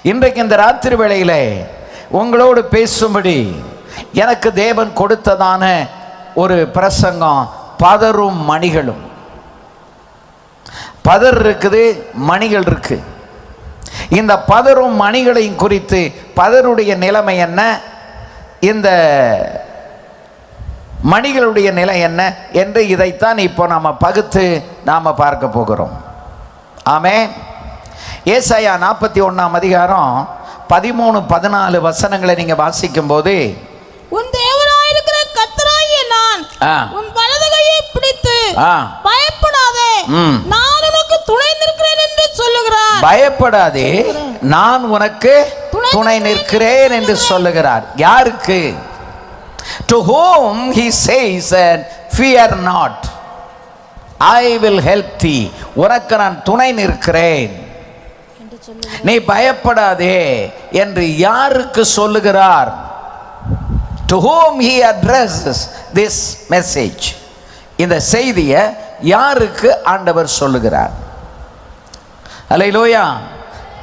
இன்றைக்கு இந்த ராத்திரி வேளையிலே உங்களோடு பேசும்படி எனக்கு தேவன் கொடுத்ததான ஒரு பிரசங்கம் பதரும் மணிகளும். பதர் இருக்குது, மணிகள் இருக்கு. இந்த பதரும் மணிகளையும் குறித்து பதருடைய நிலைமை என்ன, இந்த மணிகளுடைய நிலை என்ன என்று இதைத்தான் இப்போ நாம் பகுத்து நாம் பார்க்க போகிறோம். ஆமென். ஏசாயா 41ஆம் அதிகாரம் 13-14 வசனங்களை நீங்க வாசிக்கும் போது, உன் தேவனாயிருக்கிற கர்த்தராகிய நான் உன் வலது கையை பிடித்து பயப்படாதே, நான் உனக்கு துணை நிற்கிறேன் என்று சொல்லுகிறார். பயப்படாதே, நான் உனக்கு துணை நிற்கிறேன் என்று சொல்லுகிறார். யாருக்கு? To whom he says that fear not, I will help thee. உனக்கு நான் துணை நிற்கிறேன், நீ பயப்படாதே என்று யாருக்கு சொல்லுகிறார்? To whom he addresses this message. இந்த செய்தியை யாருக்கு ஆண்டவர் சொல்லுகிறார்? அல்லேலூயா.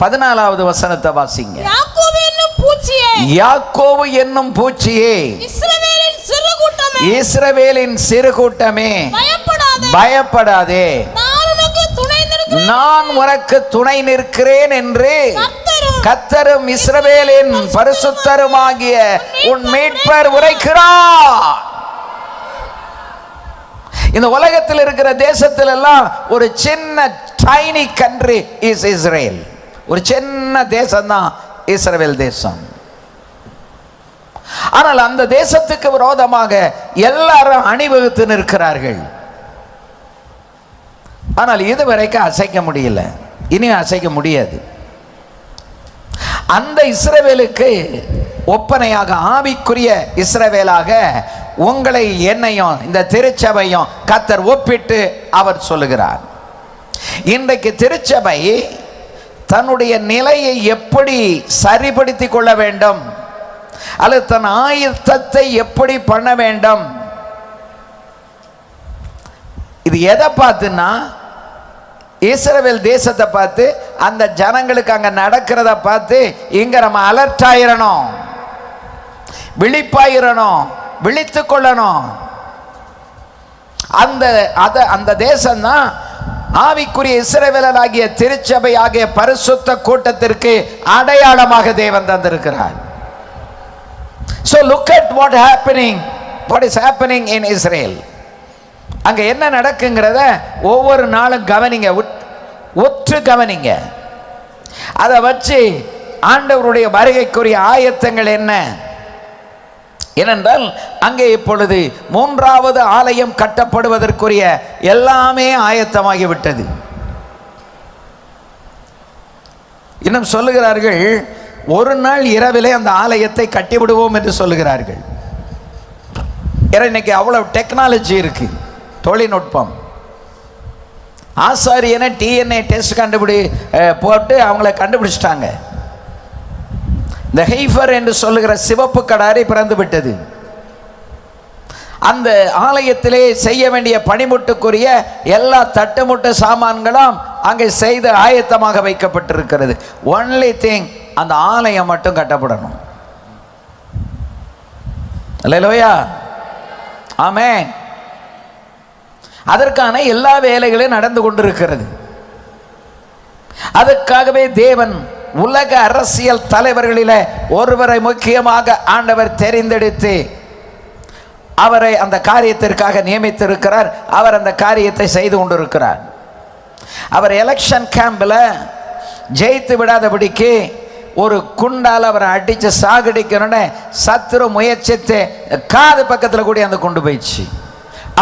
14வது வசனத்தை வாசிங்க. யாக்கோபு என்னும் பூச்சியே, யாக்கோபு என்னும் பூச்சியே, இஸ்ரவேலின் சிறு கூட்டமே, இஸ்ரவேலின் சிறு கூட்டமே, பயப்படாதே, பயப்படாதே, நான் உனக்கு துணை நிற்கிறேன் என்று கர்த்தரும் இஸ்ரவேலின் பரிசுத்தருமாகிய உன் மீட்பர் உரைக்கிறார். இந்த உலகத்தில் இருக்கிற தேசத்தில் எல்லாம் ஒரு சின்ன டைனி கண்ட்ரி இஸ் இஸ்ரேல். ஒரு சின்ன தேசம் தான் இஸ்ரவேல் தேசம். ஆனால் அந்த தேசத்துக்கு விரோதமாக எல்லாரும் அணிவகுத்து நிற்கிறார்கள். ஆனால் இதுவரைக்கும் அசைக்க முடியல, இனி அசைக்க முடியாது. அந்த இஸ்ரவேலுக்கு ஒப்பனையாக, ஆவிக்குரிய இஸ்ரவேலாக உங்களை என்னையும் இந்த திருச்சபையும் கர்த்தர் ஒப்பிட்டு அவர் சொல்லுகிறார். இன்றைக்கு திருச்சபை தன்னுடைய நிலையை எப்படி சரிப்படுத்திக் கொள்ள வேண்டும், அல்லது தன் ஆயத்தத்தை எப்படி பண்ண வேண்டும், இது எதை பார்த்துன்னா இஸ்ரவேல் தேசத்தை பார்த்து, அந்த ஜனங்களுக்கு அங்க நடக்கிறத பார்த்து இங்க நம்ம அலர்ட் ஆயிரணும், விழிப்பாயிரணும், விழித்து கொள்ளணும். அந்த தேசம் தான் ஆவிக்குரிய இஸ்ரவேலராகிய திருச்சபை ஆகிய பரிசுத்த கூட்டத்திற்கு அடையாளமாக தேவன் தந்திருக்கிறார். So look at what is happening in Israel. அங்க என்ன நடக்குங்கிறத ஒவ்வொரு நாளும் கவனிங்க, ஒற்று கவனிங்க. அதை வச்சு ஆண்டவருடைய வருகைக்குரிய ஆயத்தங்கள் என்ன? ஏனென்றால் அங்கே இப்பொழுது 3வது ஆலயம் கட்டப்படுவதற்குரிய எல்லாமே ஆயத்தமாகிவிட்டது. இன்னும் சொல்லுகிறார்கள், ஒரு நாள் இரவிலே அந்த ஆலயத்தை கட்டிவிடுவோம் என்று சொல்லுகிறார்கள். இன்னைக்கு அவ்வளவு டெக்னாலஜி இருக்கு, தொழில்நுட்பம். ஆசாரியனை டிஎன்ஏ டெஸ்ட் போட்டு அவங்கள கண்டுபிடிச்சிட்டாங்க. இந்த ஹெய்ஃபர் என்று சொல்லுகிற சிவப்பு கடாரி பிறந்து விட்டது. அந்த ஆலயத்திலே செய்ய வேண்டிய பணிமுட்டுக்குரிய எல்லா தட்டுமுட்டு சாமான்களும் அங்கே செய்து ஆயத்தமாக வைக்கப்பட்டிருக்கிறது. ஒன்லி திங், அந்த ஆலயம் மட்டும் கட்டப்படணும். அல்லேலூயா, ஆமென். அதற்கான எல்லா வேலைகளும் நடந்து கொண்டிருக்கிறது. அதற்காகவே தேவன் உலக அரசியல் தலைவர்களில் ஒருவரை முக்கியமாக ஆண்டவர் தெரிந்தெடுத்து அவரை அந்த காரியத்திற்காக நியமித்திருக்கிறார். அவர் அந்த காரியத்தை செய்து கொண்டிருக்கிறார். அவர் எலெக்ஷன் கேம்பில் ஜெயித்து விடாதபடிக்கு ஒரு குண்டால் அவரை அடித்து சாகடிக்கணும்னு சத்துரு முயற்சித்து காது பக்கத்தில் கூடி அந்த கொண்டு போயிடுச்சு.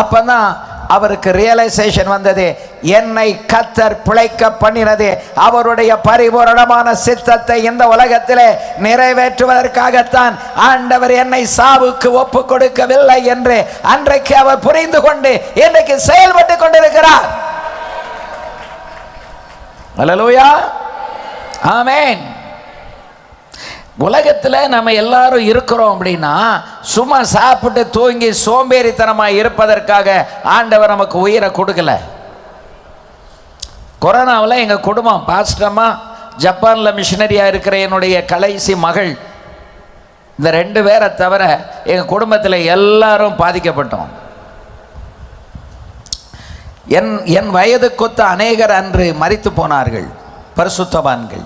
அப்பதான் அவருக்கு ரியலைசேஷன் வந்தது, என்னை கர்த்தர் பிழைக்க பண்ணினது அவருடைய பரிபூரணமான சித்தத்தை இந்த உலகத்திலே நிறைவேற்றுவதற்காகத்தான் ஆண்டவர் என்னை சாவுக்கு ஒப்பு கொடுக்கவில்லை என்று அன்றைக்கு அவர் புரிந்து கொண்டு இன்றைக்கு செயல்பட்டு கொண்டிருக்கிறார். அல்லேலூயா, ஆமென். உலகத்தில் நம்ம எல்லாரும் இருக்கிறோம் அப்படின்னா சும்மா சாப்பிட்டு தூங்கி சோம்பேறித்தனமாக இருப்பதற்காக ஆண்டவர் நமக்கு உயிரை கொடுக்கல. கொரோனாவில் எங்கள் குடும்பம் பாஸ்டம்மா ஜப்பானில் மிஷினரியாக இருக்கிற என்னுடைய கடைசி மகள், இந்த 2 பேரை தவிர எங்கள் குடும்பத்தில் எல்லாரும் பாதிக்கப்பட்டோம். என் வயதுக்கொத்த அநேகர் அன்று மரித்து போனார்கள், பரிசுத்தவான்கள்.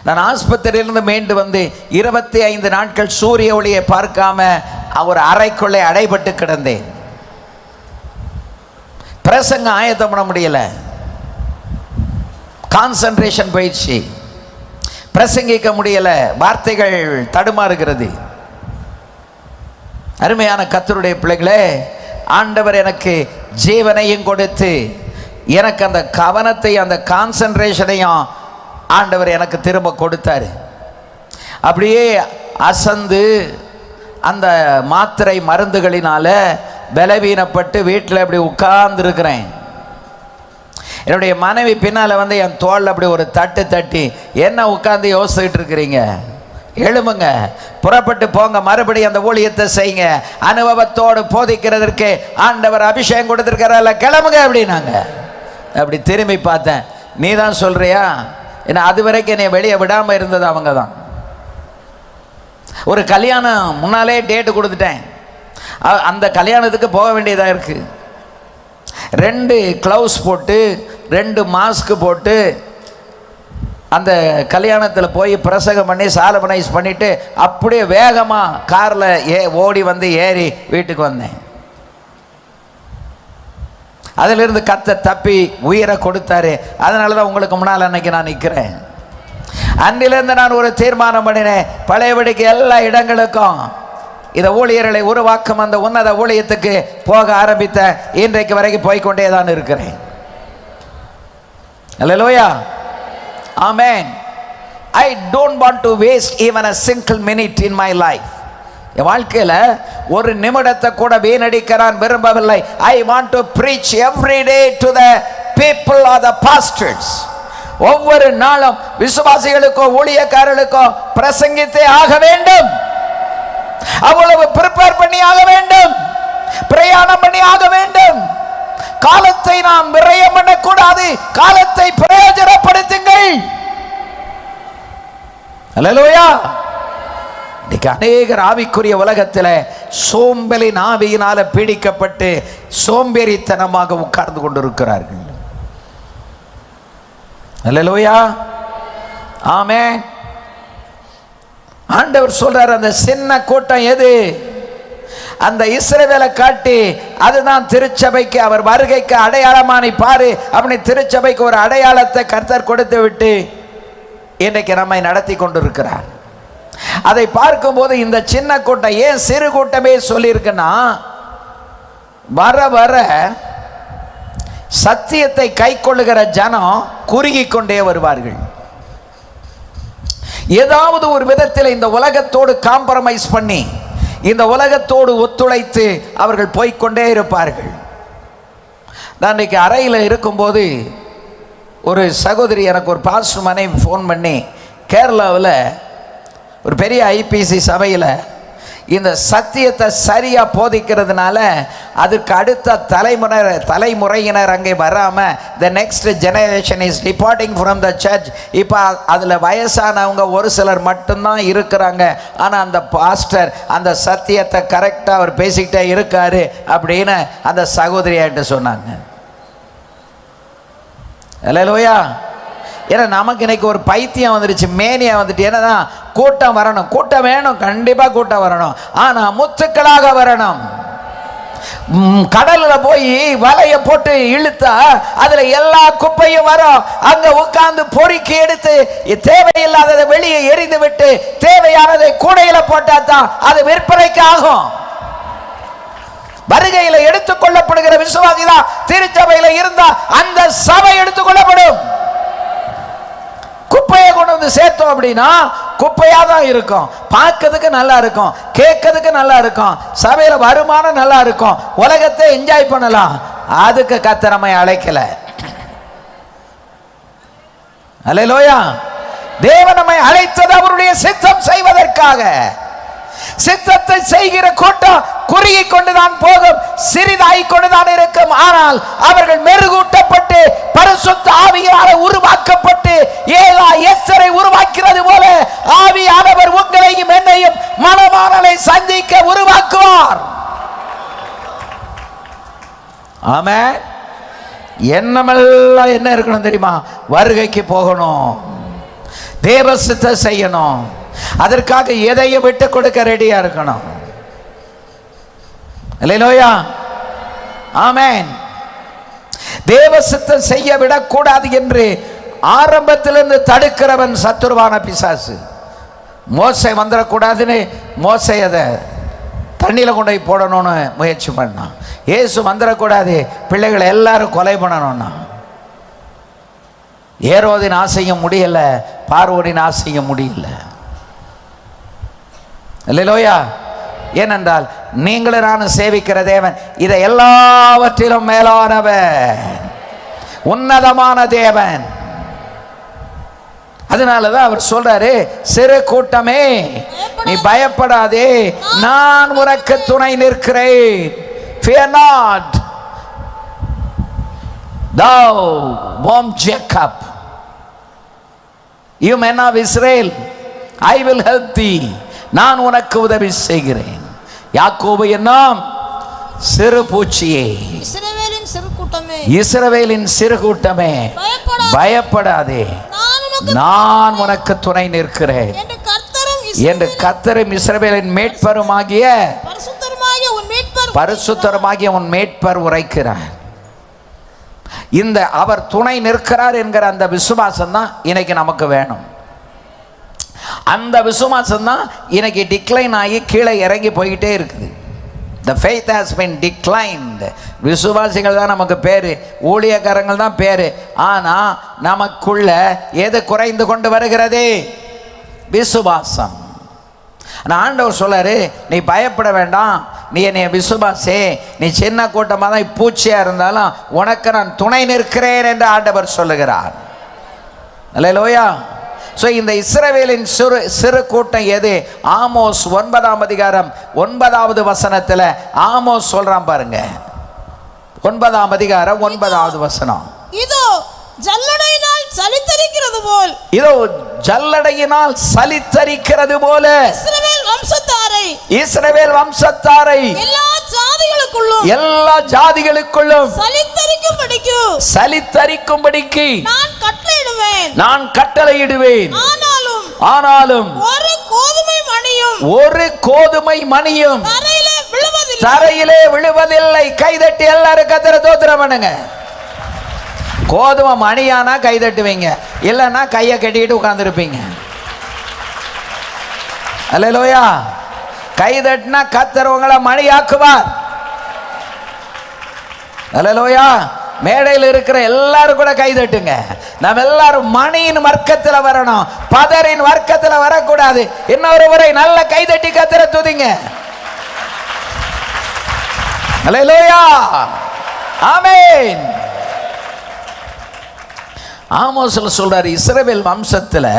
நான் ஆஸ்பத்திரியிலிருந்து மீண்டு வந்து 25 நாட்கள் சூரிய ஒளியை பார்க்காம ஒரு அறைக்குள்ளே அடைபட்டு கிடந்தேன். பிரசங்க ஆயத்தம் பண்ண முடியல, கான்சன்ட்ரேஷன் போயிடுச்சு, பிரசங்கிக்க முடியல, வார்த்தைகள் தடுமாறுகிறது. அருமையான கர்த்தருடைய பிள்ளைகளே, ஆண்டவர் எனக்கு ஜீவனையும் கொடுத்து எனக்கு அந்த கவனத்தை, அந்த கான்சன்ட்ரேஷனையும் ஆண்டவர் எனக்கு திரும்ப கொடுத்தாரு. அப்படியே அசந்து அந்த மாத்திரை மருந்துகளினால பலவீனப்பட்டு வீட்டில் அப்படி உட்கார்ந்து இருக்கிறேன். என்னுடைய மனைவி பின்னால் வந்து என் தோளில் அப்படி ஒரு தட்டு தட்டி, என்ன உட்கார்ந்து யோசிச்சுட்டு இருக்கிறீங்க, எழுமுங்க, புறப்பட்டு போங்க, மறுபடியும் அந்த ஊழியத்தை செய்யுங்க, அனுபவத்தோடு போதிக்கிறதற்கு ஆண்டவர் அபிஷேகம் கொடுத்துருக்கிறார்ல, கிளம்புங்க அப்படின்னாங்க. அப்படி திரும்பி பார்த்தேன், நீ தான் சொல்றியா? ஏன்னா அது வரைக்கும் என்னை வெளியே விடாமல் இருந்தது அவங்க தான். ஒரு கல்யாணம் முன்னாலே டேட்டு கொடுத்துட்டேன், அந்த கல்யாணத்துக்கு போக வேண்டியதாக இருக்குது. 2 க்ளவுஸ் போட்டு 2 மாஸ்க் போட்டு அந்த கல்யாணத்தில் போய் பிரசங்கம் பண்ணி சாலமனைஸ் பண்ணிவிட்டு அப்படியே வேகமாக காரில் ஓடி வந்து ஏறி வீட்டுக்கு வந்தேன். அதிலிருந்து கர்த்தர் தப்பி உயிரை கொடுத்தாரு. அதனால தான் உங்களுக்கு முன்னால் அன்னைக்கு நான் நிற்கிறேன். அன்றிலிருந்து நான் ஒரு தீர்மானம் பண்ணினேன், பழையபடிக்கு எல்லா இடங்களுக்கும் இந்த ஊழியர்களை உருவாக்கும் அந்த உன்னத ஊழியத்துக்கு போக ஆரம்பித்த இன்றைக்கு வரைக்கும் போய்கொண்டே தான் இருக்கிறேன். அல்லேலூயா, ஆமென். I don't want to waste even a single minute in my life. என் வாழ்க்கையில் ஒரு நிமிடத்தை கூட வீணடிக்க நான் விரும்பவில்லை. I want to preach every day to the people or the pastors. ஒவ்வொரு நாளும் விசுவாசிகளுக்கோ ஊழியக்காரர்களுக்கோ பிரசங்கித்தே ஆக வேண்டும். அவ்வளவு ப்ரிப்பேர் பண்ணி ஆக வேண்டும், பிரயாணம் பண்ணி ஆக வேண்டும். காலத்தை நாம் விரயம் பண்ணக்கூடாது, காலத்தை பிரயோஜனப்படுத்துங்கள். அல்லேலூயா. இன்னைக்கு அநேகர் ஆவிக்குரிய உலகத்தில் சோம்பலின் ஆவியினால பீடிக்கப்பட்டு சோம்பேறித்தனமாக உட்கார்ந்து கொண்டிருக்கிறார்கள். அல்லேலூயா, ஆமென். ஆண்டவர் சொல்றார், அந்த சின்ன கூட்டம் எது? அந்த இஸ்ரவேலை காட்டி அதுதான் திருச்சபைக்கு, அவர் வருகைக்கு அடையாளமானி பாரு அப்படி திருச்சபைக்கு ஒரு அடையாளத்தை கர்த்தர் கொடுத்து விட்டு இன்றைக்கு நம்மை நடத்தி கொண்டிருக்கிறார். அதை பார்க்கும்போது இந்த சின்ன கூட்டம், ஏன் சிறு கூட்டமே சொல்லியிருக்குன்னா, வர வர சத்தியத்தை கை கொள்ளுகிற ஜனம் குறுகி கொண்டே வருவார்கள். ஏதாவது ஒரு விதத்தில் இந்த உலகத்தோடு காம்ப்ரமைஸ் பண்ணி, இந்த உலகத்தோடு ஒத்துழைத்து அவர்கள் போய்கொண்டே இருப்பார்கள். நான் இன்னைக்கு அறையில் இருக்கும்போது ஒரு சகோதரி, எனக்கு ஒரு பாஸ்டர் மனைவி ஃபோன் பண்ணி, கேரளாவில் ஒரு பெரிய ஐபிசி சபையில் இந்த சத்தியத்தை சரியாக போதிக்கிறதுனால அதுக்கு அடுத்த தலைமுறையினர் அங்கே வராமல் the next generation is departing from the church. இப்போ அதில் வயசானவங்க ஒரு சிலர் மட்டும்தான் இருக்கிறாங்க. ஆனால் அந்த பாஸ்டர் அந்த சத்தியத்தை கரெக்டாக அவர் பேசிக்கிட்டே இருக்காரு அப்படின்னு அந்த சகோதரியாகிட்ட சொன்னாங்க. அல்லேலூயா. ஏன்னா நமக்கு இன்னைக்கு ஒரு பைத்தியம் வந்துருச்சு, மேனியா வந்துட்டு. என்னன்னா, கூட்டம் வரணும், கூட்டம் வேணும், கண்டிப்பாக கூட்டம் வரணும், ஆனால் முத்துக்களாக வரணும். கடலில் போய் வலையை போட்டு இழுத்தா அதுல எல்லா குப்பையும் வரும். அங்க உட்கார்ந்து பொறுக்கி எடுத்து தேவையில்லாததை வெளியே எரிந்து விட்டு தேவையானதை கூடையில போட்டா தான் அது விற்பனைக்கு ஆகும். வருகையில் எடுத்துக் கொள்ளப்படுகிற விசுவாசி தான் திருச்சபையில் இருந்தா அந்த சபை எடுத்துக் கொள்ளப்படும். குப்பையை கொண்டு வந்து சேர்த்தோம் அப்படின்னா குப்பையா தான் இருக்கும், பார்க்கிறதுக்கு நல்லா இருக்கும், கேட்கறதுக்கு நல்லா இருக்கும், சபையில வருமானம் நல்லா இருக்கும், உலகத்தை என்ஜாய் பண்ணலாம். அதுக்கு கர்த்தர் நம்மை அழைக்கல. அல்லேலூயா. தேவன் நம்மை அழைத்தது அவருடைய சித்தம் செய்வதற்காக. சித்தத்தை செய்கிற கூட்டம் குறுகி கொண்டுதான் போகும், சிறிதாய் கொண்டுதான் இருக்கும். ஆனால் அவர்கள் மெருகூட்டப்பட்டு பரிசுத்த ஆவியால் உருவாக்கப்பட்டு ஏலா எஸ்தரை உருவாக்கிறது போல ஆவியானவர் உங்களையும் என்னையும் மணவாளனை சந்திக்க உருவாக்குவார். ஆமென். எண்ணமெல்லாம் என்ன இருக்கணும் தெரியுமா? வருகைக்கு போகணும், தேவ சித்தம் செய்யணும். அதற்காக எதையும் விட்டு கொடுக்க ரெடியா இருக்கணும். அல்லேலூயா, ஆமென். தேவ சித்தம் செய்ய விடக்கூடாது என்று ஆரம்பத்திலிருந்து தடுக்கிறவன் சத்துருவான பிசாசு. மோசே வந்துடக்கூடாதுன்னு மோசே அதை தண்ணியில் கொண்டு போய் போடணும்னு முயற்சி பண்ணான். இயேசு வந்துடக்கூடாது, பிள்ளைகளை எல்லாரும் கொலை பண்ணணும்னா. ஏரோதின் ஆசையும் முடியல, பார்வோனின் ஆசையும் முடியல. அல்லேலூயா. ஏனென்றால் நீங்களும் நானும் சேவிக்கிற தேவன் இதை எல்லாவற்றிலும் மேலானவன், உன்னதமான தேவன். அதனாலதான் அவர் சொல்றாரு, சிறு கூட்டமே நீ பயப்படாதே, நான் உனக்கு துணை நிற்கிறேன். Fear not, thou whom Jacob, you men of Israel, I will help thee. நான் உனக்கு உதவி செய்கிறேன். யாக்கோபு என்னும் சிறு பூச்சியே, இஸ்ரவேலின் சிறு கூட்டமே பயப்படாதே, நான் உனக்கு துணை நிற்கிறேன் என்று கர்த்தரும் இஸ்ரவேலின் மேட்பருமாகிய பரிசுத்தருமாகிய உன் மேட்பர் உரைக்கிறார். இந்த அவர் துணை நிற்கிறார் என்கிற அந்த விசுவாசம் தான் இன்னைக்கு நமக்கு வேணும். அந்த விசுவாசம் தான் இன்னைக்கு டிக்ளைன் ஆகி கீழே இறங்கி போயிட்டே இருக்குது. The faith has been declined. விசுவாசிகள் தான் நமக்கு பேரு, ஊழியக்காரங்கள் தான் பேரு. ஆனா நமக்குள்ள எது குறைந்து கொண்டு வருகிறது? விசுவாசம். ஆண்டவர் சொல்றாரு, நீ பயப்பட வேண்டாம், நீ என்னை விசுவாசே, நீ சின்ன கூட்டமாக தான் பூச்சியா இருந்தாலும் உனக்கு நான் துணை நிற்கிறேன் என்று ஆண்டவர் சொல்லுகிறார். அல்லேலூயா. ஸோ இந்த இஸ்ரவேலின் சிறு கூட்டம் எது? ஆமோஸ் 9ஆம் அதிகாரம் 9வது வசனத்தில் ஆமோஸ் சொல்றான் பாருங்க. 9ஆம் அதிகாரம் 9வது வசனம். இதோ ஜல்லடையினால் சலித்தரிக்கிறது போல், இதோ ஜல்லடையினால் சலித்தரிக்கிறது போல இஸ்ரவேல் வம்சத்தாரை எல்லா ஜாதிகளுக்குள்ளும் சலித்தரிக்கும்படிக்கு நான் கட்டளையிடுவேன். ஆனாலும் ஒரு கோதுமை மணியும் தரையிலே விழுவதில்லை. கைதட்டி எல்லாரும் கர்த்தரை ஸ்தோத்திரம் பண்ணுங்க. கோதுமை மணியானா கைதட்டுவீங்க, இல்லைன்னா கையை கட்டிக்கிட்டு உட்கார்ந்துருப்பீங்க. அல்லேலூயா. கைதட்டினா கர்த்தர் உங்களை மணியாக்குவார். அல்லேலூயா. மேடையில் இருக்கிற எல்லாரும் கூட கைதட்டுங்க. நம்ம எல்லாரும் மணியின் வர்க்கத்தில் வரணும், பதரின் வர்க்கத்தில் வரக்கூடாது. இன்னொரு முறை நல்ல கைதட்டி கர்த்தரை துதிங்க. அல்லேலூயா, ஆமென். ஆமோஸ்ல சொல்றாரு, இஸ்ரவேல் வம்சத்தில்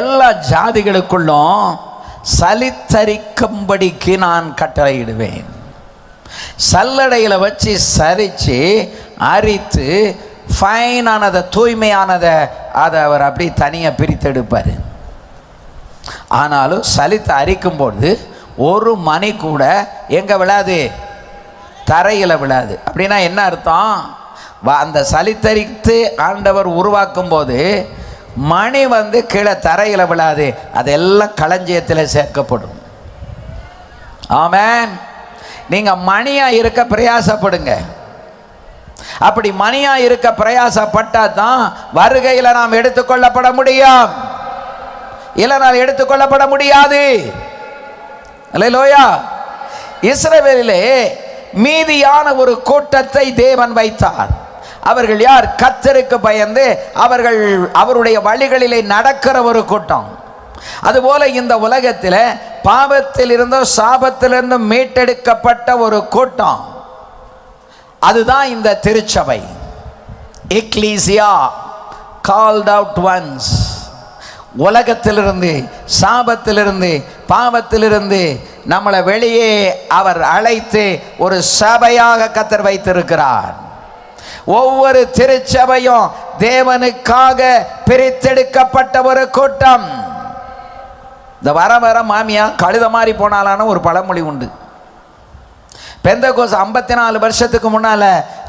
எல்லா ஜாதிகளுக்குள்ளும் சலித்தரிக்கும்படிக்கு நான் கட்டளையிடுவேன். சல்லடையில் வச்சு சரித்து அரித்து ஃபைனானதை தூய்மையானதை அதை அவர் அப்படி தனியாக பிரித்தெடுப்பார். ஆனாலும் சலித்து அரிக்கும்போது ஒரு மணி கூட எங்கே விழாது? தரையில் விழாது. அப்படின்னா என்ன அர்த்தம்? அந்த சலித்தரித்து ஆண்டவர் உருவாக்கும் போது மணி கீழே தரையில் விழாது, அதெல்லாம் களஞ்சியத்தில் சேர்க்கப்படும். ஆமென். நீங்க மணியா இருக்க பிரயாசப்படுங்க. அப்படி மணியா இருக்க பிரயாசப்பட்டா தான் வருகையில் நாம் எடுத்துக்கொள்ளப்பட முடியும், இல்லைனால் எடுத்துக்கொள்ளப்பட முடியாது. அல்லேலூயா. இஸ்ரவேலிலே மீதியான ஒரு கூட்டத்தை தேவன் வைத்தார். அவர்கள் யார்? கர்த்தருக்கு பயந்து அவர்கள் அவருடைய வழிகளிலே நடக்கிற ஒரு கூட்டம். அதுபோல இந்த உலகத்தில் பாவத்தில் இருந்தோ சாபத்திலிருந்து மீட்டெடுக்கப்பட்ட ஒரு கூட்டம், அதுதான் இந்த திருச்சபை. எக்லீசியா, கால்ட் அவுட் ஒன்ஸ், உலகத்திலிருந்து, சாபத்திலிருந்து, பாவத்திலிருந்து நம்மளை வெளியே அவர் அழைத்து ஒரு சபையாக கர்த்தர் வைத்திருக்கிறார். ஒவ்வொரு திருச்சபையும் தேவனுக்காக பிரித்தெடுக்கப்பட்ட ஒரு கூட்டம். இந்த வர வர மாமியா கழுத மாதிரி போனாலான ஒரு பழமொழி உண்டு. பெந்தகோஸ் 54 வருஷத்துக்கு முன்னால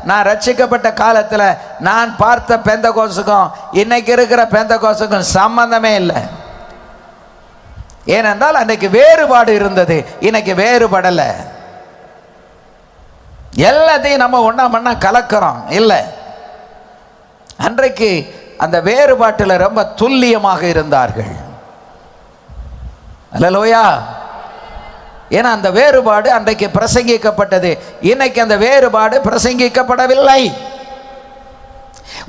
நான் ரட்சிக்கப்பட்ட காலத்தில் நான் பார்த்த பெந்தகோஸுக்கும் இன்னைக்கு இருக்கிற பெந்தகோஸுக்கும் சம்பந்தமே இல்லை. ஏனென்றால் அன்றைக்கு வேறுபாடு இருந்தது, இன்னைக்கு வேறுபடலை. எல்லாத்தையும் நம்ம ஒன்றா மண்ணா கலக்கிறோம் இல்லை. அன்றைக்கு அந்த வேறுபாட்டில் ரொம்ப துல்லியமாக இருந்தார்கள். அல்லேலூயா. ஏன்னா அந்த வேறுபாடு அன்றைக்கு பிரசங்கிக்கப்பட்டது, இன்னைக்கு அந்த வேறுபாடு பிரசங்கிக்கப்படவில்லை.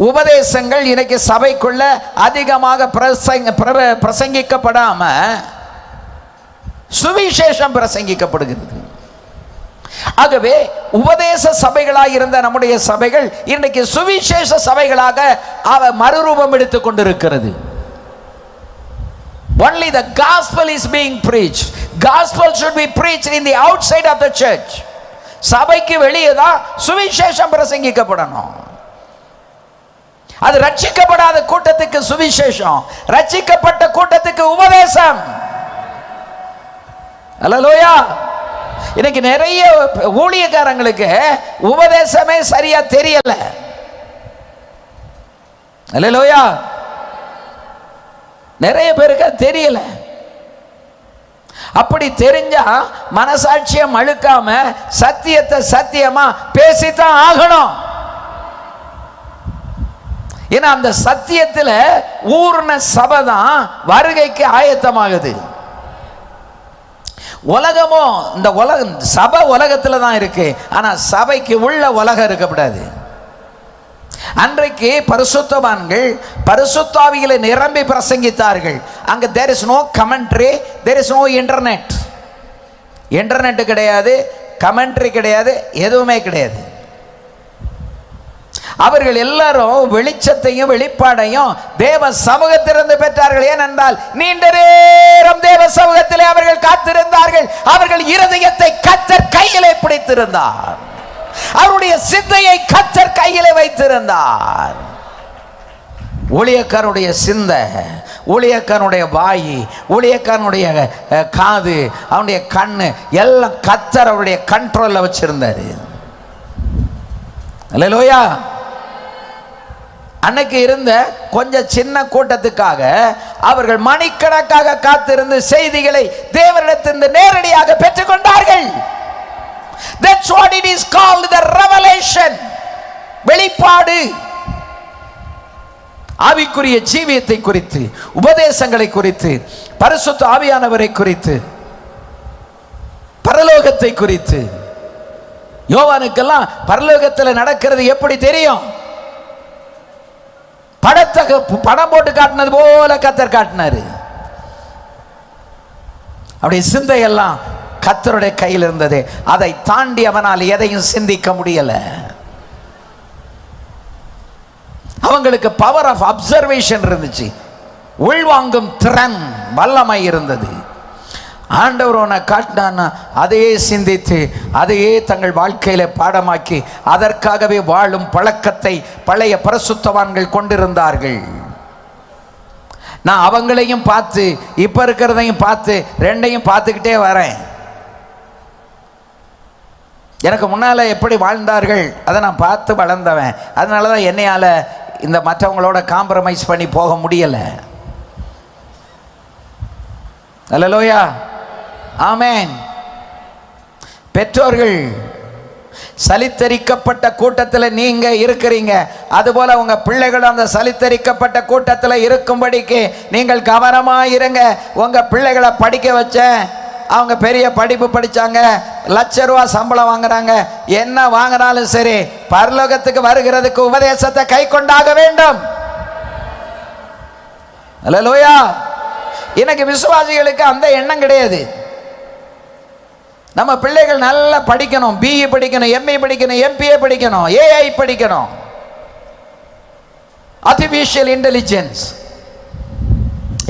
உபதேசங்கள் இன்னைக்கு சபைக்குள்ள அதிகமாக பிரசங்கிக்கப்படாம சுவிசேஷம் பிரசங்கிக்கப்படுகிறது. ஆகவே உபதேச சபைகளாக இருந்த நம்முடைய சபைகள் இன்றைக்கு சுவிசேஷ சபைகளாக மறுரூபம் எடுத்துக் கொண்டிருக்கிறது. Only the gospel is being preached. Gospel should be preached in the outside of the church. சபைக்கு வெளியே தான் சுவிசேஷம் பிரசங்கிக்கப்படணும். அது ரட்சிக்கப்படாத கூட்டத்துக்கு சுவிசேஷம், ரட்சிக்கப்பட்ட கூட்டத்துக்கு உபதேசம். அல்லேலூயா. இன்னைக்கு நிறைய ஊழியக்காரங்களுக்கு உபதேசமே சரியா தெரியல. அல்லேலூயா. நிறைய பேருக்கு தெரியல. அப்படி தெரிஞ்சா மனசாட்சியம் அழுக்காம சத்தியத்தை சத்தியமா பேசித்தான் ஆகணும். ஏன்னா அந்த சத்தியத்துல ஊர்ன சபை தான் வருகைக்கு ஆயத்தமாகுது. உலகமோ இந்த உலகம் சபை உலகத்துல தான் இருக்கு, ஆனா சபைக்கு உள்ள உலகம் இருக்கக்கூடாது. அன்றைக்கு பரிசுத்தவான்கள் பரிசுத்தாவிகளை நிரம்பி பிரசங்கித்தார்கள். அங்க there is no commentary, there is no internet. Internet கிடையாது, கமெண்ட்ரி கிடையாது, எதுவுமே கிடையாது. அவர்கள் எல்லாரும் வெளிச்சத்தையும் வெளிப்பாடையும் தேவ சமூகத்திலிருந்து பெற்றார்கள். ஏனென்றால் நீண்ட நேரம் தேவ சமூகத்திலே அவர்கள் காத்திருந்தார்கள். அவர்கள் இருதயத்தை கர்த்தர் கையிலே பிடித்திருந்தார். அவருடைய சிந்தையை கர்த்தர் கையிலே வைத்திருந்தார். ஊழியக்காரனுடைய சிந்தை, ஊழியக்காரனுடைய வாய், ஊழியக்காரனுடைய காது, அவனுடைய கண்ணு எல்லாம் கர்த்தர் அவருடைய கண்ட்ரோல்ல வச்சிருந்தாரு. அல்லேலூயா. அன்னைக்கு இருந்த கொஞ்சம் சின்ன கூட்டத்துக்காக அவர்கள் மணிக்கணக்காக காத்திருந்து செய்திகளை தேவனிடத்திலிருந்து நேரடியாக பெற்றுக்கொண்டார்கள். That's what it is called, the revelation. வெளிப்பாடு. ஆவிக்குரிய ஜீவியத்தை குறித்து, உபதேசங்களை குறித்து, பரிசுத்த ஆவியானவரை குறித்து, பரலோகத்தை குறித்து. யோவானுக்கெல்லாம் பரலோகத்தில் நடக்கிறது எப்படி தெரியும்? படம் போட்டு காட்டினது போல கர்த்தர் காட்டினாரு. அப்படி சிந்தையெல்லாம் கர்த்தருடைய கையில் இருந்தது. அதை தாண்டி அவனால் எதையும் சிந்திக்க முடியல. அவங்களுக்கு பவர் ஆஃப் அப்சர்வேஷன் இருந்துச்சு, உள்வாங்கும் திறன் வல்லமை இருந்தது. ஆண்டவர் உன்னை காட்டினான்னா அதையே சிந்தித்து அதையே தங்கள் வாழ்க்கையில பாடமாக்கி அதற்காகவே வாழும் பழக்கத்தை பழைய பரிசுத்தவான்கள் கொண்டிருந்தார்கள். நான் அவங்களையும் பார்த்து இப்ப இருக்கிறதையும் பார்த்து ரெண்டையும் பார்த்துக்கிட்டே வரேன். எனக்கு முன்னால எப்படி வாழ்ந்தார்கள் அதை நான் பார்த்து வளர்ந்தவன். அதனாலதான் என்னையால இந்த மற்றவங்களோட காம்ப்ரமைஸ் பண்ணி போக முடியல. அல்லேலூயா. ஆமென். பெற்றோர்கள் சலித்தரிக்கப்பட்ட கூட்டத்தில் நீங்க இருக்கிறீங்க, அதுபோல உங்க பிள்ளைகள் அந்த சலித்தரிக்கப்பட்ட கூட்டத்தில் இருக்கும்படிக்கு நீங்கள் கவனமாக இருங்க. உங்க பிள்ளைகளை படிக்க வச்சேன், அவங்க பெரிய படிப்பு படிச்சாங்க, ₹1,00,000 சம்பளம் வாங்குறாங்க, என்ன வாங்கினாலும் சரி பரலோகத்துக்கு வருகிறதுக்கு உபதேசத்தை கை கொண்டாக வேண்டும். அல்லேலூயா. இன்னைக்கு விசுவாசிகளுக்கு அந்த எண்ணம் கிடையாது. நம்ம பிள்ளைகள் நல்லா படிக்கணும், பிஇ படிக்கணும், எம்ஏ படிக்கணும், எம்பிஏ படிக்கணும், ஏஐ படிக்கணும், ஆர்டிஃபிஷியல் இன்டெலிஜென்ஸ்.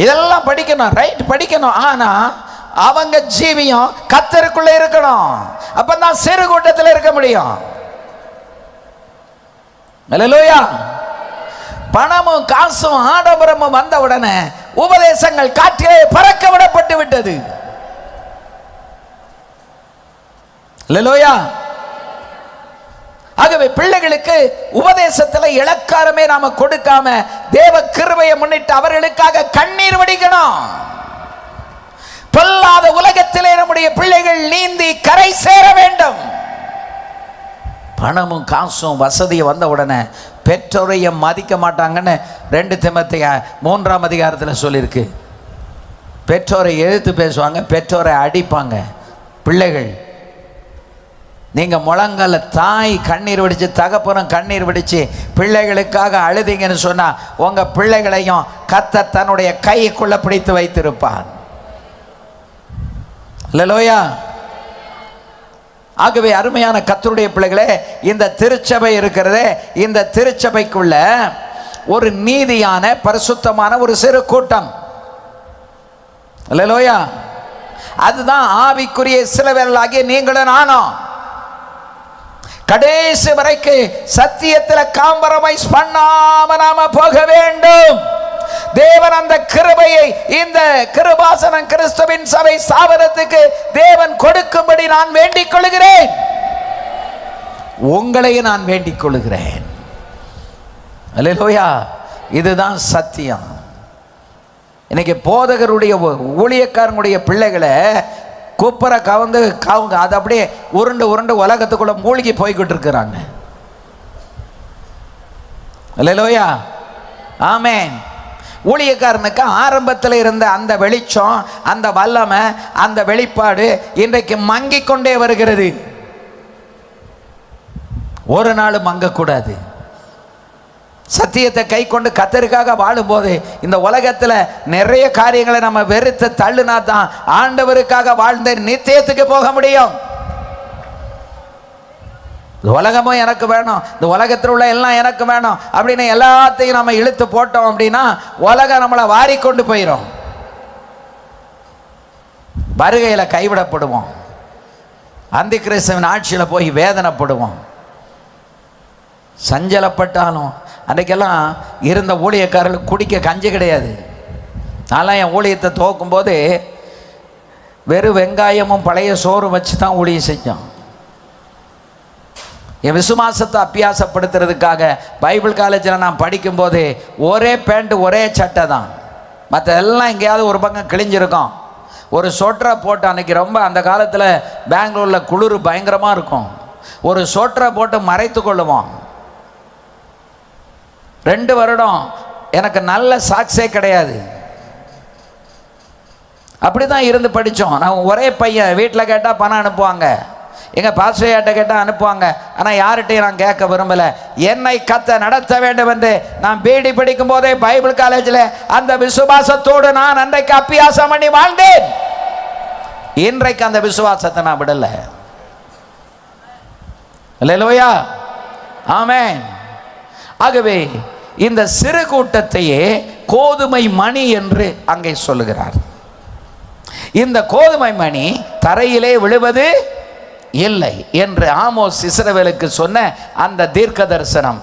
இதெல்லாம் படிக்கணும், ரைட், படிக்கணும். ஆனா அவங்க ஜீவியம் கர்த்தருக்குள்ள இருக்கணும். அப்பதான் சிறு கூட்டத்தில் இருக்க முடியும். அல்லேலூயா. பணமும் காசும் ஆடம்பரமும் வந்த உடனே உபதேசங்கள் காற்றிலே பறக்க விடப்பட்டு விட்டது. அல்லேலூயா. ஆகவே பிள்ளைகளுக்கு உபதேசத்துல இளக்காரமே நாம கொடுக்காம தேவ கிருபையை முன்னிட்டு அவர்களுக்காக கண்ணீர் வடிக்கணும். பொல்லாத உலகத்திலே நம்முடைய பிள்ளைகள் நீந்தி கரை சேர வேண்டும். பணமும் காசும் வசதியை வந்த உடனே பெற்றோரைய மதிக்க மாட்டாங்கன்னு 2 தீமோத்தேயு 3ஆம் அதிகாரத்தில் சொல்லியிருக்கு. பெற்றோரை எதிர்த்து பேசுவாங்க, பெற்றோரை அடிப்பாங்க. பிள்ளைகள், நீங்க முழங்கால தாய் கண்ணீர் வடிச்சு தகப்பனும் கண்ணீர் வடிச்சு பிள்ளைகளுக்காக அழுதிங்கன்னு சொன்னா உங்க பிள்ளைகளையும் கர்த்தர் தன்னுடைய கைக்குள்ள பிடித்து வைத்திருப்பார். அல்லேலூயா. ஆகவே அருமையான கர்த்தருடைய பிள்ளைகளே, இந்த திருச்சபை இருக்கிறதே, இந்த திருச்சபைக்குள்ள ஒரு நீதியான பரிசுத்தமான ஒரு சிறு கூட்டம். அல்லேலூயா. அதுதான் ஆவிக்குரிய இஸ்ரவேலராகிய நீங்களும் நானும். கடைசி வரைக்கும் சத்தியத்தில் காம்ப்ரமைஸ் பண்ணாம நாம போக வேண்டும். தேவன் அந்த கிருபையை இந்த கிருபாசனம் கிறிஸ்துவின் சபை ஸ்தாபனத்துக்கு தேவன் கொடுக்கும்படி நான் வேண்டிக் கொள்கிறேன். உங்களையும் நான் வேண்டிக் கொள்கிறேன். அல்லேலூயா. இதுதான் சத்தியம். இன்னைக்கு போதகருடைய ஊழியக்காரனுடைய பிள்ளைகளை கூப்பரை கவர்ந்து காவுங்க, அது அப்படியே உருண்டு உருண்டு உலகத்துக்குள்ள மூழ்கி போய்கிட்டு இருக்கிறாங்க. அல்லேலூயா. ஆமென். ஊழியக்காரனுக்கு ஆரம்பத்தில் இருந்த அந்த வெளிச்சம், அந்த வல்லமை, அந்த வெளிப்பாடு இன்றைக்கு மங்கிக் கொண்டே வருகிறது. ஒரு நாள் மங்கக்கூடாது. சத்தியத்தை கை கொண்டு கர்த்தருக்காக வாழும்போது இந்த உலகத்தில் நிறைய காரியங்களை நம்ம வெறுத்து தள்ளுனா தான் ஆண்டவருக்காக வாழ்ந்த நித்தியத்துக்கு போக முடியும். உலகமும் எனக்கு வேணும், இந்த உலகத்தில் உள்ள எல்லாம் எனக்கு வேணும் அப்படின்னு எல்லாத்தையும் நம்ம இழுத்து போட்டோம் அப்படின்னா உலகம் நம்மளை வாரிக்கொண்டு போயிடும். வருகையில் கைவிடப்படுவோம். அந்தி கிறிஸ்துவின் ஆட்சியில் போய் வேதனைப்படுவோம். சஞ்சலப்பட்டாலும் அன்றைக்கெல்லாம் இருந்த ஊழியக்காரர்கள் குடிக்க கஞ்சி கிடையாது. நான்லாம் என் ஊழியத்தை துவக்கும்போது வெறும் வெங்காயமும் பழைய சோறும் வச்சு தான் ஊழியம் செஞ்சோம். என் விசுவாசத்தை அபியாசப்படுத்துறதுக்காக பைபிள் காலேஜில் நான் படிக்கும்போது ஒரே பேண்ட் ஒரே சட்டை தான். மற்ற எல்லாம் எங்கேயாவது ஒரு பக்கம் கிழிஞ்சிருக்கும். ஒரு சொட்டரை போட்டு அன்றைக்கி ரொம்ப அந்த காலத்தில் பெங்களூரில் குளிர் பயங்கரமாக இருக்கும். ஒரு சொட்டரை போட்டு மறைத்து கொள்ளுவோம். 2 வருடம் எனக்கு நல்ல சாக்ஸே கிடையாது. அப்படி தான் இருந்து படித்தோம். நான் ஒரே பையன். வீட்டில் கேட்டால் பணம் அனுப்புவாங்க, எங்கள் பாஸ்டர்கிட்ட கேட்டால் அனுப்புவாங்க. ஆனால் யார்கிட்டையும் நான் கேட்க விரும்பலை. என்னை கத்த நடத்த வேண்டும் என்று நான் பிடி படிக்கும் போதே பைபிள் காலேஜில் அந்த விசுவாசத்தோடு நான் அன்றைக்கு அபியாசம் பண்ணி வாழ்ந்தேன். இன்றைக்கு அந்த விசுவாசத்தை நான் விடலை. அல்லேலூயா. ஆமென். ஆகவே இந்த சிறு கூட்டத்தையே கோதுமை மணி என்று அங்கே சொல்லுகிறார். இந்த கோதுமை மணி தரையிலே விழுவது இல்லை என்று ஆமோஸ் இஸ்ரவேலுக்கு சொன்ன அந்த தீர்க்க தரிசனம்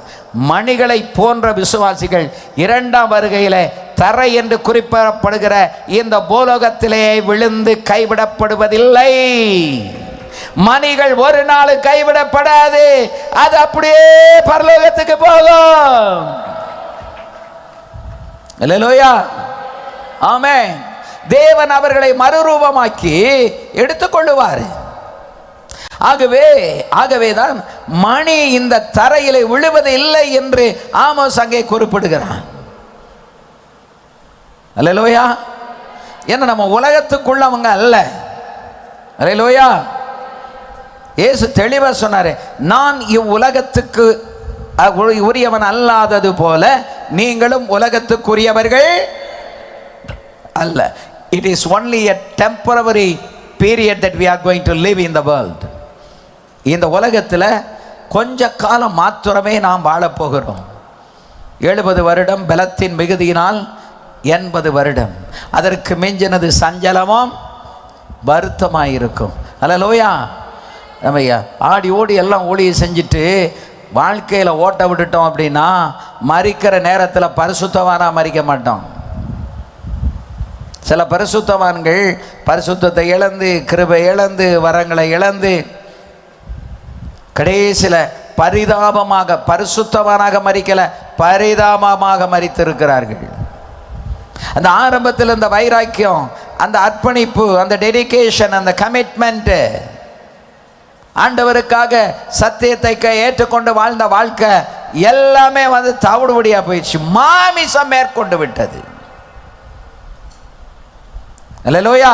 மணிகளை போன்ற விசுவாசிகள் 2ஆம் வருகையிலே தரை என்று குறிப்பிடப்படுகிற இந்த பூலோகத்திலே விழுந்து கைவிடப்படுவதில்லை. மணிகள் ஒரு நாள் கைவிடப்படாது. அது அப்படியே பரலோகத்துக்கு போகும். அல்லேலூயா. ஆமென். தேவன் அவர்களை மறுரூபமாக்கி எடுத்துக்கொள்ளுவார். ஆகவேதான் மணி இந்த தரையிலே விழுவது இல்லை என்று ஆமோஸ் அங்கே குறிப்பிடுகிறான். அல்லேலூயா. ஏன்னா நம்ம உலகத்துக்குள்ளவங்க அல்ல. அல்லேலூயா. இயேசு தெளிவாக சொன்னார், நான் இவ்வுலகத்துக்கு உரியவன் அல்லாதது போல நீங்களும் உலகத்துக்குரியவர்கள் அல்ல. It is only a temporary period that we are going to live in the world. இந்த உலகத்தில் கொஞ்ச காலம் மாத்திரமே நாம் வாழப்போகிறோம். 70 வருடம் பலத்தின் மிகுதியினால் 80 வருடம். அதற்கு மிஞ்சினது சஞ்சலமும் வருத்தமாயிருக்கும். அல்லேலூயா. நம்ம ஆடி ஓடி எல்லாம் ஊழியை செஞ்சுட்டு வாழ்க்கையில் ஓட்ட விட்டுட்டோம் அப்படின்னா மரிக்கிற நேரத்தில் பரிசுத்தவானாக மரிக்க மாட்டோம். சில பரிசுத்தவான்கள் பரிசுத்தத்தை இழந்து, கிருபை இழந்து, வரங்களை இழந்து கடைசியில் பரிதாபமாக, பரிசுத்தவானாக மரிக்கல, பரிதாபமாக மரித்திருக்கிறார்கள். அந்த ஆரம்பத்தில் இந்த வைராக்கியம், அந்த அர்ப்பணிப்பு, அந்த டெடிகேஷன், அந்த கமிட்மெண்ட், ஆண்டவருக்காக சத்தியத்தை ஏற்றுக்கொண்டு வாழ்ந்த வாழ்க்கை எல்லாமே தவிடுபடியா போயிடுச்சு. மாமிசம் மேற்கொண்டு விட்டது. அல்லேலூயா.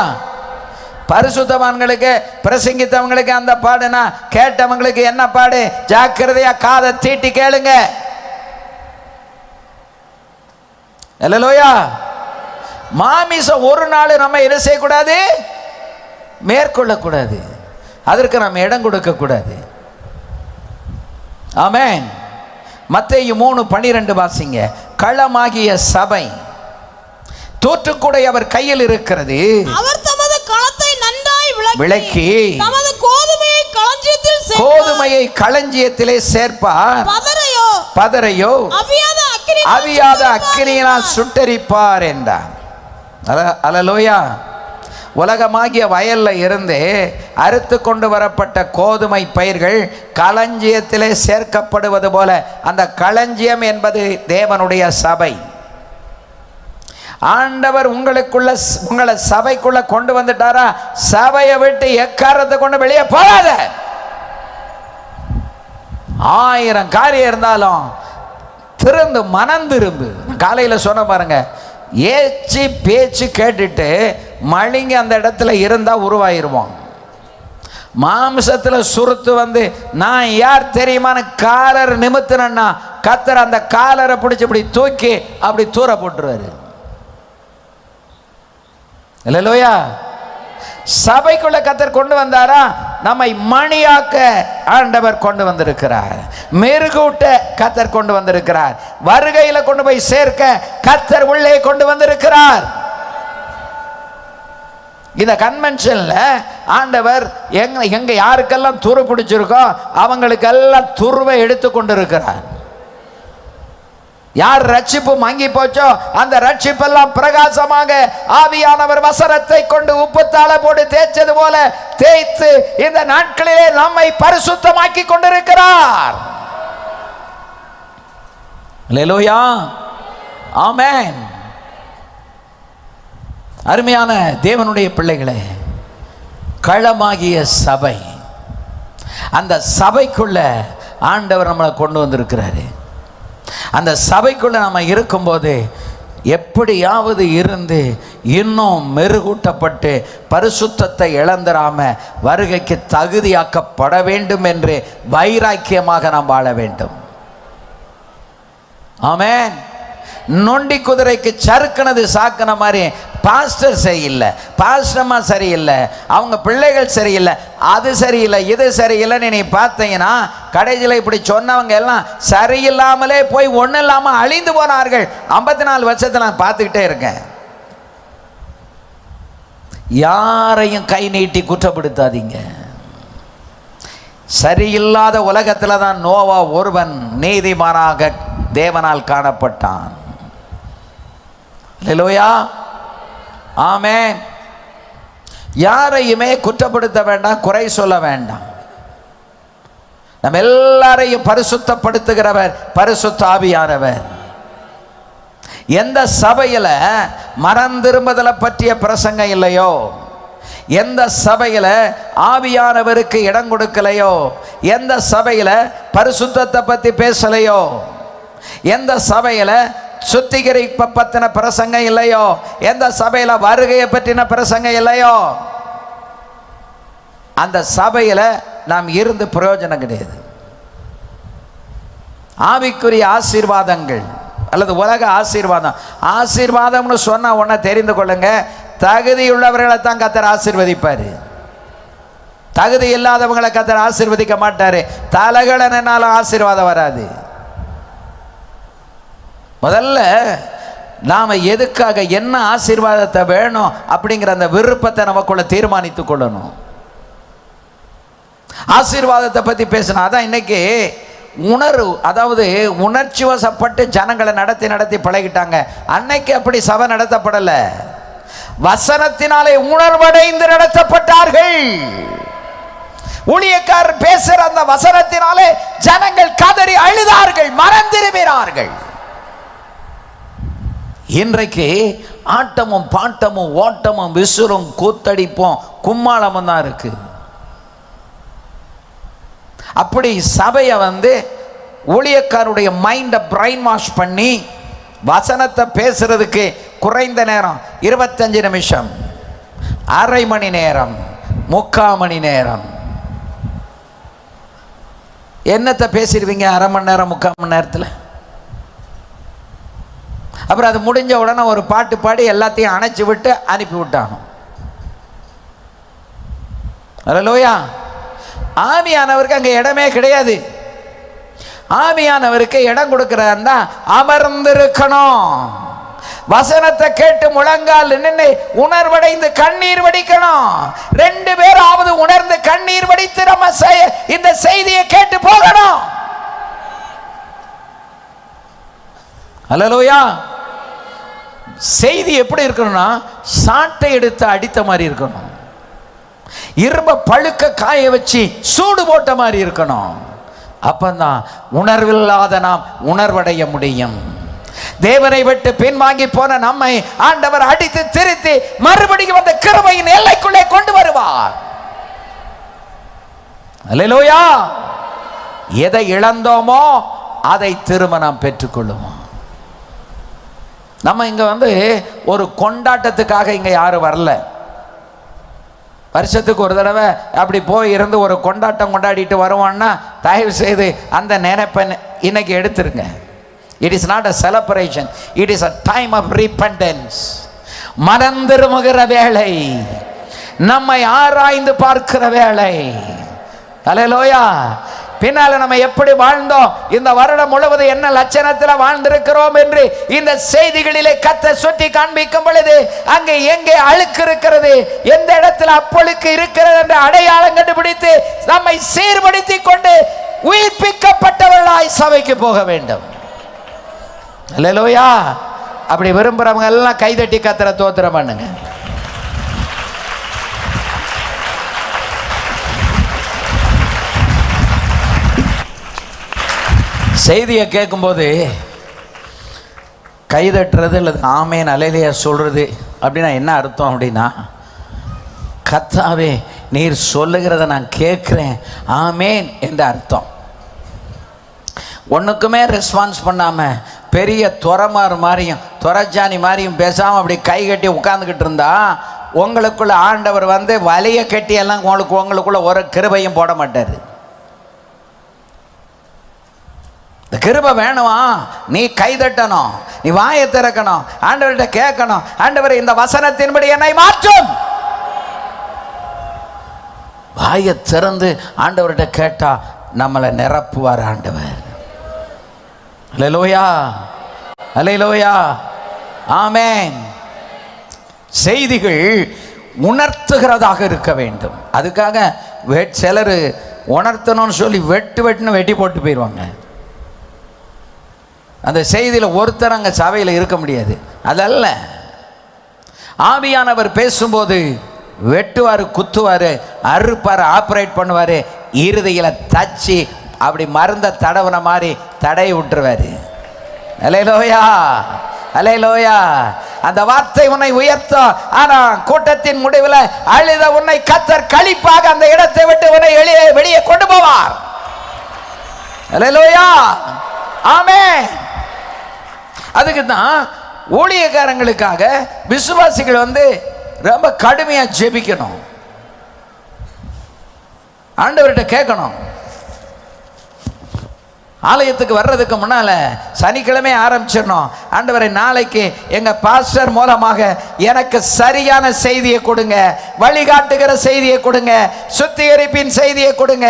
பரிசுத்தவான்களுக்கு, பிரசங்கித்தவங்களுக்கு அந்த பாடுனா, கேட்டவங்களுக்கு என்ன பாடு? ஜாக்கிரதையா காதை தீட்டி கேளுங்க. அல்லேலூயா. மாமிசம் ஒரு நாள் நம்ம என்ன செய்யக்கூடாது? மேற்கொள்ளக்கூடாது. அதற்கு நம்ம இடம் கொடுக்க கூடாது. ஆமென். மத்தேயு 3:12 வாசிங்க. களமாகிய சபை தோற்றுக்கூடை அவர் கையில் இருக்கிறது. அவர் தமது களத்தை நன்றாய் விளக்கி தமது கோதுமையை களஞ்சியத்திலே சேர்ப்பார். பதரையோ அவியாத அக்கினியினால் சுட்டரிப்பார் என்றார். அல்லேலூயா. உலகமாகிய வயல்ல இருந்து அறுத்து கொண்டு வரப்பட்ட கோதுமை பயிர்கள் களஞ்சியத்திலே சேர்க்கப்படுவது போல அந்த களஞ்சியம் என்பது தேவனுடைய சபை. ஆண்டவர் உங்களை சபைக்குள்ள கொண்டு வந்துட்டாரா, சபையை விட்டு எக்காரத்தை கொண்டு வெளியே போகாத. 1000 காரியம் இருந்தாலும் திறந்து மனம் திரும்பு. காலையில் சொன்ன பாருங்க, ஏச்சு பேச்சு கேட்டுட்டு மழிங்க அந்த இடத்துல இருந்தால் உருவாயிருவோம். மாம்சத்தில் சுருத்து நான் யார் தெரியுமான்னு காலர் நிமித்தினா கத்தர் அந்த காலரை பிடிச்சி இப்படி தூக்கி அப்படி தூர போட்டுருவாரு. அல்லேலூயா. சபைக்குள்ள கத்தர் கொண்டு வந்தாரா, நம்மை மணியாக்க ஆண்டவர் கொண்டு வந்திருக்கிறார். மெருகூட்ட கத்தர் கொண்டு வந்திருக்கிறார். வருகையில கொண்டு போய் சேர்க்க கத்தர் உள்ளே கொண்டு வந்திருக்கிறார். இந்த கன்வென்ஷன்ல ஆண்டவர் எங்க யாருக்கெல்லாம் துரு பிடிச்சிருக்கோ அவங்களுக்கெல்லாம் துருவை எடுத்து கொண்டு இருக்கிறார். யார் ரட்சிப்பு மங்கி போச்சோ அந்த ரட்சிப்பெல்லாம் பிரகாசமாக ஆவியானவர் வசனத்தை கொண்டு உப்புத்தாள போட்டு தேய்ச்சது போல தேய்த்து இந்த நாட்களிலே நம்மை பரிசுத்தமாக்கி கொண்டிருக்கிறார். அல்லேலூயா. ஆமென். அருமையான தேவனுடைய பிள்ளைகளே, களமாகிய சபை, அந்த சபைக்குள்ள ஆண்டவர் நம்மளை கொண்டு வந்திருக்கிறாரு. அந்த சபைக்குள்ள நம்ம இருக்கும்போது எப்படியாவது இருந்து இன்னும் மெருகூட்டப்பட்டு பரிசுத்தத்தை இழந்துராம வருகைக்கு தகுதியாக்கப்பட வேண்டும் என்று வைராக்கியமாக நாம் வாழ வேண்டும். ஆமென். நொண்டி குதிரைக்கு சறுக்கினது சாக்கின மாதிரி பாஸ்டர் சரியில்லை, பாஸ்டர்மா சரியில்லை, அவங்க பிள்ளைகள் சரியில்லை, அது சரியில்லை, இது சரியில்லைன்னு நீ பார்த்தீங்கன்னா கடைசியில் இப்படி சொன்னவங்க எல்லாம் சரியில்லாமலே போய் ஒன்றும் இல்லாமல் அழிந்து போனார்கள். 54 வருஷத்தை நான் பார்த்துக்கிட்டே இருக்கேன். யாரையும் கை நீட்டி குற்றப்படுத்தாதீங்க. சரியில்லாத உலகத்தில் தான் நோவா ஒருவன் நீதிமானாக தேவனால் காணப்பட்டான். அல்லேலூயா. ஆமென். யாரையுமே குற்றப்படுத்த வேண்டாம், குறை சொல்ல வேண்டாம். நம்ம எல்லாரையும் பரிசுத்தப்படுத்துகிறவர் பரிசுத்த ஆவியானவர். எந்த சபையில மனம் திரும்புதலை பற்றிய பிரசங்கம் இல்லையோ, எந்த சபையில ஆவியானவருக்கு இடம் கொடுக்கலையோ, எந்த சபையில பரிசுத்தத்தை பற்றி பேசலையோ, எந்த சபையில சுத்திகரிப்பை பற்றின பிரசங்கம் இல்லையோ, எந்த சபையில வருகையை பற்றின பிரசங்கம் இல்லையோ, அந்த சபையில நாம் இருந்து பிரயோஜனம் கிடையாது. ஆவிக்குரிய ஆசீர்வாதங்கள் அல்லது உலக ஆசீர்வாதம், ஆசீர்வாதம்னு சொன்னா ஒன்ன தெரிந்து கொள்ளுங்க, தகுதியுள்ளவர்களை தான் கர்த்தர் ஆசீர்வதிப்பார். தகுதி இல்லாதவங்களை கர்த்தர் ஆசீர்வதிக்க மாட்டாரு. தலைகளனாலும் ஆசீர்வாதம் வராது. முதல்ல நாம எதுக்காக என்ன ஆசீர்வாதத்தை வேணும் அப்படிங்கிற அந்த விருப்பத்தை நமக்குள்ள தீர்மானித்து கொள்ளணும். ஆசீர்வாதத்தை பத்தி பேசினா அதான் இன்னைக்கு உணர்வு, அதாவது உணர்ச்சி வசப்பட்டு ஜனங்களை நடத்தி பழகிட்டாங்க. அன்னைக்கு அப்படி சபை நடத்தப்படல, வசனத்தினாலே உணர்வடைந்து நடத்தப்பட்டார்கள். ஊழியக்காரர் பேசுற அந்த வசனத்தினாலே ஜனங்கள் கதறி அழுதார்கள், மனம் திரும்பினார்கள். இன்றைக்கு ஆட்டமும் பாட்டமும் ஓட்டமும் விசுறும் கூத்தடிப்பும் கும்மாளமும் தான் இருக்கு. அப்படி சபையை ஊழியக்காருடைய மைண்டை பிரைன் வாஷ் பண்ணி வசனத்தை பேசுறதுக்கு குறைந்த நேரம் 25 நிமிஷம், அரை மணி நேரம், 3/4 மணி நேரம். என்னத்தை பேசிடுவீங்க அரை மணி நேரம் 3/4 மணி நேரத்தில்? அப்புறம் அது முடிஞ்ச உடனே ஒரு பாட்டு பாடி எல்லாத்தையும் அணைச்சி விட்டு அனுப்பி விட்டாங்க. அல்லேலூயா. ஆவியானவருக்கு அங்கே இடமே கிடையாது. ஆவியானவருக்கு இடம் கொடுக்கிறாருன்னா அமர்ந்திருக்கணும். வசனத்தை கேட்டு முழங்கால் நின்று உணர்வடைந்து கண்ணீர் வடிக்கணும். 2 பேராவது உணர்ந்து கண்ணீர் வடித்து நம்ம இந்த செய்தியை கேட்டு போகணும். அல்லேலூயா. செய்தி எப்படி இருக்கணும்னா சாட்டை எடுத்து அடித்த மாதிரி இருக்கணும், இரும்ப பழுக்க காய வச்சு சூடு போட்ட மாதிரி இருக்கணும். அப்பந்தான் உணர்வில்லாத நாம் உணர்வடைய முடியும். தேவனை விட்டு பின்வாங்கி போன நம்மை ஆண்டவர் அடித்து திருத்தி மறுபடியும் அந்த கிருபையின் எல்லைக்குள்ளே கொண்டு வருவார். அல்லேலூயா. எதை இழந்தோமோ அதை திரும்ப நாம் பெற்றுக்கொள்ளுவோம். நம்ம இங்க ஒரு கொண்டாட்டத்துக்காக இங்க யாரும் வரல. வருஷத்துக்கு ஒரு தடவை அப்படி போய் இருந்து ஒரு கொண்டாட்டம் கொண்டாடிட்டு வருவோம்னா தயவு செய்து அந்த நினைப்பை இன்னைக்கு எடுத்துருங்க. It is not a celebration, it is a time of repentance. மனம் திரும்புகிற வேளை, நம்மை ஆராய்ந்து பார்க்கிற வேளை. அல்லேலூயா. பின்னால நம்ம எப்படி வாழ்ந்தோம், இந்த வருடம் முழுவதும் என்ன லட்சணத்தில் வாழ்ந்திருக்கிறோம் என்று இந்த செய்திகளிலே கர்த்தர் சுட்டி காண்பிக்கும் பொழுது அங்கே எங்கே அழுக்கு இருக்கிறது, எந்த இடத்துல அப்பொழுக்கு இருக்கிறது என்ற அடையாளம் கண்டுபிடித்து நம்மை சீர்படுத்தி கொண்டு உயிர்ப்பிக்கப்பட்டவர்களாய் சபைக்கு போக வேண்டும். அல்லேலூயா. அப்படி விரும்புறவங்க எல்லாம் கைதட்டி கர்த்தரை ஸ்தோத்திரம் பண்ணுங்க. செய்தியை கேட்கும்போது கைதட்டுறது அல்லது ஆமேன் அல்லேலூயா சொல்றது அப்படின்னா என்ன அர்த்தம் அப்படின்னா, கர்த்தாவே நீர் சொல்லுகிறத நான் கேட்குறேன் ஆமேன் என்ற அர்த்தம். ஒன்றுக்குமே ரெஸ்பான்ஸ் பண்ணாமல் பெரிய துறமாறு மாதிரியும் துறஜானி மாதிரியும் பேசாமல் அப்படி கை கட்டி உட்காந்துக்கிட்டு இருந்தா உங்களுக்குள்ள ஆண்டவர் வலையை கட்டி எல்லாம் உங்களுக்குள்ள ஒரு கிருபையும் போட மாட்டார். இந்த கிருபை வேணுமா, நீ கைதட்டணும், நீ வாயை திறக்கணும், ஆண்டவர்கிட்ட கேட்கணும், ஆண்டவர் இந்த வசனத்தின்படி என்னை மாற்றும். வாயை திறந்து ஆண்டவர்கிட்ட கேட்டா நம்மளை நிரப்புவார் ஆண்டவர். அல்லேலூயா, அல்லேலூயா, ஆமென். செய்திகள் உணர்த்துகிறதாக இருக்க வேண்டும். அதுக்காக சிலர் உணர்த்தணும்னு சொல்லி வெட்டுன்னு வெட்டி போட்டு போயிடுவாங்க. அந்த செய்தியில் ஒருத்தர் அங்கே சபையில் இருக்க முடியாது. அதல்ல, ஆவியானவர் பேசும்போது வெட்டுவார், குத்துவார், அறுப்பார், ஆப்ரேட் பண்ணுவார், இறுதியில் தச்சு அப்படி மருந்த தடவுன மாதிரி தடை விட்டுருவார். அல்லேலூயா, அல்லேலூயா. அந்த வார்த்தை உன்னை உயர்த்தும். ஆனா கூட்டத்தின் முடிவில் அழுத உன்னை கர்த்தர் களிப்பாக அந்த இடத்தை விட்டு உன்னை வெளியே கொண்டு போவார். அல்லேலூயா, ஆமென். அதுக்கு தான் ஊழியக்காரங்களுக்காக விசுவாசிகள் ரொம்ப கடுமையா ஜெபிக்கணும், ஆண்டவர்கிட்ட கேட்கணும். ஆலயத்துக்கு வர்றதுக்கு முன்னால சனிக்கிழமை ஆரம்பிச்சிடணும். ஆண்டவரை, நாளைக்கு எங்க பாஸ்டர் மூலமாக எனக்கு சரியான செய்தியை கொடுங்க, வழிகாட்டுகிற செய்தியை கொடுங்க, சுத்திகரிப்பின் செய்தியை கொடுங்க,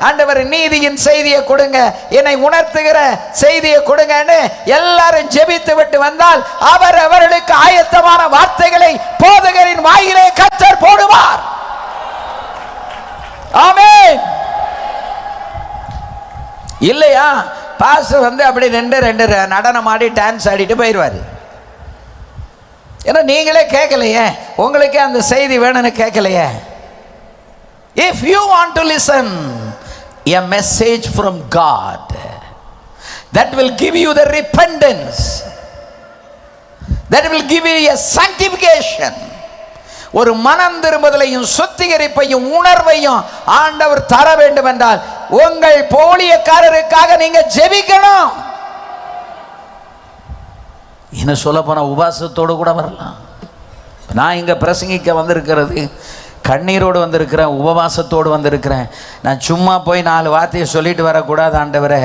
ஆண்டவர் நீதியின் செய்தியை கொடுங்க, என்னை உணர்த்துகிற செய்தியை கொடுங்கன்னு எல்லாரும் ஜெபித்து விட்டு வந்தால் அவர் அவர்களுக்கு ஆயத்தமான வார்த்தைகளை போதகரின் வாயிலே கர்த்தர் போடுவார். ஆமென். இல்லையா, பாஸ்டர் அப்படி ரெண்டு நடனம் ஆடி டான்ஸ் ஆடிட்டு போயிடுவார். ஏன்னா நீங்களே கேட்கலையே, உங்களுக்கே அந்த செய்தி வேணும்னு கேட்கலையே. If you want to listen a message from God that will give you the repentance, that will give you a sanctification, ஒரு மனம் திரும்புதலையும் சுத்திகரிப்பையும் உணர்வையும் ஆண்டவர் தர வேண்டும் என்றால் உங்கள் போலியக்காரருக்காக நீங்க ஜெபிக்கணும். என்ன சொல்ல போனா உபாசத்தோடு கூட வரலாம். நான் இங்க பிரசங்கிக்க வந்திருக்கிறது கண்ணீரோடு வந்திருக்கிறேன், உபவாசத்தோடு வந்திருக்கிறேன். நான் சும்மா போய் 4 வார்த்தையை சொல்லிட்டு வரக்கூடாது. ஆண்டவரே,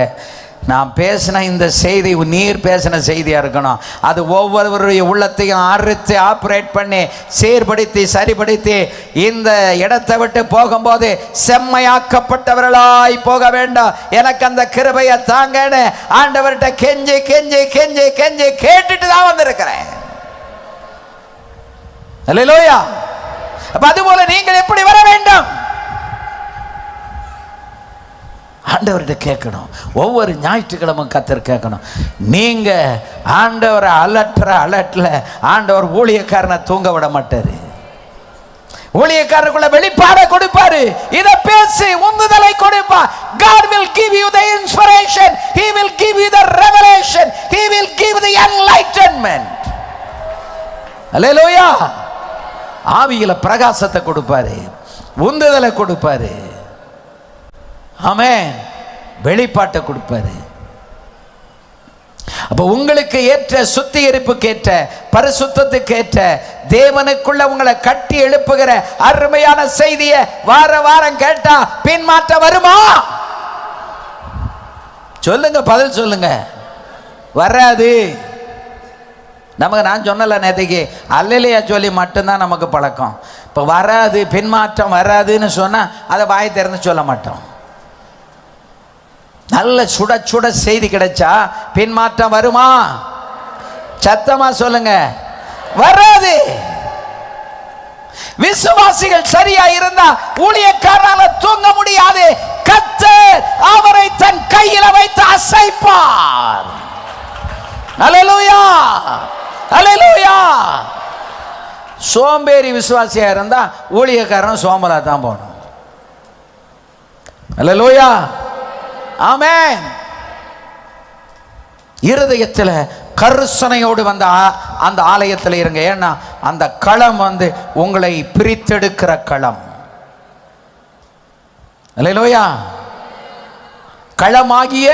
நான் பேசின இந்த செய்தி நீர் பேசின செய்தியா இருக்கணும். அது ஒவ்வொருவருடைய உள்ளத்தையும் அறுத்து ஆப்ரேட் பண்ணி சீர்படுத்தி சரிபடுத்தி இந்த இடத்தை விட்டு போகும்போது செம்மையாக்கப்பட்டவர்களாய் போக வேண்டும். எனக்கு அந்த கிருபையை தாங்கன்னு ஆண்டவர்கிட்ட கெஞ்சி கெஞ்சி கெஞ்சி கெஞ்சி கேட்டுட்டு தான் வந்திருக்கிறேன். அல்லேலூயா. அப்ப அதுபோல நீங்கள் எப்படி வர வேண்டும்? ஆண்டவர்கிட்ட கேட்கணும். ஒவ்வொரு ஞாயிற்றுக்கிழமை கர்த்தர் கேட்கணும். நீங்க ஆண்டவரை அலட்ல ஆண்டவர் ஊழியக்காரனை தூங்க விட மாட்டாரு. ஊழியக்காரருக்குள்ள வெளிப்பாட கொடுப்பாரு. இத பேசி உந்துதலை கொடுப்பார். God will give you the inspiration, he will give you the revelation, he will give the enlightenment. அல்லேலூயா. ஆவியில பிரகாசத்தை கொடுப்பாரு, உந்துதலை கொடுப்பாரு. ஆமென். வெளிப்பாட்டை கொடுப்பாரு. அப்ப உங்களுக்கு ஏற்ற சுத்திகரிப்புக்கு ஏற்ற பரிசுத்தத்துக்கு ஏற்ற தேவனுக்குள்ள உங்களை கட்டி எழுப்புகிற அருமையான செய்தியை வாரம் கேட்டா பின்மாற்றம் வருமா? சொல்லுங்க, பதில் சொல்லுங்க. வராது. நமக்கு நான் சொன்னல நேற்றுக்கு அல்லேலூயா சொல்லி மட்டும்தான் நமக்கு பழக்கம். இப்போ வராது, பின்மாற்றம் வராதுன்னு சொன்னா அதை வாய் திறந்து சொல்ல மாட்டோம். நல்ல சுட சுட செய்தி கிடைச்சா பின்மாற்றம் வருமா? சத்தமா சொல்லுங்க, வராது. விசுவாசிகள் சரியா இருந்தா ஊழியக்காரனால தூங்க முடியாது. கர்த்தர் அவரை தன் கையில வைத்து அசைப்பார். அல்லேலூயா, அல்லேலூயா. சோம்பேறி விசுவாசியா இருந்தா ஊழியக்காரன் சோம்பலா தான் போகணும். அல்லேலூயா, ஆமென். இருதயத்தில் கருசனையோடு வந்த அந்த ஆலயத்தில் இருங்க. ஏன்னா அந்த களம் உங்களை பிரித்தெடுக்கிற களம். அல்லேலூயா. களமாகிய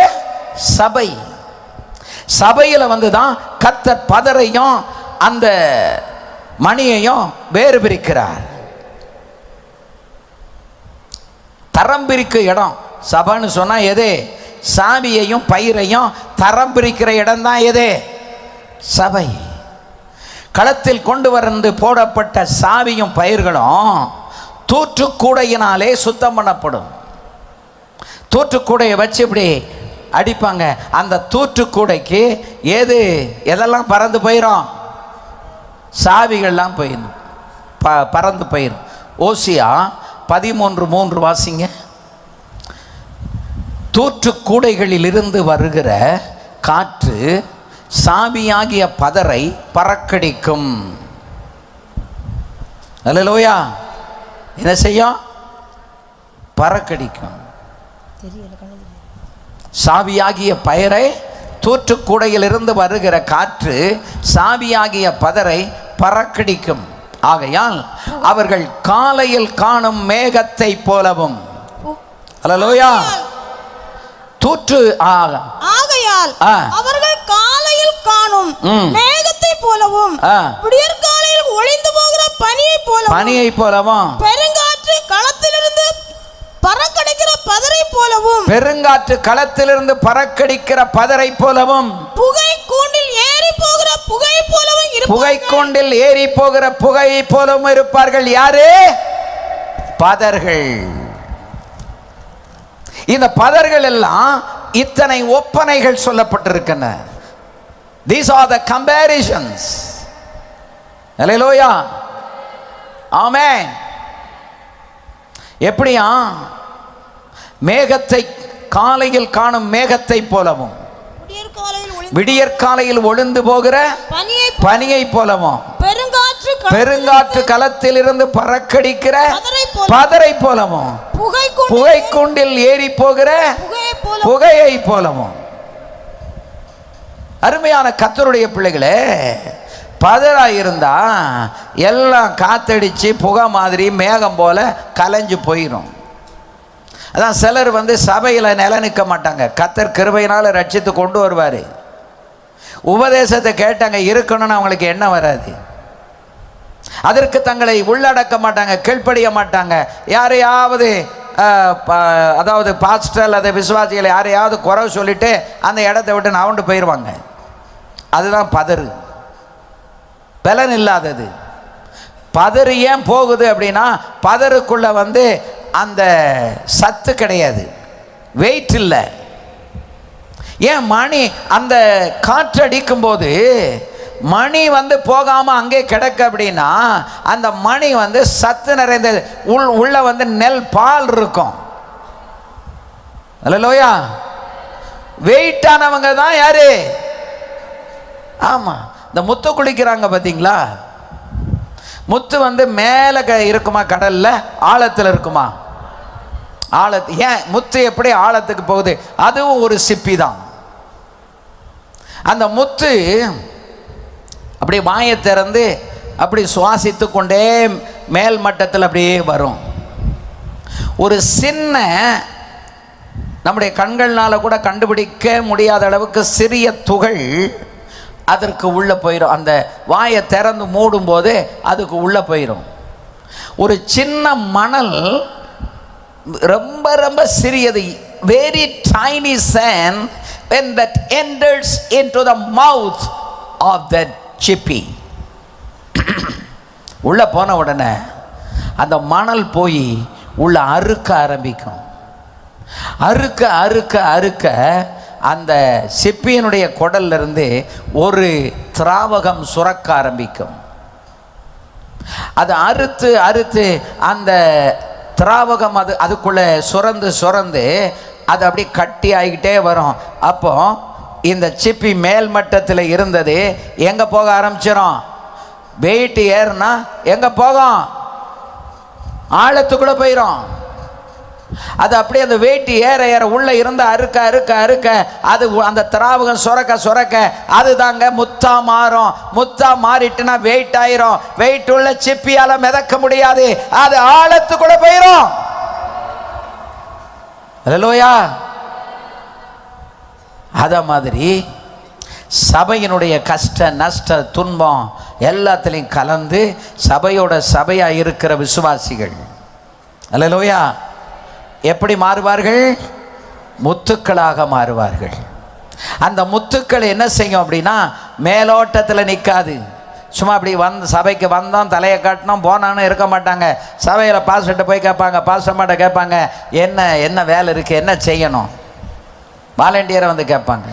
சபை. சபையில தான் கர்த்தர் பதரையும் அந்த மணியையும் வேறு பிரிக்கிறார். தரம் பிரிக்க இடம் சபைன்னு சொன்னா எது? சாவியையும் பயிரையும் தரம் பிரிக்கிற இடம் தான் எது? சபை. களத்தில் கொண்டு வந்து போடப்பட்ட சாவியும் பயிர்களும் தூற்றுக்கூடையினாலே சுத்தம் பண்ணப்படும். தூற்றுக்கூடையை வச்சு இப்படி அடிப்பாங்க. அந்த தூற்றுக்கூடைக்கு எதெல்லாம் பறந்து போயிடும்? சாவிகள்லாம் போயிடும், பறந்து போயிடும். ஓசியா 13:3 வாசிங்க. தூற்றுக்கூடைகளில் இருந்து வருகிற காற்று சாவியாகிய பதரை பறக்கடிக்கும். அல்லேலூயா. என்ன செய்யும்? பறக்கடிக்கும். சாவியாகிய பயிரை தூற்றுக்கூடையில் இருந்து வருகிற காற்று சாவியாகிய பதரை பறக்கடிக்கும். ஆகையால் அவர்கள் காலையில் காணும் மேகத்தை போலவும். அல்லேலூயா. தூற்று ஆகையால் அவர்கள் காலையில் காணும் மேகத்தை போலவும் விடியற்காலையில் ஒளிந்து போகிற பனியை போலவும் பெருங்காற்று களத்திலிருந்து பறக்கடிக்கிற பதரை போலவும், பெருங்காற்று களத்திலிருந்து பறக்கடிக்கிற பதரை போலவும், புகை கூண்டில் ஏறி போகிற புகை போலவும் இருப்பார்கள். புகை கூண்டில் ஏறி போகிற புகை போலவும் இருப்பார்கள். யாரு? பதர்கள். இந்த பதர்கள் எல்லாம் இத்தனை ஒப்பனைகள் சொல்லப்பட்டிருக்கின்றன. These are the comparisons. Hallelujah. Amen. எப்படியா? மேகத்தை காலையில் காணும் மேகத்தை போலவும், விடியற்காலையில் ஒளிந்து போகிற பனியை போலவும், பெருங்காற்று களத்தில் இருந்து பறக்கடிக்கிற பதரை போலவும், புகை கூண்டில் ஏறி போகிற புகையை போலவும். அருமையான கர்த்தருடைய பிள்ளைகளே, பதறாயிருந்தா எல்லாம் காத்தடிச்சு புகை மாதிரி மேகம் போல கலைஞ்சு போயிடும். அதான் சிலர் சபையில் நில நிற்க மாட்டாங்க. கர்த்தர் கிருபையினால் ரட்சித்து கொண்டு வருவார். உபதேசத்தை கேட்டாங்க இருக்கணும்னு அவங்களுக்கு என்ன வராது. அதற்கு தங்களை உள்ளடக்க மாட்டாங்க, கீழ்ப்படிய மாட்டாங்க. யாரையாவது அதாவது பாஸ்டர் அல்லது விசுவாசிகளை யாரையாவது குறை சொல்லிட்டு அந்த இடத்த விட்டு நவுண்டு போயிடுவாங்க. அதுதான் பதறு, பலன் இல்லாதது. பதறு ஏன் போகுது அப்படின்னா, பதறுக்குள்ள அந்த சத்து கிடையாது, வெயிட் இல்லை. ஏன் மணி அந்த காற்று அடிக்கும் போது மணி போகாம அங்கே கிடக்கு அப்படின்னா, அந்த மணி சத்து நிறைந்தது. உள்ள நெல் பால் இருக்கும். அல்லேலூயா. வெயிட்டானவங்க தான் யாரு? ஆமா, இந்த முத்து குளிக்கிறாங்க பாத்தீங்களா? முத்து மேல இருக்குமா, கடல்ல ஆழத்தில் இருக்குமா? ஆழத்து. ஏன் முத்து எப்படி ஆழத்துக்கு போகுது? அதுவும் ஒரு சிப்பி தான். அந்த முத்து அப்படி வாயை திறந்து அப்படி சுவாசித்து கொண்டே மேல் மட்டத்தில் அப்படியே வரும். ஒரு சின்ன நம்முடைய கண்கள்னால கூட கண்டுபிடிக்க முடியாத அளவுக்கு சிறிய துகள் அதற்கு உள்ளே போயிடும். அந்த வாயை திறந்து மூடும் போது அதுக்கு உள்ளே போயிடும். ஒரு சின்ன மணல் ரொம்ப ரொம்ப சிறியது, very tiny sand, when that enters into the mouth of that chippy, உள்ள போன உடனே அந்த மணல் போய் உள்ள அறுக்க ஆரம்பிக்கும். அறுக்க அறுக்க அறுக்க அந்த சிப்பியினுடைய குடல்ல இருந்து ஒரு திராவகம் சுரக்க ஆரம்பிக்கும். அது அறுத்து அறுத்து அந்த திராவகம் அதுக்குள்ள சுரந்து சுரந்து அது அப்படி கட்டி ஆகிக்கிட்டே வரும். அப்போ இந்த சிப்பி மேல் மட்டத்தில் இருந்தது எங்க போக ஆரம்பிச்சிடும்? வெயிட் ஏறுனா எங்க போகும்? ஆழத்துக்குள்ள போயிடும். அது அப்படியே அந்த வெயிட் ஏற ஏற உள்ள இருந்து அறுக்க அறுக்க அறுக்க அது அந்த திராவகம் சுரக்க சுரக்க அது தாங்க முத்தா மாறும். முத்தா மாறிட்டுனா வெயிட் ஆயிரும். வெயிட் உள்ள சிப்பியால மிதக்க முடியாது, அது ஆழத்துக்குள்ள போயிரும். அல்லேலூயா. அத மாதிரி சபையினுடைய கஷ்ட நஷ்ட துன்பம் எல்லாத்திலையும் கலந்து சபையோட சபையா இருக்கிற விசுவாசிகள் அல்லேலூயா எப்படி மாறுவார்கள்? முத்துக்களாக மாறுவார்கள். அந்த முத்துக்கள் என்ன செய்யும் அப்படின்னா, மேலோட்டத்தில் நிற்காது. சும்மா அப்படி சபைக்கு வந்தோம், தலையை காட்டினோம், போனான்னு இருக்க மாட்டாங்க. சபையில் பாஸ்டர்கிட்ட போய் கேட்பாங்க, பாஸ்டர்மாட்ட கேட்பாங்க, என்ன என்ன வேலை இருக்குது, என்ன செய்யணும். வாலண்டியரை கேட்பாங்க,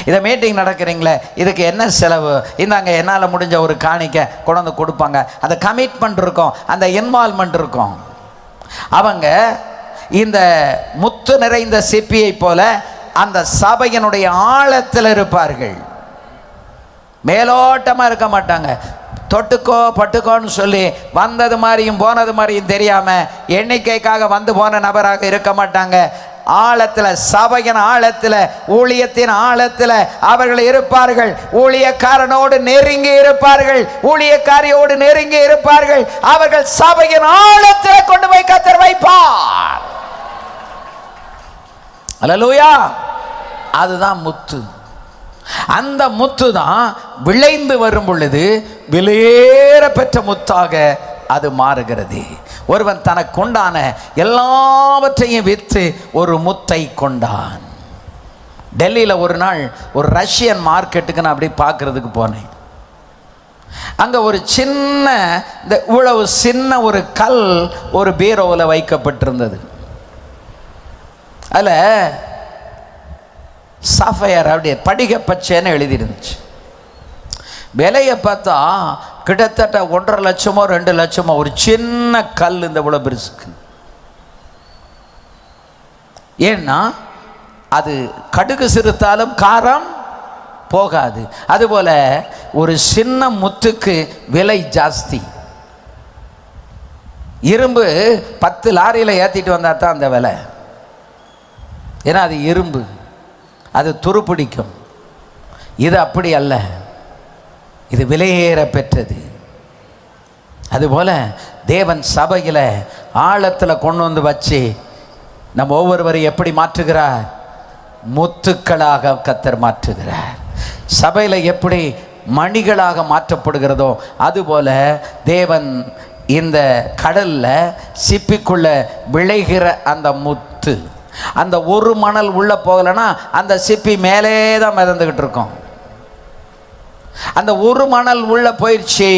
இதை மீட்டிங் நடக்கிறீங்களே, இதுக்கு என்ன செலவு, இந்தாங்க என்னால் முடிஞ்ச ஒரு காணிக்கை கொண்டு கொடுப்பாங்க. அந்த கமிட்மெண்ட் இருக்கும், அந்த இன்வால்மெண்ட் இருக்கும். அவங்க இந்த முத்து நிறைந்த சிப்பியை போல அந்த சபையினுடைய ஆழத்தில் இருப்பார்கள். மேலோட்டமாக இருக்க மாட்டாங்க. தொட்டுக்கோ பட்டுக்கோன்னு சொல்லி வந்தது மாதிரியும் போனது மாதிரியும் தெரியாமல் எண்ணிக்கைக்காக வந்து போன நபராக இருக்க மாட்டாங்க. ஆழத்தில், சபையின் ஆழத்தில், ஊழியத்தின் ஆழத்தில் அவர்கள் இருப்பார்கள். ஊழியக்காரனோடு நெருங்கி இருப்பார்கள், ஊழியக்காரியோடு நெருங்கி இருப்பார்கள். அவர்கள் சபையின் ஆழத்தில் கொண்டு போய் கர்த்தர் வைப்பார். அல்லேலூயா. அதுதான் முத்து. அந்த முத்து தான் விளைந்து வரும் பொழுது விலையேற பெற்ற முத்தாக அது மாறுகிறது. ஒருவன் தனக்கு உண்டான எல்லாவற்றையும் விற்று ஒரு முத்தை கொண்டான். டெல்லியில் ஒரு நாள் ஒரு ரஷ்யன் மார்க்கெட்டுக்கு நான் அப்படி பார்க்கறதுக்கு போனேன். அங்கே ஒரு சின்ன இவ்வளவு சின்ன ஒரு கல் ஒரு பீரோவில் வைக்கப்பட்டிருந்தது. அதில் சஃபயர் அப்படியே படிக பச்சைன்னு எழுதிருந்துச்சு. விலையை பார்த்தா கிட்டத்தட்ட 1.5 லட்சமோ 2 லட்சமோ ஒரு சின்ன கல் இந்த இவ்வளோ பெருசுக்கு. ஏன்னா அது கடுகு சிறுத்தாலும் காரம் போகாது. அதுபோல ஒரு சின்ன முத்துக்கு விலை ஜாஸ்தி. இரும்பு 10 லாரியில் ஏற்றிட்டு வந்தால் தான் அந்த விலை. ஏன்னா அது இரும்பு, அது துருப்பிடிக்கும். இது அப்படி அல்ல, இது விலையேற பெற்றது. அதுபோல தேவன் சபையில் ஆழத்தில் கொண்டு வந்து வச்சு நம்ம ஒவ்வொருவரையும் எப்படி மாற்றுகிறார்? முத்துக்களாக கர்த்தர் மாற்றுகிறார். சபையில் எப்படி மணிகளாக மாற்றப்படுகிறதோ அதுபோல தேவன் இந்த கடல்ல சிப்பிக்குள்ள விளைகிற அந்த முத்து, அந்த ஒரு மணல் உள்ள போகலைன்னா அந்த சிப்பி மேலே தான் மிதந்துக்கிட்டு இருக்கும். அந்த ஒரு மணல் உள்ள போயிடுச்சு,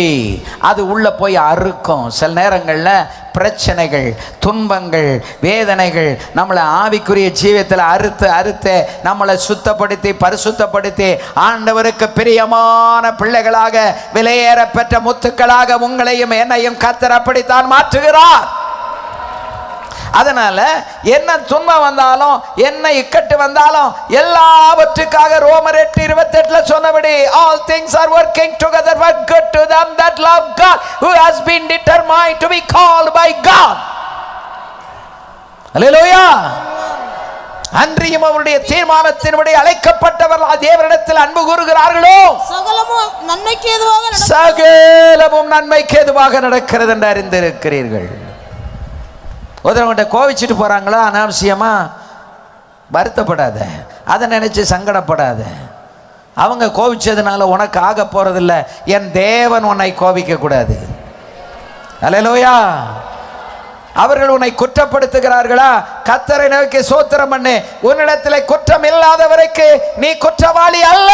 அது உள்ள போய் அறுக்கும். சில நேரங்களில் பிரச்சனைகள், துன்பங்கள், வேதனைகள் நம்மளை ஆவிக்குரிய ஜீவியத்தில் அறுத்து நம்மளை சுத்தப்படுத்தி பரிசுத்தப்படுத்தி ஆண்டவருக்கு பிரியமான பிள்ளைகளாக விலையேற பெற்ற முத்துக்களாக உங்களையும் என்னையும் கர்த்தர் அப்படித்தான் மாற்றுகிறார். அதனால என்ன துன்பம் வந்தாலும் என்ன இக்கட்டு வந்தாலும் எல்லாவற்றுக்காக ரோமர் 8:28 சொன்னபடி all things are working together for good to them that love God, who has been determined to be called by God. Hallelujah. அன்றியும் அவருடைய தீர்மானத்தின்படி அழைக்கப்பட்டவர்கள் தேவனிடத்தில் அன்பு கூறுகிறார்களோ சகலமும் நன்மைக்கு ஏதுவாக நடக்கிறது என்று அறிந்திருக்கிறீர்கள். ஒருத்தவங்கிட்ட கோவிச்சுட்டு போகிறாங்களா, அனாவசியமா வருத்தப்படாத, அதை நினச்சி சங்கடப்படாத. அவங்க கோவிச்சதுனால உனக்கு ஆக போகிறதில்ல. என் தேவன் உன்னை கோபிக்கக்கூடாது. அல்லேலூயா. அவர்கள் உன்னை குற்றப்படுத்துகிறார்களா, கர்த்தரை நோக்கி ஸ்தோத்திரம் பண்ணு. உன்னிடத்தில் குற்றம் இல்லாதவருக்கு நீ குற்றவாளி அல்ல.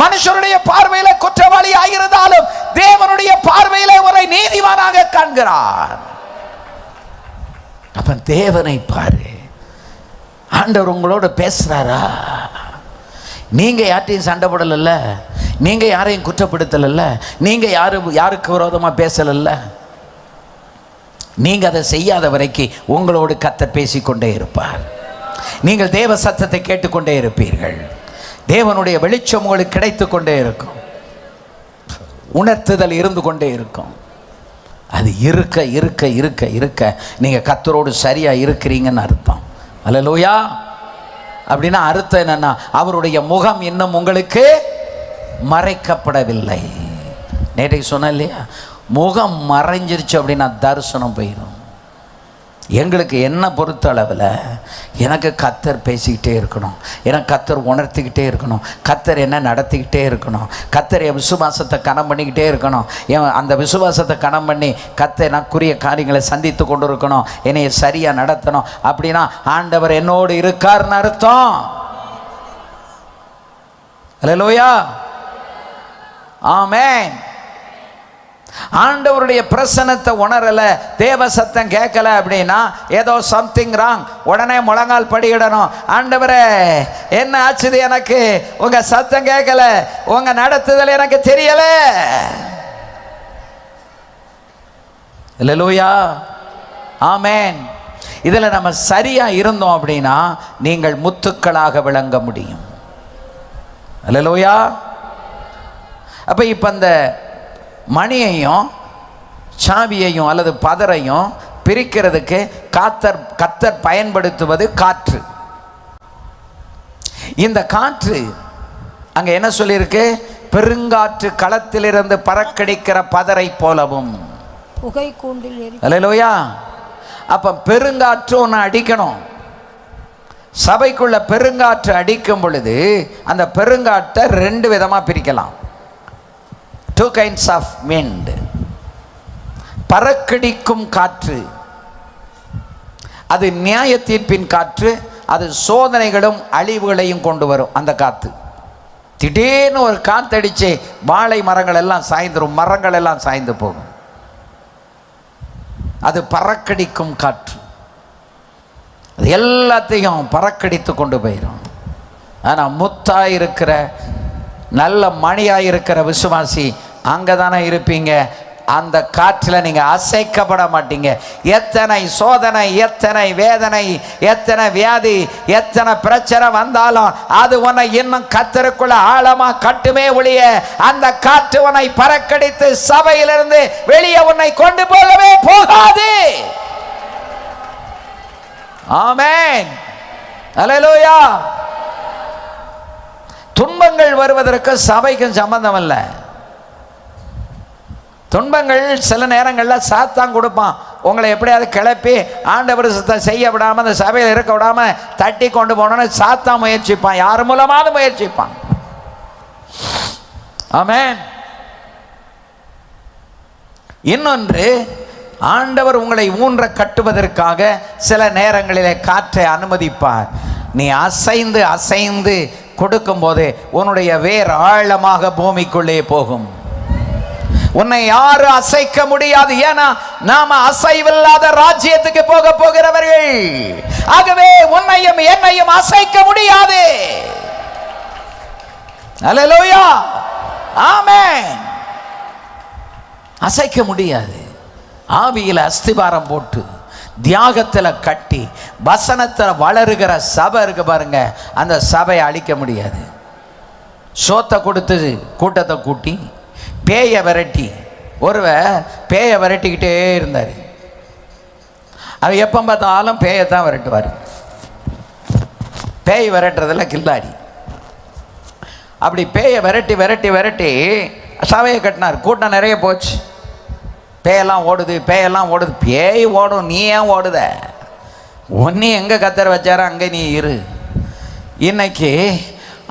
மனுஷருடைய பார்வையில குற்றவாளி ஆகிறதாலும் தேவனுடைய பார்வையில உன்னை நீதிமானாக காண்கிறார். அப்ப தேவனை பாரு. ஆண்டவர் உங்களோட பேசுறாரா? நீங்க யார்ட்டையும் சண்டை போடல, நீங்க யாரையும் குற்றப்படுத்தல, நீங்க யாருக்கு விரோதமா பேசல. நீங்க அதை செய்யாத வரைக்கும் உங்களோடு கர்த்தர் பேசிக்கொண்டே இருப்பார். நீங்கள் தேவ சத்தத்தை கேட்டுக்கொண்டே இருப்பீர்கள். தேவனுடைய வெளிச்சம் உங்களுக்கு கிடைத்து கொண்டே இருக்கும். உணர்த்துதல் இருந்து கொண்டே இருக்கும். அது இருக்க இருக்க இருக்க இருக்க நீங்க கர்த்தரோடு சரியா இருக்கிறீங்கன்னு அர்த்தம். அல்லேலூயா. அப்படின்னா அர்த்தம் என்னன்னா, அவருடைய முகம் இன்னும் உங்களுக்கு மறைக்கப்படவில்லை. நேற்றைக்கு சொன்ன இல்லையா, முகம் மறைஞ்சிருச்சு அப்படின்னா தரிசனம் போயிடும். எங்களுக்கு என்ன பொறுத்த அளவில் எனக்கு கர்த்தர் பேசிக்கிட்டே இருக்கணும், எனக்கு கர்த்தர் உணர்த்திக்கிட்டே இருக்கணும், கர்த்தர் என்ன நடத்திக்கிட்டே இருக்கணும், கர்த்தர் என் விசுவாசத்தை கனம் பண்ணிக்கிட்டே இருக்கணும். அந்த விசுவாசத்தை கனம் பண்ணி கர்த்தர் எனக்குரிய காரியங்களை சந்தித்து கொண்டு இருக்கணும், என்னை சரியாக நடத்தணும். அப்படின்னா ஆண்டவர் என்னோடு இருக்கார்னு அர்த்தம். அல்லேலூயா. ஆமென். ஆண்டவருடைய பிரசன்னத்தை உணரல, தேவ சத்தம் கேட்கல அப்படின்னா ஏதோ சம்திங் ராங். உடனே முழங்கால் படியிடணும். ஆண்டவரே என்ன ஆச்சுது, எனக்கு உங்க சத்தம் கேட்கல, உங்க நடத்துதல் எனக்கு தெரியல. அல்லேலூயா. ஆமென். இதுல நம்ம சரியா இருந்தோம் அப்படின்னா நீங்கள் முத்துக்களாக விளங்க முடியும். அல்லேலூயா. அப்ப இப்ப அந்த மணியையும் சாவியையும் அல்லது பதரையும் பிரிக்கிறதுக்கு கர்த்தர் பயன்படுத்துவது காற்று. இந்த காற்று அங்க என்ன சொல்லியிருக்கு? பெருங்காற்று களத்திலிருந்து பறக்கடிக்கிற பதரை போலவும் புகை கூண்டில். அல்லேலூயா. அப்ப பெருங்காற்று ஒன்று அடிக்கணும். சபைக்குள்ள பெருங்காற்று அடிக்கும் பொழுது அந்த பெருங்காற்றை 2 விதமா பிரிக்கலாம். 2 kinds of wind. பறக்கடிக்கும் காற்று, அது நியாய தீர்ப்பின் காற்று, அது சோதனைகளும் அழிவுகளையும் கொண்டு வரும். அந்த காற்று திடீர்னு ஒரு காத்தடிச்சு வாழை மரங்கள் எல்லாம் சாய்ந்துரும், மரங்கள் எல்லாம் சாய்ந்து போகும். அது பறக்கடிக்கும் காற்று, அது எல்லாத்தையும் பறக்கடித்து கொண்டு போயிடும். ஆனால் முத்தாய் இருக்கிற நல்ல மணியாய் இருக்கிற விசுவாசி அங்கே தானே இருப்பீங்க. அந்த காற்றில் நீங்கள் அசைக்கப்பட மாட்டீங்க. எத்தனை சோதனை, எத்தனை வேதனை, எத்தனை வியாதி, எத்தனை பிரச்சனை வந்தாலும் அது உன்னை இன்னும் கர்த்தருக்குள்ள ஆழமா கட்டுமே ஒழிய அந்த காற்று உன்னை பறக்கடித்து சபையிலிருந்து வெளியே உன்னை கொண்டு போகவே போகாது. ஆமென், அல்லேலூயா. துன்பங்கள் வருவதற்கு சபைக்கும் சம்பந்தம் இல்லை. துன்பங்கள் சில நேரங்களில் சாத்தான் கொடுப்பான். உங்களை எப்படியாவது கிளப்பி ஆண்டவர் செய்ய விடாமல், அந்த சபையில் இருக்க விடாமல் தட்டி கொண்டு போனோன்னு சாத்தான் முயற்சிப்பான். யார் மூலமாவது முயற்சிப்பான். ஆமென். இன்னொன்று, ஆண்டவர் உங்களை ஊன்ற கட்டுவதற்காக சில நேரங்களிலே காற்றை அனுமதிப்பார். நீ அசைந்து அசைந்து கொடுக்கும் போது உன்னுடைய வேர் ஆழமாக பூமிக்குள்ளே போகும். உன்னை யாரும் அசைக்க முடியாது. ஏன்னா நாம அசைவில்லாத ராஜ்யத்துக்கு போக போகிறவர்கள். ஆகவே உன்னையும் என்னையும் அசைக்க முடியாது. அல்லேலூயா, ஆமென். அசைக்க முடியாது. ஆவியில் அஸ்திபாரம் போட்டு தியாகத்தில் கட்டி வசனத்தில் வளருகிற சபை இருக்கு பாருங்க, அந்த சபையை அழிக்க முடியாது. சோத்தை கொடுத்து கூட்டத்தை கூட்டி பேயை விரட்டி, ஒருவர் பேயை விரட்டிக்கிட்டே இருந்தார். அவர் எப்போ பார்த்தாலும் பேயை தான் விரட்டுவார். பேய் விரட்டுறதில் கில்லாடி. அப்படி பேயை விரட்டி விரட்டி விரட்டி சபையை கட்டினார். கூட்டம் நிறைய போச்சு. பேயெல்லாம் ஓடுது, பேயெல்லாம் ஓடுது. பேய் ஓடும், நீ ஏன் ஓடுத? ஒன்னே எங்கே கத்தர் வச்சாரோ அங்கே நீ இரு. இன்னைக்கு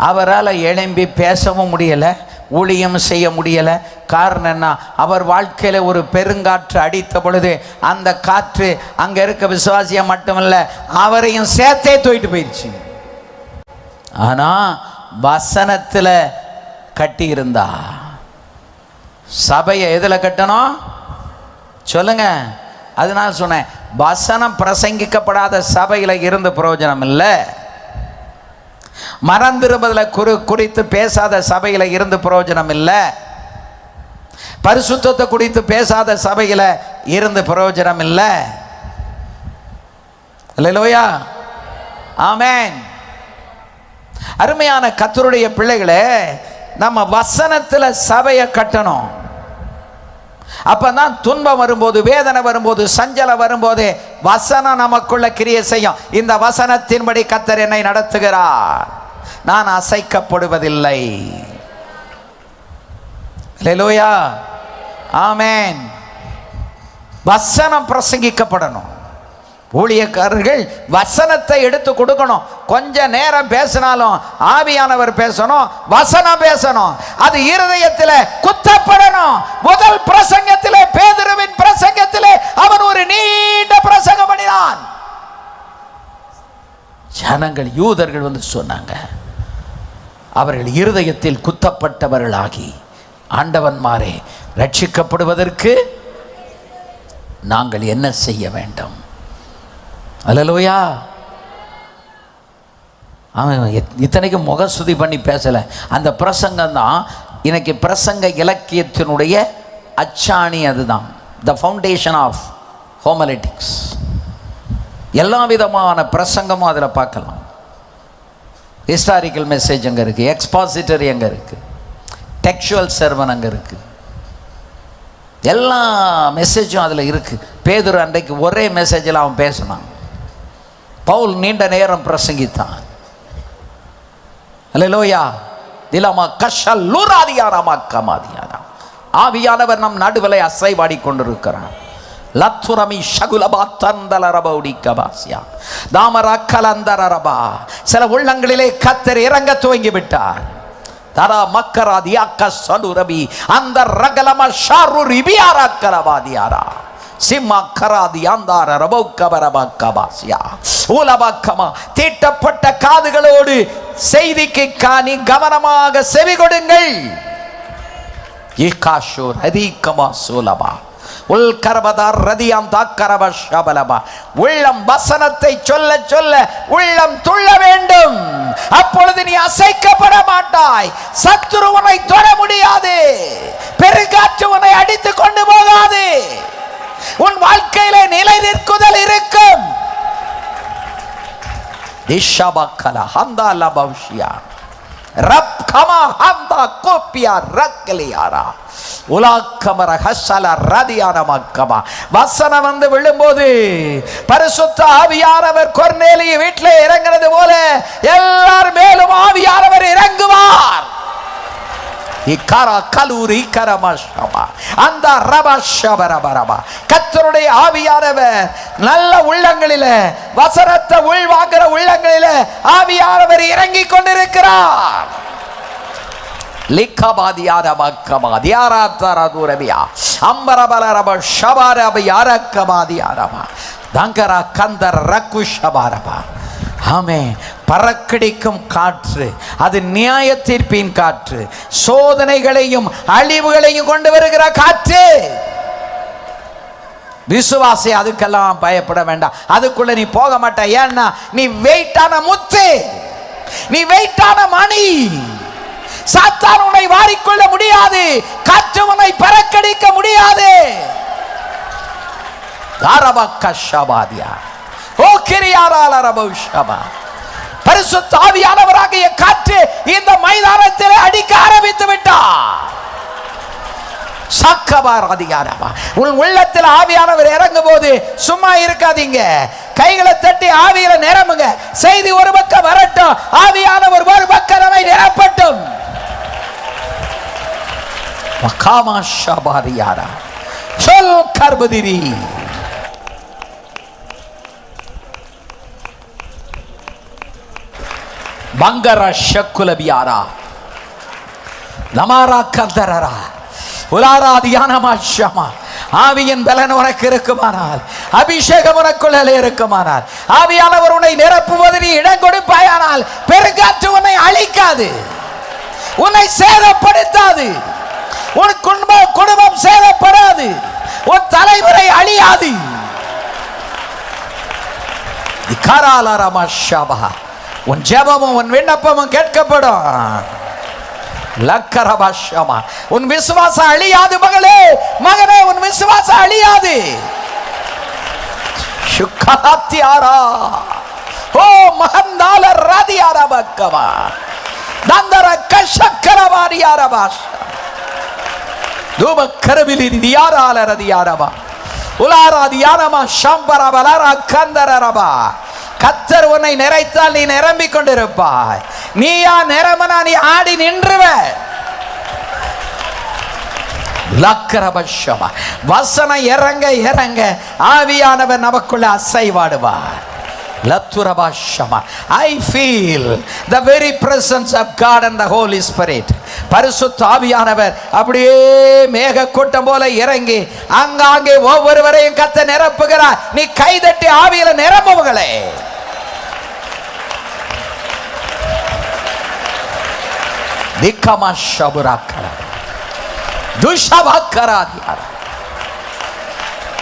அவரால் எழும்பி பேசவும் முடியலை, ஊழியம் செய்ய முடியலை. காரணம் என்ன? அவர் வாழ்க்கையில் ஒரு பெருங்காற்று அடித்த பொழுது அந்த காற்று அங்கே இருக்க விசுவாசியை மட்டுமல்ல அவரையும் சேர்த்தே தூக்கிட்டு போயிடுச்சு. ஆனால் வசனத்தில் கட்டி இருந்தா, சபையை எதில் கட்டணும் சொல்லுங்க? அதனால சொன்னேன், வசனம் பிரசங்கிக்கப்படாத சபையில் இருந்து பிரயோஜனம் இல்லை. மறந்திருப்பதில் குறித்து பேசாத சபையில் இருந்து பிரயோஜனம் இல்லை. பரிசுத்தத்தை குறித்து பேசாத சபையில் இருந்து பிரயோஜனம் இல்லை. அல்லேலூயா, ஆமென். அருமையான கர்த்தருடைய பிள்ளைகளே, நம்ம வசனத்தில் சபையை கட்டணும். அப்பதான் துன்பம் வரும்போது, வேதனை வரும்போது, சஞ்சலம் வரும்போது வசனம் நமக்குள்ள கிரியை செய்யும். இந்த வசனத்தின்படி கர்த்தர் என்னை நடத்துகிறார், நான் அசைக்கப்படுவதில்லை. அல்லேலூயா, ஆமென். வசனம் பிரசங்கிக்கப்படணும். ஊழியக்காரர்கள் வசனத்தை எடுத்து கொடுக்கணும். கொஞ்ச நேரம் பேசினாலும் ஆவியானவர் பேசணும், வசனம் பேசணும். அது இருதயத்தில் குத்தப்படணும். முதல் பிரசங்கத்திலே, பேதுருவின் பிரசங்கத்திலே அவன் ஒரு நீண்ட பிரசங்கம் பண்ணினான். ஜனங்கள், யூதர்கள் வந்து சொன்னாங்க, அவர்கள் இருதயத்தில் குத்தப்பட்டவர்களாகி ஆண்டவன்மாரே ரட்சிக்கப்படுவதற்கு நாங்கள் என்ன செய்ய வேண்டும்? அல்லேலூயா. அவன் இத்தனைக்கும் முகசுதி பண்ணி பேசலை. அந்த பிரசங்கம் தான் இன்னைக்கு பிரசங்க இலக்கியத்தினுடைய அச்சாணி. அதுதான் த ஃபவுண்டேஷன் ஆஃப் ஹோமிலெட்டிக்ஸ். எல்லா விதமான பிரசங்கமும் அதில் பார்க்கலாம். ஹிஸ்டாரிக்கல் மெசேஜ் அங்கே இருக்குது, எக்ஸ்பாசிட்டரி அங்கே இருக்குது, டெக்சுவல் சர்மன் அங்கே இருக்குது. எல்லா மெசேஜும் அதில் இருக்குது. பேதுரு அன்றைக்கு ஒரே மெசேஜில் அவன் பேசினான். பவுல் நீண்ட நேரம் பிரசங்கித்தான். அல்லேலூயா. திலமா கஷல்லுராதியாராமா கமாதியாரா. ஆவியானவர் நம் நடுவிலே அசைவாடி கொண்டிருக்கிறார். லத்துரமி ஷகுலபா தந்தலரபௌடி கபாசியா தாமரக்கலந்தரபா. சில உள்ளங்களிலே கர்த்தர் இறங்க துவங்கி விட்டார். தரா மக்கராதியா கசலுரபி அந்த ரகலம ஷாரு ரிபியாரா கலபாதியாரா. சிம்மா கராதி ஆந்தார ரபௌக்கபரபக்கபாசியா ஊலபக்கமா. தீட்டப்பட்ட காதுகளோடு செய்திக்கு காணி கவனமாக செவி கொடுங்கள். ஏகாஷோர் அதிகமா சூலபா உள்ளம் வசனத்தை சொல்ல சொல்ல உள்ளம் துள்ள வேண்டும். அப்பொழுது நீ அசைக்கப்பட மாட்டாய். சத்துரு உன்னை தொட முடியாது. பெருங்காற்று உன்னை அடித்துக் கொண்டு போகாது. உன் வாழ்க்கையிலே நிலை நிற்குதல் இருக்கும். திஷாபக்கலா ஹந்தா லபௌஷியா ரப் கமா ஹந்தா கோப்பியா ரக்கலியாரா உலாக்கமர ஹஸல ரதியான மக்கமா. வசனம் வந்து விழும்போது பரிசுத்த ஆவியானவர் கொர்நேலிய வீட்டிலே இறங்குறது போல எல்லார் மேலும் ஆவியானவர் இறங்குவார். இக்கரா கலூரி கரமஷமா அந்த ரபஷபரபரபா. கர்த்தருடைய ஆவியானவர் நல்ல உள்ளங்களிலே வசனத்தை உள்வாங்குற உள்ளங்களிலே ஆவியானவர் இறங்கி கொண்டிருக்கிறார். லிக்கபாதியார மக்கமா தியாராத்தார தூரபியா அம்பரபலரப ஷபாரப யாரக்கபாதியாரபா தங்கரா கந்தர் ரக்குஷபாரபா. ஆமே. பறக்கடிக்கும் காற்று அது நியாய தீர்ப்பின் காற்று. சோதனைகளையும் அழிவுகளையும் கொண்டு வருகிற காற்று. விசுவாசி அதுக்கெல்லாம் பயப்பட வேண்டாம். அதுக்குள்ள நீ போக மாட்ட. ஏன்னா நீ வெயிட்டான முத்து, நீ வெயிட்டான மணி. சாத்தான் உன்னை வாரிக்கொள்ள முடியாது. காற்று உன்னை பறக்கடிக்க முடியாது. பரிசுத்த ஆவியானவராகிய காற்று இந்த மைதானத்தில் அடிக்க ஆரம்பித்து விட்டார். உன் உள்ளத்தில் ஆவியானவர் இறங்கும் போது சும்மா இருக்காதீங்க. கைகளை தட்டி ஆவியில நிரம்புங்க. செய்தி ஒரு பக்கம் வரட்டும், ஆவியானவர் ஒரு பக்கம் நம்மை நிரப்பட்டும். சொல் கர்பதிரி பங்கர ஷக்குலபியாரா நமாரா கந்தரரா உலாராதியானமாஷமா. ஆவியின் பலன் உனக்கு இருக்குமானால், அபிஷேகம் உனக்குள்ளே இருக்குமானால், ஆவியானவர் உன்னை நிரப்புவது நீ இடம் கொடுப்பாயானால் பெருங்காற்று உன்னை அழிக்காது, உன்னை சேதப்படுத்தாது, உன் குடும்பம் சேதப்படாது, உன் தலைமுறை அழியாது. உன் ஜெபமும் உன் விண்ணப்பமும் கேட்கப்படும். லக்கரபாஷமா. உன் விசுவாசம் அழியாது மகளே, மகனே, உன் விசுவாசம் அழியாது. சுக்கஹத்தியாரா ஓ மகந்தால ராதியாரா பக்கமா தந்தர கஷக்கரவாரியாரபாஷ தூப கரபிலி தியாரால ரதியாரபா உலாரா தியானமா ஷம்பரபலரா கந்தரரபா. கர்த்தர் உன்னை நிறைத்தால் நீ நிரம்பிக் கொண்டிருப்பாய். நீயா நிரம்பனா நீ ஆடி நின்றுவ. லக்கரபஷமா. வசனம் இறங்க இறங்க ஆவியானவர் நமக்குள்ள அசைவாடுவார். லத்துரபாஷமா. I feel the very presence of God and the Holy Spirit. பரிசுத்த ஆவியானவர் அப்படியே மேக கூட்டம் போல இறங்கி அங்காங்கே ஒவ்வொருவரையும் கர்த்தர் நிரப்புகிறார். நீ கைதட்டி ஆவியில நிரம்புகளே. திக்கமாஷபுராக்கர துஷபக்கராதியார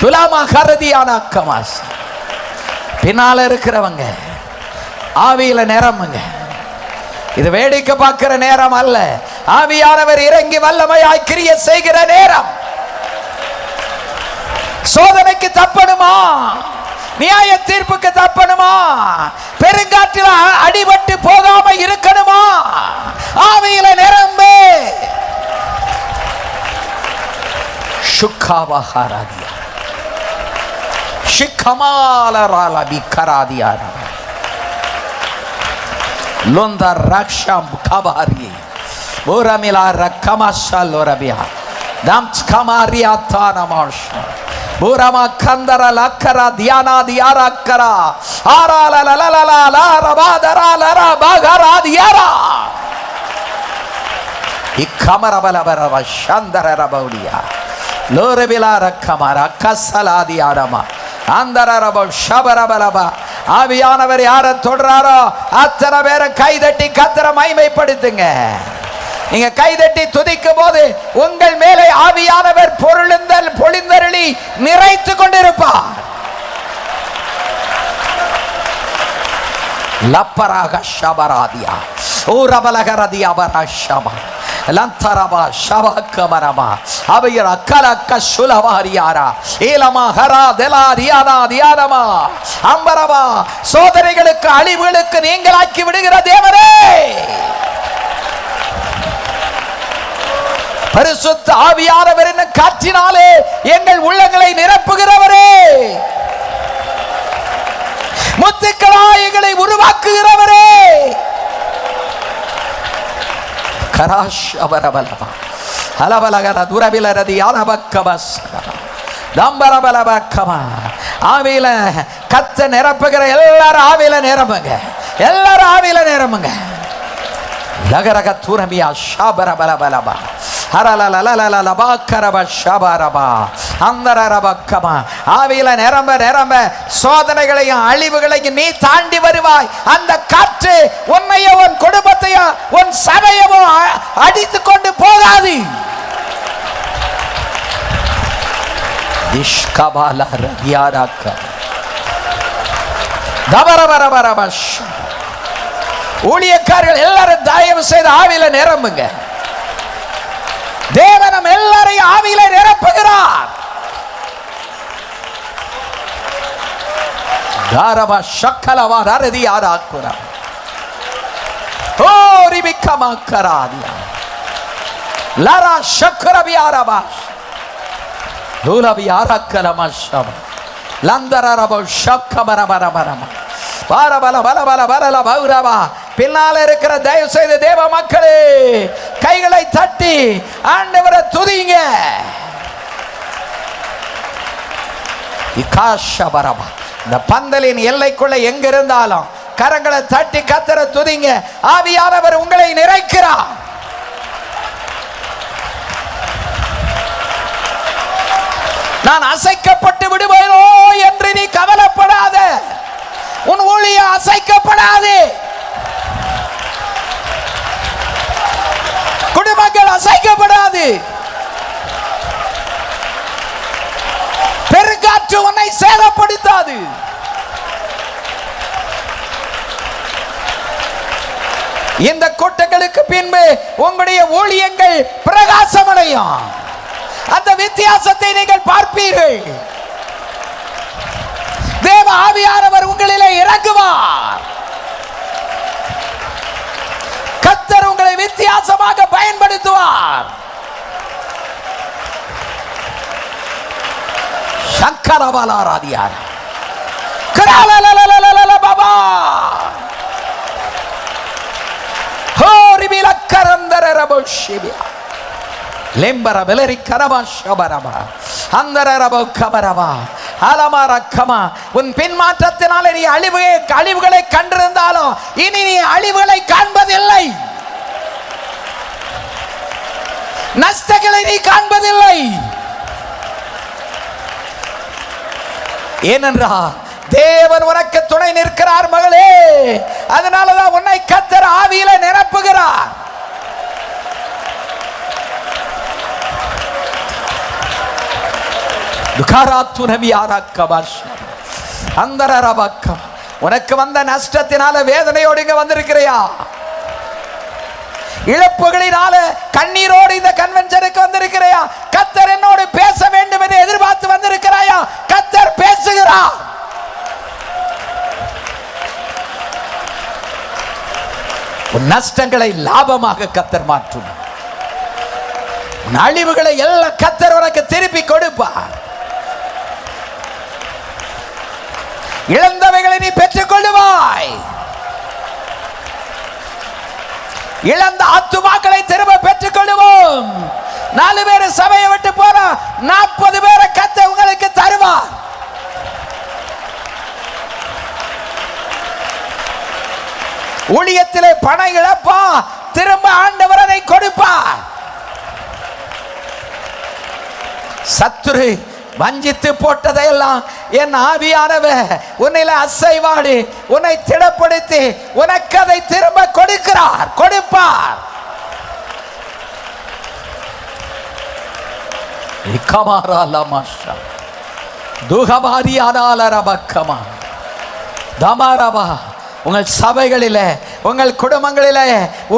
துலாமகரதியானக்கமாஸ். பின்னால இருக்கிறவங்க ஆவியில நிரம்புங்க. இது வேடிக்கை பார்க்கிற நேரம் அல்ல. ஆவியானவர் இறங்கி வல்லமையாய் கிரியை செய்கிற நேரம். சோதனைக்கு தப்பணுமா, நியாய தீர்ப்புக்கு தப்பணுமா, பெருங்காற்றில் அடிபட்டு போகாம இருக்கணுமா, ஆவியில நிரம்பு. சுக்காவஹாராதியா ஷிக்கமாலராலபி கராதியாரா லொந்தா ரக்ஷம் கபாரி ஓரமிலா ரக்கமஷல்லோரபியா தம்ஸ் கமாரியா தானமாஷ பூரமா கந்தர லக்கர தியானா தியாரக்கரா ஆராலலலலலா லாரபாதராலரா பகரா தியாரா இக்கமரபலபரவ சந்தரரபௌடியா லோரபிலா ரக்கமாரா கசலாதி ஆடமா அந்தரபோ ஷபரபலபா. ஆவியானவர் யாரை தொடராரோ அத்தனை பேரை கைதட்டி கர்த்தரை மகிமைப்படுத்துங்க. நீங்க கைதட்டி துதிக்கும் போது உங்கள் மேலே ஆவியானவர் பொழிந்தருளி நிறைத்து கொண்டிருப்பார். லப்பராக ஷபராதியா ஊரபலகரதியா பரஷபா லந்தரபா ஷபக்கமரமா அவையர் அக்கலக்க சுலவாரியாரா ஏலமா ஹரா தெலா தியானா தியானமா அம்பரபா. சோதனைகளுக்கு அழிவுகளுக்கு நீங்களாக்கி விடுகிற தேவனே, பரிசுத்த ஆவியானவர் என்ன காற்றினாலே எங்கள் உள்ளங்களை நிரப்புகிறவரே, முத்துக்களாயங்களை உருவாக்குகிறவரே, கராஷ் அவரபலபா அலபலகர துரபிலரதி ஆலபக்கபஸ் தம்பரபலபக்கமா. ஆவியில கத்த நிரப்புகிற எல்லாரும் ஆவியில நிரம்புங்க, எல்லாரும் ஆவியில நிரம்புங்க. லகரக துரமியா ஷாபரபலபலபா ஆவியில நிரம்ப நிரம்ப சோதனைகளையும் அழிவுகளையும் நீ தாண்டி வருவாய். அந்த காற்று உன்னையோ உன் குடும்பத்தையோ உன் சபையவோ அடித்து கொண்டு போகாது. ஊழியக்காரர்கள் எல்லாரும் தயவு செய்து ஆவியில நிரம்புங்க. தேவனம் எல்லாரையும் ஆவியில நிரப்புகிறார். தாரவா ஷக்கலவா ரரதி ஆராக்குரா ஓ ரிபிகமா கராதியா லரா ஷக்கரபி ஆரபா தூலபி ஆராக்கலமா ஷப லந்தரரப ஷக்கமரமரமரம பாரபல பல பல பரல பௌரவா. பின்னால இருக்கிற தயவு செய்து தேவ மக்களே கைகளை தட்டி ஆண்டவரை துதிங்க. இந்த பந்தலின் எல்லைக்குள்ள எங்க இருந்தாலும் கரங்களை தட்டி கர்த்தரை துதிங்க. ஆவியானவர் உங்களை நிறைக்கிறார். நான் அசைக்கப்பட்டு விடுவேனோ என்று நீ கவலைப்படாத. உன் ஊழியம் அசைக்கப்படாது, குடும்பங்கள் அசைக்கப்படாது. பெருங்காற்று உன்னை சேதப்படுத்தாது. இந்த கூட்டங்களுக்கு பின்பு உங்களுடைய ஊழியங்கள் பிரகாசமடையும். அந்த வித்தியாசத்தை நீங்கள் பார்ப்பீர்கள். தேவ ஆவியானவர் உங்களிலே இறங்குவார். கர்த்தர் உங்களை வித்தியாசமாக பயன்படுத்துவார். சங்கரபாலாராதியார் கராலலலலலல பாபா ஹோரிபில கரந்தரரபோஷிபியா லெம்பர வெலரி கரபா ஷபரபா அந்தரரபோ கபரபா அலமாரக்கமா. உன் பின்மாற்றத்தினாலே நீ அழிவுகளை கண்டிருந்தாலும் இனி நீ அழிவுகளை காண்பதில்லை, நஷ்டங்களை நீ காண்பதில்லை. ஏனென்றால் தேவன் உனக்கு துணை நிற்கிறார் மகளே. அதனாலதான் உன்னை கர்த்தர் ஆவியில நிரப்புகிறார். உனக்கு வந்த நஷ்டத்தினால வேதனையோடு இங்க வந்திருக்கிறையா? இழப்புகளினால கண்ணீரோடு இந்த கன்வென்ஷனுக்கு வந்திருக்கிறையா? கர்த்தர் என்னோடு பேச வேண்டும் என்று எதிர்பார்த்து வந்திருக்கிறாயா? கர்த்தர் பேசுகிறார். உன் நஷ்டங்களை லாபமாக கர்த்தர் மாற்றும். அழிவுகளை எல்லாம் கர்த்தர் உனக்கு திருப்பி கொடுப்பார். இழந்தவைகளை நீ பெற்றுக் கொள்ளுவாய். இழந்த ஆத்துமாக்களை திரும்ப பெற்றுக் கொள்ளுவோம். 4 பேர் சபையை விட்டு போற 40 பேரை கர்த்தர் உங்களுக்கு தருவார். ஊழியத்திலே பண இழப்பா திரும்ப ஆண்டவர் அதை கொடுப்பார். சத்துரு வஞ்சித்து போட்டதையெல்லாம் என் ஆவியானவர் உன்னில அசைவாடி உன்னை திடப்படுத்தி உனக்கு அதை திரும்ப கொடுப்பார். உங்கள் சபைகளிலே, உங்கள் குடும்பங்களிலே,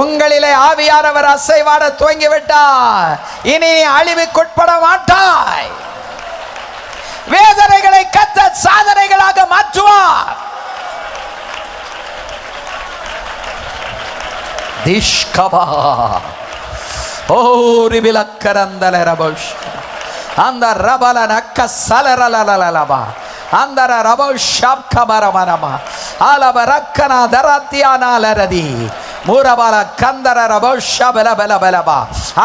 உங்களிலே ஆவியானவர் அசைவாட துவங்கிவிட்டார். இனி அழிவுக்குட்பட மாட்டாய். வேதனைகளை கர்த்தர் சாதனைகளாக மாற்றுவார். திஷ்கபா ஓரி விலக்கரந்தல ரபோஷ் அந்த ரபல நக்க சலரலலலலபா அந்தர ரபோஷாப் கமரமரமா ஆலபரக்கனா தரத்தியானாலரதி மூரபால கந்தர ரபோஷபலபலபலபா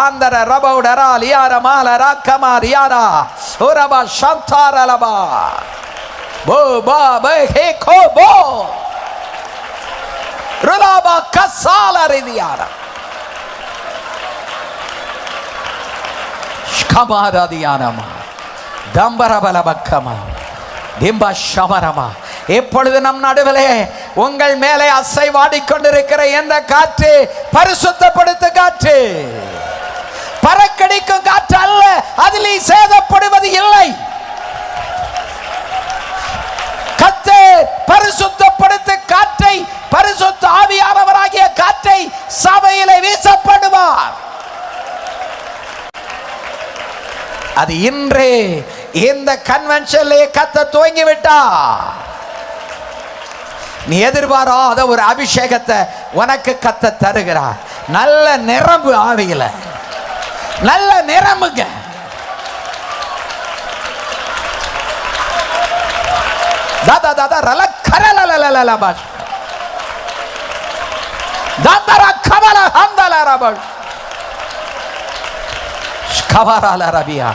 ஆந்தர ரபௌடரா லியாரமால ராக்கமா ரியாரா உரபா சந்தாரலபா போ பா பே ஹே கோ போ ருலாபா கசாலரிதியாரா ஷ்கமாரதியானமா தம்பரபலபக்கமா திம்பா ஷமரமா. இப்பொழுது நம் நடுவிலே உங்கள் மேலே அசைவாடிக்கொண்டிருக்கிற எந்த காற்று பரிசுத்தப்படுத்த காற்று, பறக்கடிக்கும் காற்று அல்ல, அதில் சேதப்படுவது இல்லை. கர்த்தர் பரிசுத்தப்படுத்த காற்றை, பரிசுத்த ஆவியானவராகிய காற்றை சபையிலே வீசப்படுவார். அது இன்றே இந்த கன்வென்ஷன்லே கத்த துவங்கிவிட்டார். நீ எதிர்பாராத ஒரு அபிஷேகத்தை உனக்கு கத்த தருகிறார். நல்ல நிரம்பு ஆவியில, நல்ல நிரம்புங்க. தாதா தாதா ரல கரலலலல பாஷ் தாதரா கமல ஹந்தல ரபல் ஸ்கவரால ரபியா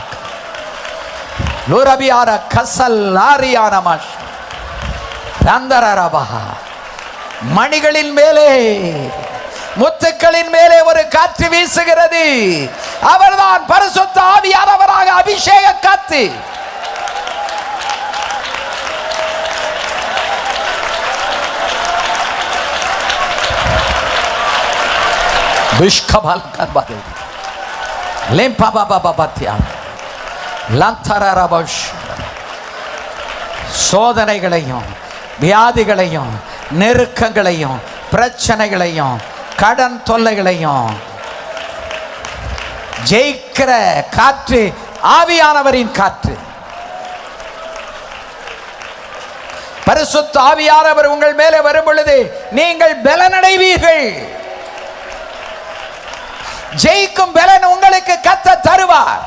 லோரபியார கசல் லாரியான மாஷ் ரந்தரரபா. மணிகளின் மேலே, முத்துக்களின் மேலே ஒரு காற்று வீசுகிறது. அவர்தான் பரிசுத்த ஆவியானவராக அபிஷேக காத்து. பிஷ்கபால் கர்பாதே லேம்பாபாபாபாத்தியா லந்தரரபஷ். சோதனைகளையும் வியாதிகளையும் நெருக்கங்களையும் பிரச்சனைகளையும் கடன் தொல்லைகளையும் ஜெயிக்கிற காற்று ஆவியானவரின் காற்று. பரிசுத்த ஆவியானவர் உங்கள் மேலே வரும் பொழுது நீங்கள் பலனடைவீர்கள். ஜெயிக்கும் பலன் உங்களுக்கு கர்த்தர் தருவார்.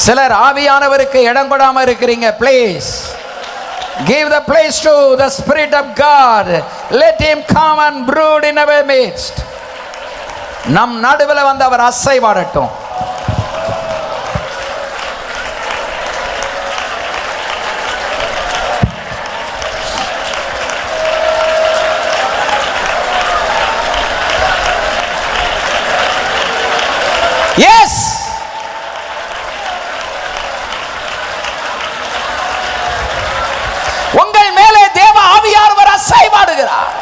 சிலர் ஆவியானவருக்கு இடம் கொடாம இருக்கிறீங்க. Please give the place to the Spirit of God. Let him come and brood in our midst. நம் நடுவில் வந்து அவர் அசைவாடட்டும். Yes, உங்கள் மேலே தேவ ஆவியானவர் அசைவாடுகிறார்.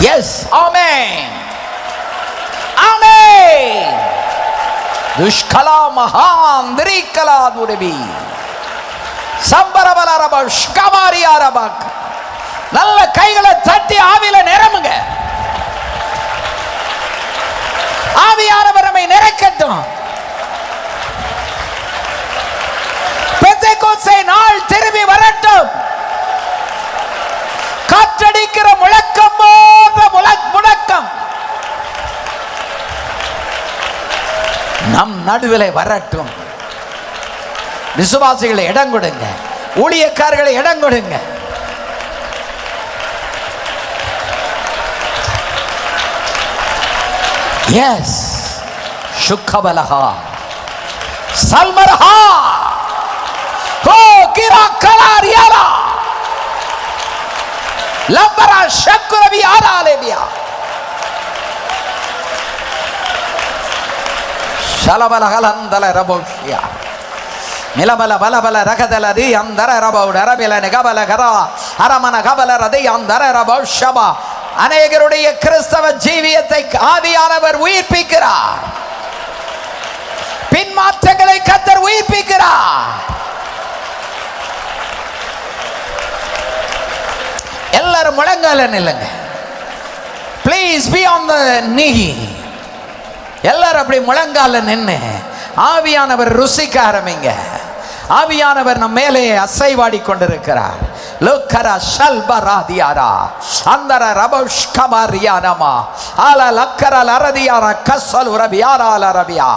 Yes, amen, amen. துஷ்கலா மகாந்திரிகலா துரபி சம்பரபலரப ஸ்கமாரியாரபக். நல்ல கைகளை தட்டி ஆவியில நிரம்புங்க. ஆவியானவர் நம்மை நிறைக்கட்டும். பெந்தேகோஸ்தே நாள் திரும்பி வரட்டும். காற்றடிக்கிற முழக்கம் போன்ற முழக்கம் நம் நடுவிலே வரட்டும். விசுவாசிகளை இடம் கொடுங்க, ஊழியக்காரர்களை இடம் கொடுங்க. எஸ் சுக்கபலஹா சல்மரஹா ஓ கிரா கலாரியாலா லம்பரா ஷக்குரவி ஆராலேபியா ஷலபலஹலந்தல ரபோஷியா மிலபல பலபல ரகதலதி அந்தர ரபௌட ரபில நிகபல கரா அரமன கபல ரதி அந்தர ரபௌஷபா. அநேகருடைய கிறிஸ்தவ ஜீவியத்தை ஆவியானவர் உயிர்ப்பிக்கிறார். பின்மாற்றங்களை கர்த்தர் உயிர்ப்பிக்கிறார். எல்லாரும் முழங்கால நில்லுங்க. ப்ளீஸ் பி ஆன் தி நீ. எல்லாரும் அப்படி முழங்கால நின்னு ஆவியானவர் ருசிக்க ஆரம்பிங்க. ஆவியானவர் நம் மேலே அசைவாடி கொண்டிருக்கிறார். லோக்கரா ஷல்பராதியாரா அந்தர ரபஷ்கமாரியானமா ஆல லக்கர லரதியாரா கஸ்ஸல் ரபியாரா லரபியா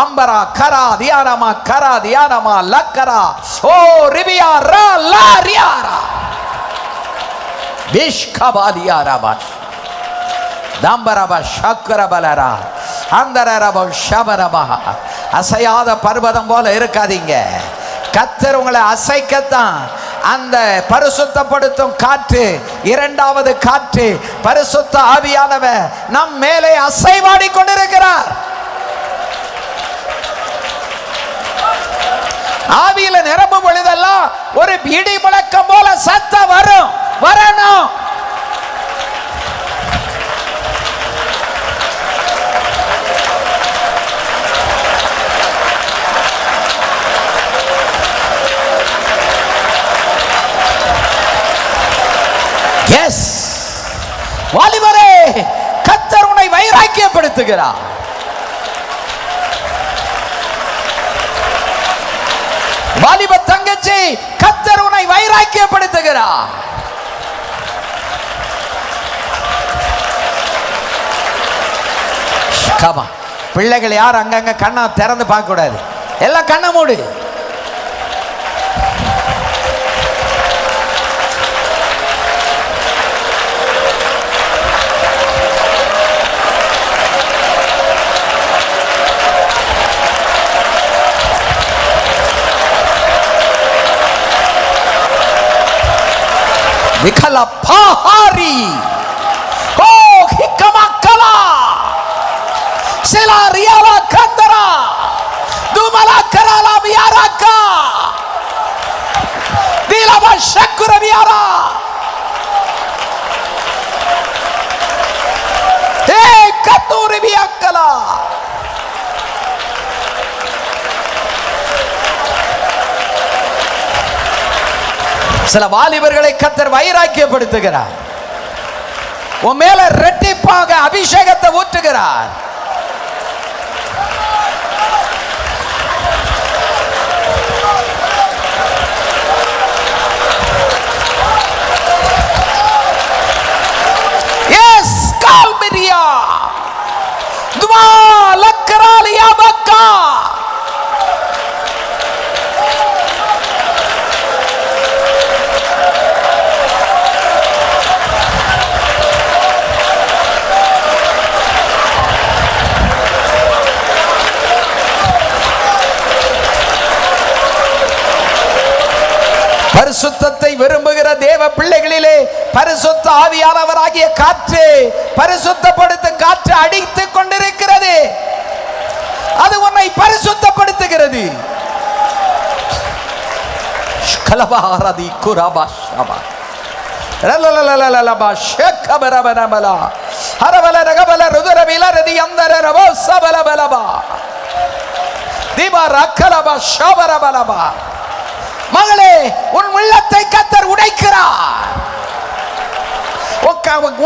அம்பரா கரா தியானமா கரா தியானமா லக்கரா ஓ ரிபியா ரா லாரியாரா பிஷ்கபாலியாரா தம்பரபா ஷக்கரபலரா அந்தரபா ஷபரபா. அசையாத பர்வதம் போல இருக்காதீங்க. கர்த்தர் உங்களை அசைக்கத்தான் அந்த பரிசுத்தப்படுத்தும் காற்று, இரண்டாவது காற்று பரிசுத்த ஆவியானவர் நம் மேலே அசைவாடி கொண்டிருக்கிறார். ஆவியில நிரம்பும் பொழுதெல்லாம் ஒரு இடி முழக்கம் போல சத்தம் வரணும். எஸ் வாலிபரே, கர்த்தர் உன்னை வைராக்கியப்படுத்துகிறார். வாலிப தங்கச்சி, கர்த்தர் உன்னை வைராக்கியப்படுத்துகிறார். பிள்ளைகள் யார் அங்கங்க கண்ணை திறந்து பார்க்க கூடாது. எல்லாம் கண்ணை மூடு. விகல பாஹாரி ஓ ஹிக்கமக்கலா சிலா ரியாலா கந்தரா துமலா கராலா வியாராக்கா திலபா ஷக்குர வியாரா ஏ கத்தூரி வியாக்கலா. சில வாலிபர்களை கர்த்தர் வைராக்கியப்படுத்துகிறார். உன் மேல இரட்டிப்பாக அபிஷேகத்தை ஊற்றுகிறார். எஸ் கால்மிரியா துவா லக்கராலியா பக்கா. பரிசுத்தத்தை விரும்புகிற தேவ பிள்ளைகளிலே பரிசுத்த ஆவியானவராகிய காற்று, பரிசுத்தப்படுத்தும் காற்று அடித்துக் கொண்டிருக்கிறது. அது உன்னை பரிசுத்தப்படுத்துகிறது. மகளே, உன் உள்ளத்தை கர்த்தர் உடைக்கிறார்.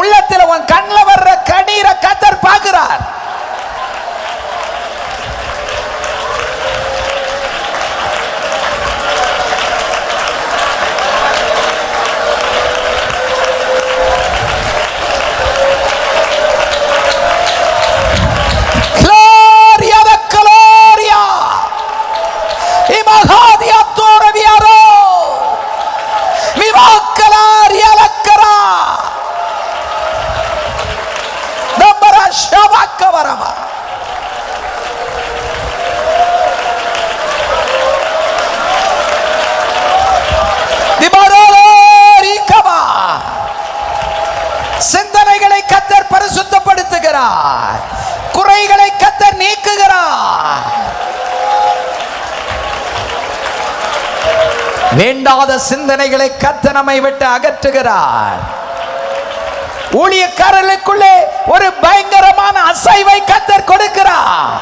உள்ளத்தில் உன் கண்ணில் வர்ற கண்ணீரை கர்த்தர் பார்க்கிறார். வேண்டாத சிந்தனைகளை கர்த்தர் நம்மை விட்டு அகற்றுகிறார். ஊழியக்காரர்களுக்குள்ளே ஒரு பயங்கரமான அசைவை கர்த்தர் கொடுக்கிறார்.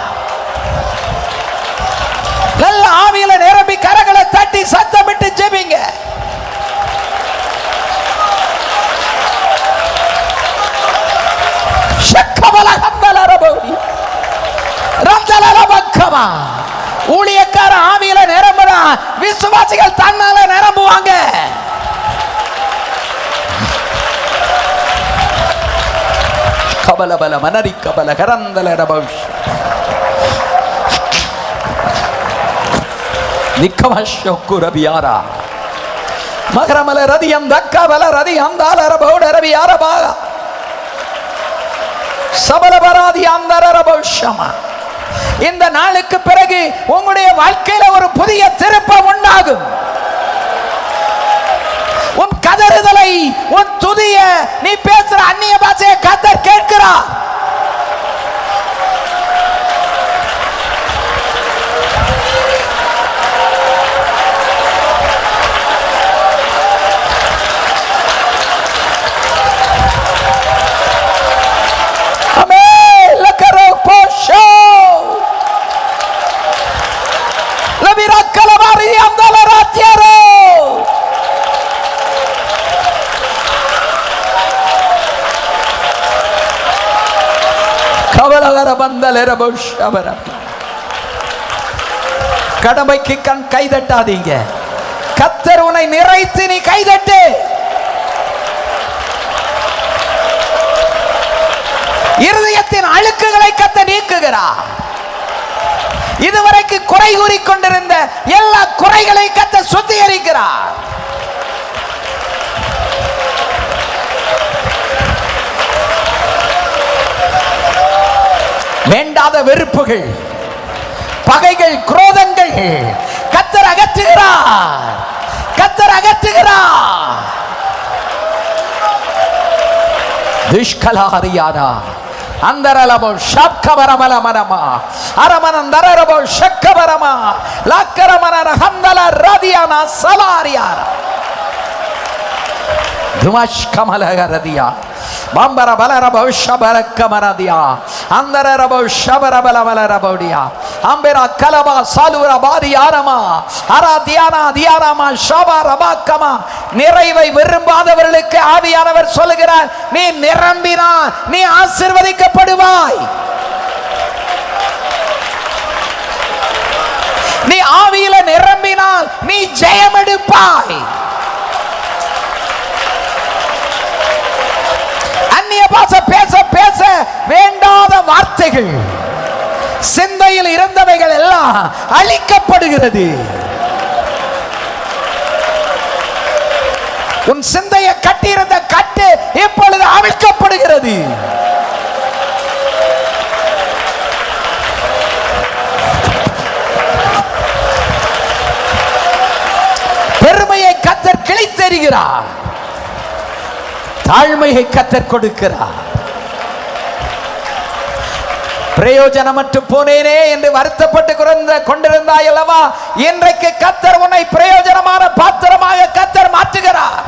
நல்ல ஆவியில நிரம்பி கரங்களை தட்டி சத்தமிட்டு ஜெபிங்க. ஊழியக்கார ஆவியில நிரம்புறா, விசுவாசிகள் தன்னால நிரம்புவாங்க. கபலபல மனரி கபல கரந்தல ரபௌஷ் நிக்கமஷக்குரபியாரா மகரமல ரதியம் தக்கபல ரதி அந்தால ரபௌட ரபியாரபா சபலபராதி அந்தர ரபௌஷமா. இந்த நாளுக்கு பிறகு உங்களுடைய வாழ்க்கையில ஒரு புதிய திருப்பம் உண்டாகும். உன் கதறுதலை, உன் துதிய, நீ பேசுற அந்நிய பாஷையை கர்த்தர் கேட்கிறார். கடமைக்கு கண் கைதட்டாதீங்க. கர்த்தர் உன்னை நிறைத்து நீ கைதட்டு. இருதயத்தின் அழுக்குகளை கர்த்தர் நீக்குகிறார். இதுவரைக்கு குறை கூறிக்கொண்டிருந்த எல்லா குறைகளை கர்த்தர் சுத்திகரிக்கிறார். வேண்டாத வெறுப்புகள், பகைகள், குரோதங்கள் கர்த்தர் அகற்றுகிறார். கர்த்தர் அகற்றுகிறார். துஷ்கலாரியாரா அந்தரலபோ ஷப்கபரமலமனமா அரமனந்தரபோ ஷக்கபரமா லாக்கரமனர ஹந்தல ரதியானா சலாரியாரா துமஷ்கமலகரதியா பம்பர பலரப ஷபரக்கமரதியா அந்தரப ஷபரபலமலரபோடியா அம்பரா கலபா சாலுர பாதியாரமா அரதியானா தியாரமா ஷபரபாக்கமா. நிறைவை விரும்பாதவர்களுக்கு ஆவியானவர் சொல்லுகிறார், நீ நிரம்பினால் நீ ஆசீர்வதிக்கப்படுவாய். நீ ஆவியில நிரம்பினால் நீ ஜெயம் எடுப்பாய். அந்நிய பாஷை பேச பேச வேண்டாத வார்த்தைகள் சிந்தையில் இருந்தவைகள் எல்லாம் அழிக்கப்படுகிறது. உன் சிந்தையை கட்டியிருந்த கட்டு இப்பொழுது அவிழ்க்கப்படுகிறது. பெருமையை கர்த்தர் கிழித்தெறிகிறார். தாழ்மையை கர்த்தர் கொடுக்கிறார். பிரயோஜனமற்று போனேனே என்று வருத்தப்பட்டு கொண்டிருந்தாய் அல்லவா, இன்றைக்கு கர்த்தர் உன்னை பிரயோஜனமான பாத்திரமாக கர்த்தர் மாற்றுகிறார்.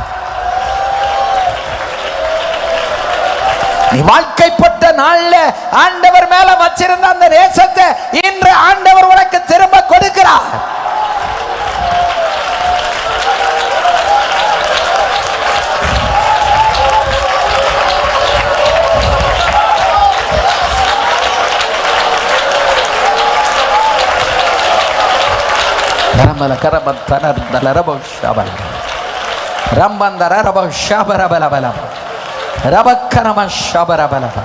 நீ வாழ்க்கைப்பட்ட நாள்ல ஆண்டவர் மேல வச்சிருந்த அந்த நேசத்தை இன்று ஆண்டவர் உனக்கு திரும்ப கொடுக்கிறார். ரம்பல கரபத் தனர்தல ரபோ ஷபல ரம்பந்தர ரபோ ஷபரபலபல ரபக்கரம ஷபரபலப.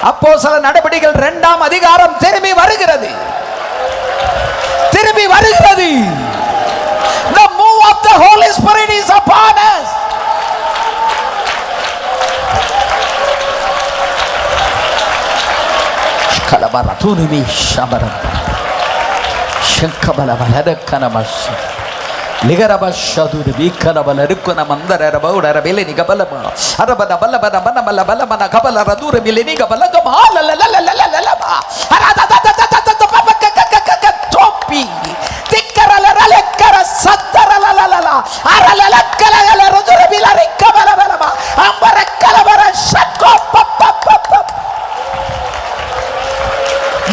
அப்போஸ்தலர் நடபடிகள் 2ஆம் அதிகாரம் திரும்பி வருகிறது. திரும்பி வருகிறது. The move of the Holy Spirit is upon us. கலபர துனிமி ஷபர ಶಂಕಬಲಬಲದಕ್ಕನಮಶ ಲಿಗರಬಶದುರು ಬೀಕನಬಲ ರುಕ್ಕನ ಮಂದರರ ಬೌಡರ ಬೆಲೆ ನಿಗಬಲಮ ಅರಬನ ಬಲಬನ ಮನಬಲ ಬಲಮನ ಕಬಲರ ದೂರ ಬೆಲೆ ನಿಗಬಲಗಮ ಲಲಲಲಲಲಲಮ ಅರದದದದದದ ಪಪಕಕಕಕ ಟೋಪಿ ತಿಕ್ಕರಲರಲೆಕ್ಕರ ಸತ್ತರಲಲಲಲ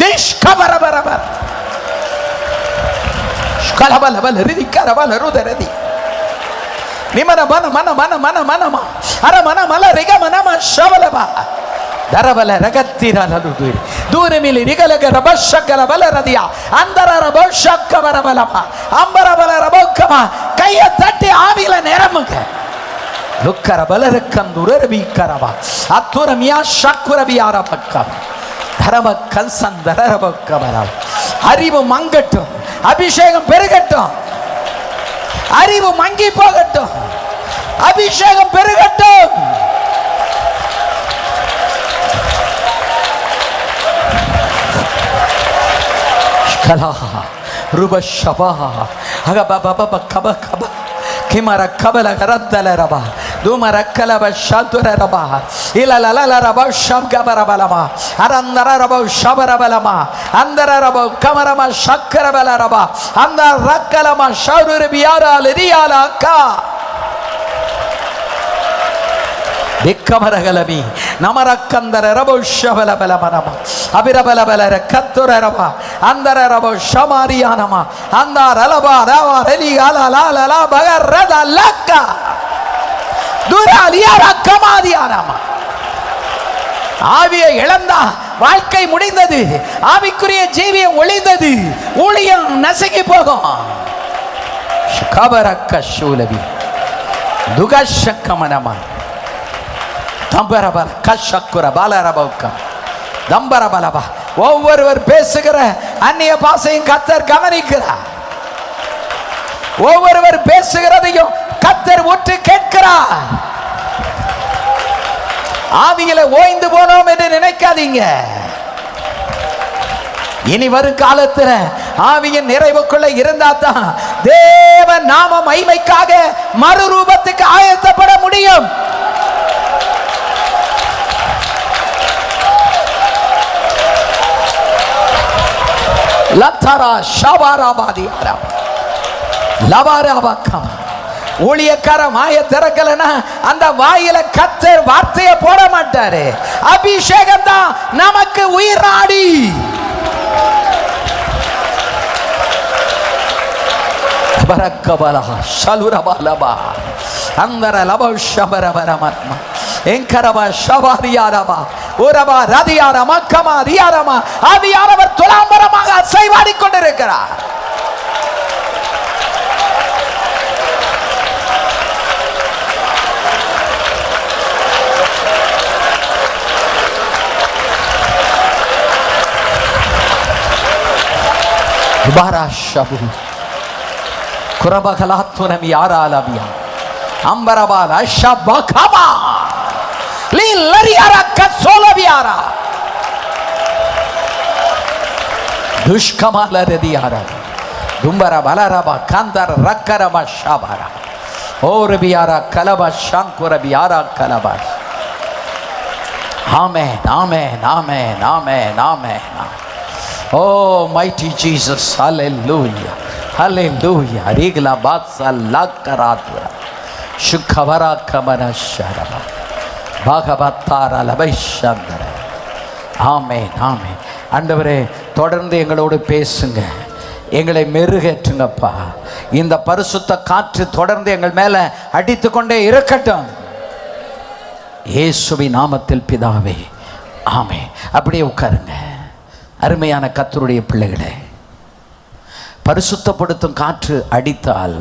நிஷ்கபரபரபர் கலபலபல ரிதிகரபல ருதரதி நிமன மன மன மன மன மனமா அர மன மல ரிக மனமா ஷவலபா தரபல ரகத்திரலது தூரமிலி ரிகலக ரபஷக்கல பலரதியா அந்தர ரபஷக்கபரபலமா அம்பரபல ரபக்கமா கைய தட்டி ஆவியில நிரம்புங்க லுக்கர பலரக்கந்துரபி கரபா அத்துரமியா ஷக்குரபியார பக்கம் தரப கன்சந்தர ரபக்கபரா அறிவு மங்கட்டும் அபிஷேகம் பெருகட்டும் அறிவு மங்கி போகட்டும் அபிஷேகம் பெருகட்டும் கலா ருபஷபா அகபபப கப கப கிமர கபல கரத்தல ரபா துமர கலப ஷதுர ரபா இலலல ரபா ஷப்கபரபலமா அரந்தர ரபா ஷபரபலமா அந்தர ரபா கமரமா ஷக்கரபல ரபா அந்த ரக்கலமா ஷருரபியாரா லிரியாலா கா திக்கமரகலமி நமரக்கந்தர ரபோ ஷபலபலமனமா அபிரபலபலர கத்துரரபா அந்தர ரபோ ஷமாரியானமா அந்தாரலபா ரவா ரெலிகாலலாலலா பகரதலக்கா துராலியாரா கமாதியானமா ஆவியை இழந்தா வாழ்க்கை முடிந்தது ஆவிக்குரிய ஜீவியம் ஒளிந்தது ஊழியம் நசுங்கி போகும் கபரக்க ஷூலபி துகஷக்கமனமா தம்பரபல கஷக்குர பாலரபௌக்கம் தம்பரபலபா ஒவ்வொருவர் பேசுகிற அந்நிய பாஷையும் கர்த்தர் கவனிக்கிறார் ஒவ்வொருவர் பேசுகிறதையும் கர்த்தர் உற்று கேட்கிறார் ஆவியில ஓய்ந்து போனோம் என்று நினைக்காதீங்க இனி வரும் காலத்துல ஆவியின் நிறைவுக்குள்ள இருந்தா தான் தேவ நாம மகிமைக்காக மறுரூபத்துக்கு ஆயத்தப்பட முடியும் லத்தரா ஷபாராபாதியாரா லபாராபாக்கம் ஊழியக்கார வாயை திறக்கலனா அந்த வாயில கர்த்தர் வார்த்தையை போட மாட்டாரு அபிஷேகம் தான் நமக்கு உயிராடி பரக்கபலா ஷலுரபலபா அந்தர லப ஷபரபரமத்மா எங்கரபா ஷபாரியாரபா உரபா ரதியாரமா கமா ரியாரமா ஆவியானவர் துலாம்பரமாக அசைவாடி கொண்டிருக்கிறார் பாராஷபு குரபகலாத்துனமி யாராலபியா அம்பரபால ஷபகமா லீலரியாரா கசோலபியாரா துஷ்கமால ரதியாரா தும்பர பலரபா காந்தர ரக்கரபா ஷபாரா ஓரபியாரா கலபா ஷாங்குரபியாரா கலபா ஆமென் ஆமென் ஆமென் ஆமென் ஆமென் Oh mighty Jesus, hallelujah, hallelujah. Rigla batsa lakaratura, shukhavara kamana sharaba, bhagavatara labaishandara. Amen, amen. ஆண்டவரே தொடர்ந்து எங்களோடு பேசுங்க, எங்களை மெருகேற்றுங்கப்பா. இந்த பரிசுத்த காற்று தொடர்ந்து எங்கள் மேல அடித்து கொண்டே இருக்கட்டும். இயேசுவின் நாமத்தில் பிதாவே, ஆமென். அப்படியே உட்காருங்க. அருமையான கர்த்தருடைய பிள்ளைகளே, பரிசுத்தப்படுத்தும் காற்று அடித்தால்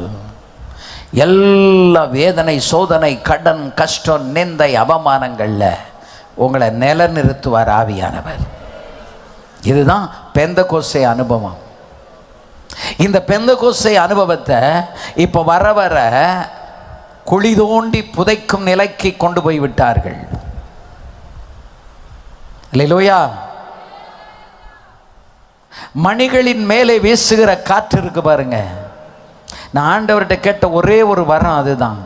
எல்லா வேதனை, சோதனை, கடன், கஷ்டம், நிந்தை, அவமானங்கள்ல உங்களை நிலைநிறுத்துவார் ஆவியானவர். இதுதான் பெந்தகோஸ்தே அனுபவம். இந்த பெந்தகோஸ்தே அனுபவத்தை இப்போ வர வர குழி தோண்டி புதைக்கும் நிலைக்கு கொண்டு போய் விட்டார்கள். அல்லேலூயா. மணிகளின் மேலே வீசுகிற காற்று இருக்கு பாருங்க. நான் ஆண்டவர்கிட்ட கேட்ட ஒரே ஒரு வரம் அதுதான்.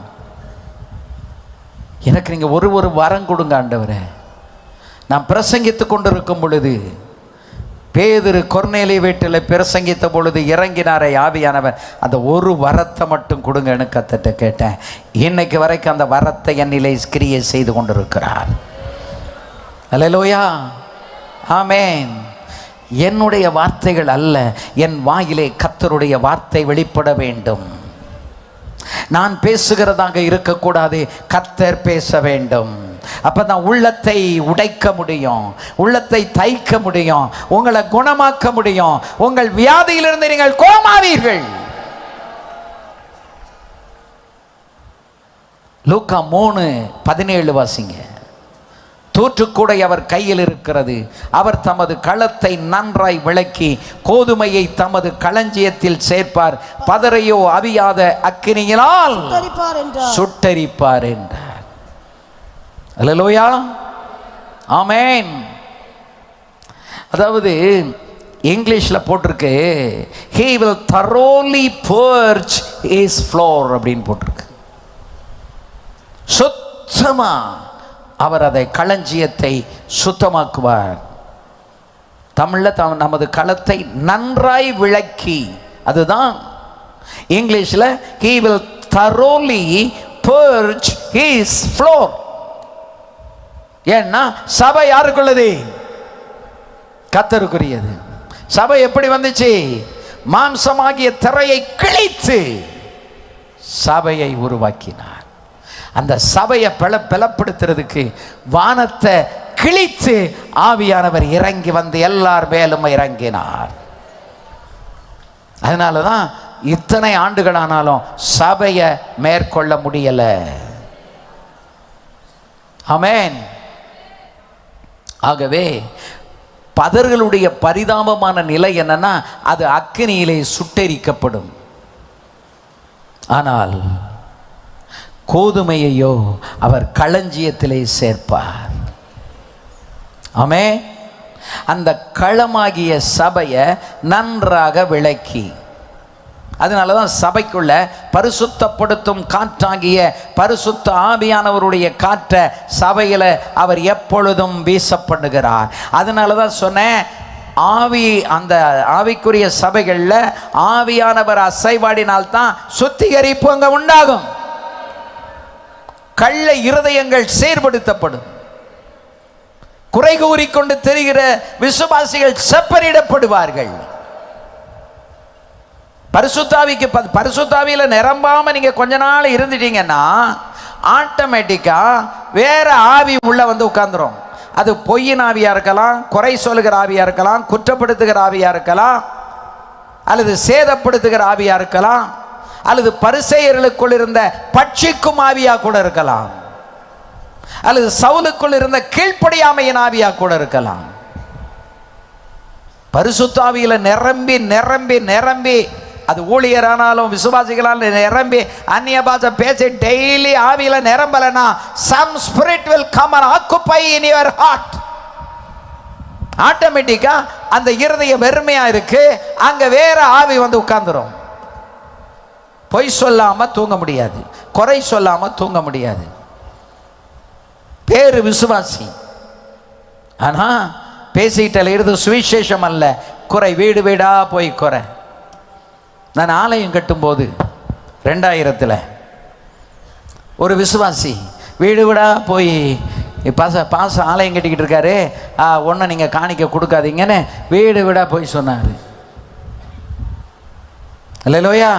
எனக்கு நீங்க ஒரு வரம் கொடுங்க ஆண்டவரே. நான் பிரசங்கித்து கொண்டிருக்கும் பொழுது பேதுரு கொர்நேலி வீட்டில் பிரசங்கித்த பொழுது இறங்கினாரே ஆவியானவர், அந்த ஒரு வரத்தை மட்டும் கொடுங்கன்னு கர்த்தர்ட்ட கேட்டேன். இன்னைக்கு வரைக்கும் அந்த வரத்தை என்னிலே கிரியை செய்து கொண்டிருக்கிறார். அல்லேலூயா, ஆமென். என்னுடைய வார்த்தைகள் அல்ல, என் வாயிலே கர்த்தருடைய வார்த்தை வெளிப்பட வேண்டும். நான் பேசுகிறதாக இருக்கக்கூடாது, கர்த்தர் பேச வேண்டும். அப்பதான் உள்ளத்தை உடைக்க முடியும், உள்ளத்தை தைக்க முடியும், உங்களை குணமாக்க முடியும். உங்கள் வியாதியிலிருந்து நீங்கள் குணமாவீர்கள். லூக்கா 3:17 வாசிங்க. தூற்றுக்கூடை அவர் கையில் இருக்கிறது, அவர் தமது களத்தை நன்றாய் விளக்கி கோதுமையை தமது களஞ்சியத்தில் சேர்ப்பார், பதரையோ அவியாத அக்கினியினால் சுட்டரிப்பார் என்றார். அல்லேலூயா, ஆமென். அதாவது இங்கிலீஷில் போட்டிருக்கு, he will thoroughly purge his floor அப்படின்னு போட்டிருக்கு. சுத்தமா அவர் அதை களஞ்சியத்தை சுத்தமாக்குவார். தமிழில் நமது களத்தை நன்றாய் விளக்கி, அதுதான் இங்கிலீஷில் he will thoroughly purge his floor. ஏன்னா சபை யாருக்குள்ளது? கர்த்தருக்குரியது. சபை எப்படி வந்துச்சு? மாம்சமாகிய திரையை கிழித்து சபையை உருவாக்கினார். அந்த சபையை பலப்படுத்துறதுக்கு வானத்தை கிழித்து ஆவியானவர் இறங்கி வந்து எல்லார் மேலும் இறங்கினார். அதனால தான் இத்தனை ஆண்டுகளானாலும் சபையை மேற்கொள்ள முடியல. ஆமென். ஆகவே பதர்களுடைய பரிதாபமான நிலை என்னன்னா, அது அக்கினியிலே சுட்டெரிக்கப்படும். ஆனால் கோதுமையையோ அவர் களஞ்சியத்திலே சேர்ப்பார். ஆமென். அந்த களமாகிய சபையை நன்றாக விளக்கி, அதனால தான் சபைக்குள்ள பரிசுத்தப்படுத்தும் காற்றாகிய பரிசுத்த ஆவியானவருடைய காற்றை சபையில் அவர் எப்பொழுதும் வீச பண்ணுகிறார். அதனால தான் சொன்னேன், ஆவி, அந்த ஆவிக்குரிய சபைகளில் ஆவியானவர் அசைவாடினால்தான் சுத்திகரிப்பு அங்கே உண்டாகும். கள்ள இருதயங்கள் செயற்படுத்தப்படும். குறை கூறிக்கொண்டு தெரிகிற விசுவாசிகள் செப்பனிடப்படுவார்கள். பரிசுத்தாவியில நிரம்பாம நீங்க கொஞ்ச நாள் இருந்துட்டீங்கன்னா ஆட்டோமேட்டிக்கா வேற ஆவி உள்ள வந்து உட்கார்ந்துரும். அது பொய்யின் ஆவியா இருக்கலாம், குறை சொல்லுகிற ஆவியா இருக்கலாம், குற்றப்படுத்துகிற ஆவியா இருக்கலாம், அல்லது சேதப்படுத்துகிற ஆவியா இருக்கலாம், அல்லது பரிசேயர்களுக்குள் இருந்த பட்சிக்கும் ஆவியா கூட இருக்கலாம், அல்லது சவுலுக்குள் இருந்த கீழ்ப்படியாமையின் ஆவியா கூட இருக்கலாம். பரிசுத்தாவியில நிரம்பி நிரம்பி நிரம்பி, அது ஊழியரானாலும் விசுவாசிகளால் நிரம்பி அந்நிய பாஷை பேசி டெய்லி ஆவியில நிரம்பலனா, some spirit will come and occupy in your heart. ஆட்டோமேட்டிக்கா அந்த இருதயம் வெறுமையா இருக்கு, அங்க வேற ஆவி வந்து உட்கார்ந்துரும். பொய் சொல்லாம தூங்க முடியாது, குறை சொல்லாம தூங்க முடியாது. பேரு விசுவாசி, ஆனா பேசிக்கிட்டல இருந்து சுவிசேஷம் அல்ல, குறை. வீடு வீடா போய் குறை. நான் ஆலயம் கட்டும்போது 2000 ஒரு விசுவாசி வீடு வீடா போய் பாச ஆலயம் கட்டிக்கிட்டு இருக்காரு, ஒன்றும் நீங்கள் காணிக்க கொடுக்காதீங்கன்னு வீடு வீடா போய் சொன்னார். அல்லேலூயா.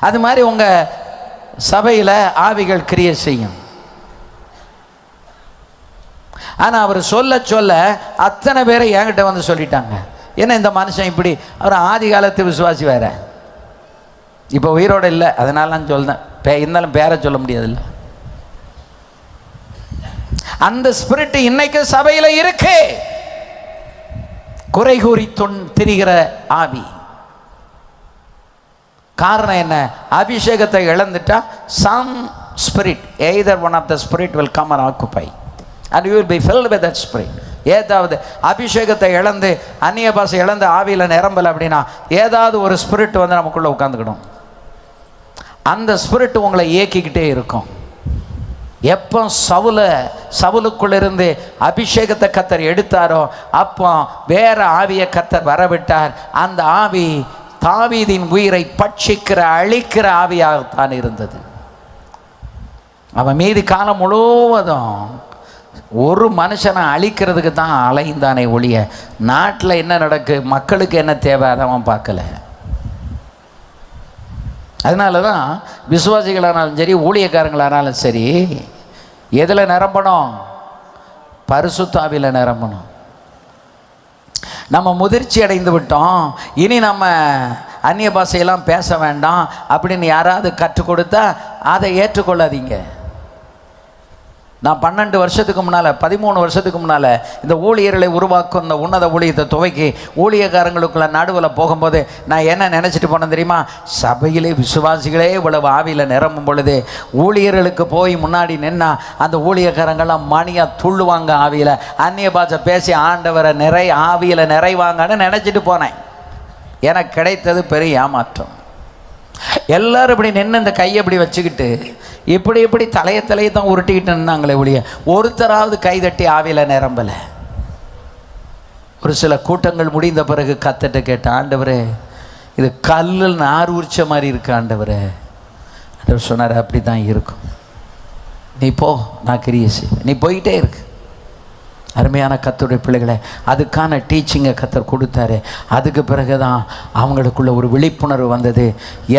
அது மாதிரி உங்க சபையில் ஆவிகள் கிரியை செய்யும். ஆனால் அவர் சொல்ல சொல்ல அத்தனை பேரை என்கிட்ட வந்து சொல்லிட்டாங்க, ஏன்னா இந்த மனுஷன் இப்படி, அவர் ஆதி காலத்து விசுவாசி வேற, இப்போ உயிரோடு இல்லை, அதனால நான் சொல்றேன், இருந்தாலும் பேரை சொல்ல முடியாதுல்ல. அந்த ஸ்பிரிட் இன்னைக்கு சபையில் இருக்கு, குறை கூறி திரிகிற ஆவி. காரணம் என்ன? அபிஷேகத்தை இழந்துட்டா some spirit, either one of the spirit will come and occupy and you will be filled with that spirit. ஏதாவது அபிஷேகத்தை இழந்து அந்நிய பாஷை இழந்து ஆவியில் நிரம்பல அப்படின்னா ஏதாவது ஒரு ஸ்பிரிட் வந்து நமக்குள்ள உட்காந்துக்கிடும். அந்த ஸ்பிரிட் உங்களை இயக்கிக்கிட்டே இருக்கும். எப்போ சவுலுக்குள்ளிருந்து அபிஷேகத்தை கர்த்தர் எடுத்தாரோ அப்போ வேற ஆவியை கர்த்தர் வரவிட்டார். அந்த ஆவி தாவீதின் உயிரை பட்சிக்கிற அழிக்கிற ஆவியாகத்தான் இருந்தது. அவன் மீதி காலம் முழுவதும் ஒரு மனுஷனை அழிக்கிறதுக்கு தான் அலைந்தானே ஒழிய நாட்டில் என்ன நடக்கு, மக்களுக்கு என்ன தேவை அதை அவன் பார்க்கல. அதனால தான் விசுவாசிகளானாலும் சரி, ஊழியக்காரங்களானாலும் சரி, எதில் நிரம்பணும்? பரிசுத்த ஆவியில் நிரம்பணும். நம்ம முதிர்ச்சி அடைந்து விட்டோம், இனி நம்ம அந்நிய பாஷையெல்லாம் பேச வேண்டாம் அப்படின்னு யாராவது கற்றுக் கொடுத்தா அதை ஏற்றுக்கொள்ளாதீங்க. நான் 12 வருஷத்துக்கு முன்னால் 13 வருஷத்துக்கு முன்னால் இந்த ஊழியர்களை உருவாக்கும் இந்த உன்னத ஊழியத்தை துவக்கி ஊழியக்காரங்களுக்குள்ள நடுவில் போகும்போது நான் என்ன நினச்சிட்டு போனேன் தெரியுமா? சபையிலே விசுவாசிகளே இவ்வளவு ஆவியில் நிரம்பும் பொழுது ஊழியர்களுக்கு போய் முன்னாடி நின்னா அந்த ஊழியக்காரங்கள்லாம் மணியாக துள்ளுவாங்க, ஆவியில் அந்நிய பாஷை பேசி ஆண்டவரை ஆவியில் நிறைவாங்கன்னு நினச்சிட்டு போனேன். எனக்கு கிடைத்தது பெரிய ஏமாற்றம். எல்லாரும் இப்படி நின்று இந்த கையை இப்படி வச்சுக்கிட்டு இப்படி தலையை தான் உருட்டிக்கிட்டு நின்னாங்களே ஒழிய ஒருத்தராவது கைதட்டி ஆவியில் நிரம்பலை. ஒரு சில கூட்டங்கள் முடிந்த பிறகு கத்தட்ட கேட்ட, ஆண்டவரே இது கல்லில் நார் உரிச்ச மாதிரி இருக்கு ஆண்டவரே. ஆண்டவர் சொன்னார், அப்படி தான் இருக்கும், நீ போ, நான் கிரியை செய்வேன், நீ போயிட்டே இருக்கு. அருமையான கர்த்தருடைய பிள்ளைகளை, அதுக்கான டீச்சிங்கை கர்த்தர் கொடுத்தாரு. அதுக்கு பிறகு தான் அவங்களுக்குள்ள ஒரு விழிப்புணர்வு வந்தது.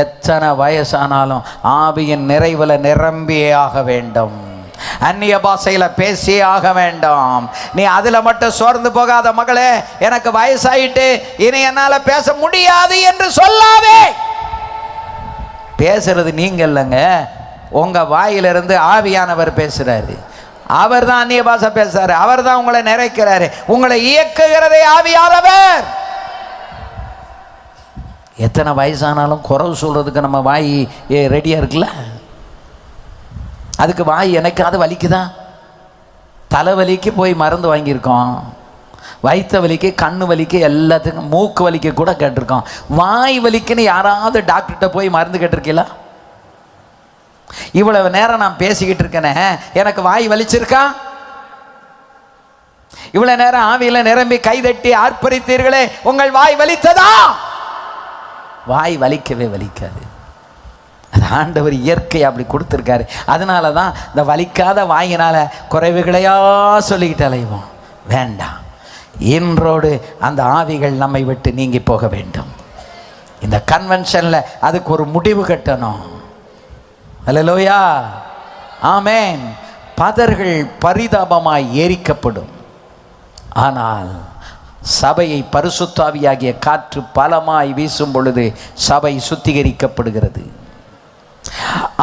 எத்தனை வயசானாலும் ஆவியின் நிறைவில் நிரம்பியே ஆக வேண்டும், அந்நிய பாஷையில் பேசியே ஆக வேண்டும். நீ அதில் மட்டும் சோர்ந்து போகாத மகளே, எனக்கு வயசாயிட்டு இனி என்னால் பேச முடியாது என்று சொல்லாதே. பேசுறது நீங்க இல்லைங்க, உங்கள் வாயிலிருந்து ஆவியானவர் பேசுகிறாரு. அவர் தான் அந்நிய பாஷை பேசுறாரு, அவர் தான் உங்களை நிறைக்கிறாரு, உங்களை இயக்குகிறதே ஆவியானவர். எத்தனை வயசானாலும் குறவு சொல்றதுக்கு நம்ம வாய் ரெடியா இருக்குல்ல? அதுக்கு வாய் எனக்காவது வலிக்குதா? தலைவலிக்கு போய் மருந்து வாங்கியிருக்கோம், வயிற்று வலிக்கு, கண்ணு வலிக்கு, எல்லாத்துக்கும், மூக்கு வலிக்கு கூட கேட்டிருக்கோம். வாய் வலிக்குன்னு யாராவது டாக்டர்கிட்ட போய் மருந்து கேட்டிருக்கீங்களா? இவ்வளவு நேரம் நான் பேசிக்கிட்டு இருக்கேனே, எனக்கு வாய் வலிச்சிருக்கா? இவ்வளவு நேரம் ஆவியில நிரம்பி கைதட்டி ஆர்ப்பரித்தீர்களே, உங்கள் வாய் வலித்ததா? வாய் வலிக்கவே வலிக்காது. அது ஆண்டவர் இயற்கை அப்படி கொடுத்துருக்காரு. அதனால தான் இந்த வலிக்காத வாயினால குறைவுகளையா சொல்லிக்கிட்டு அலைவோம். வேண்டாம், இன்றோடு அந்த ஆவிகள் நம்மை விட்டு நீங்கி போக வேண்டும். இந்த கன்வென்ஷன்ல அதுக்கு ஒரு முடிவு கட்டணும். அல்லேலூயா, ஆமென். பதர்கள் பரிதாபமாய் எரிக்கப்படும், ஆனால் சபையை பரிசுத்த ஆவியாகிய காற்று பலமாய் வீசும் பொழுது சபை சுத்திகரிக்கப்படுகிறது.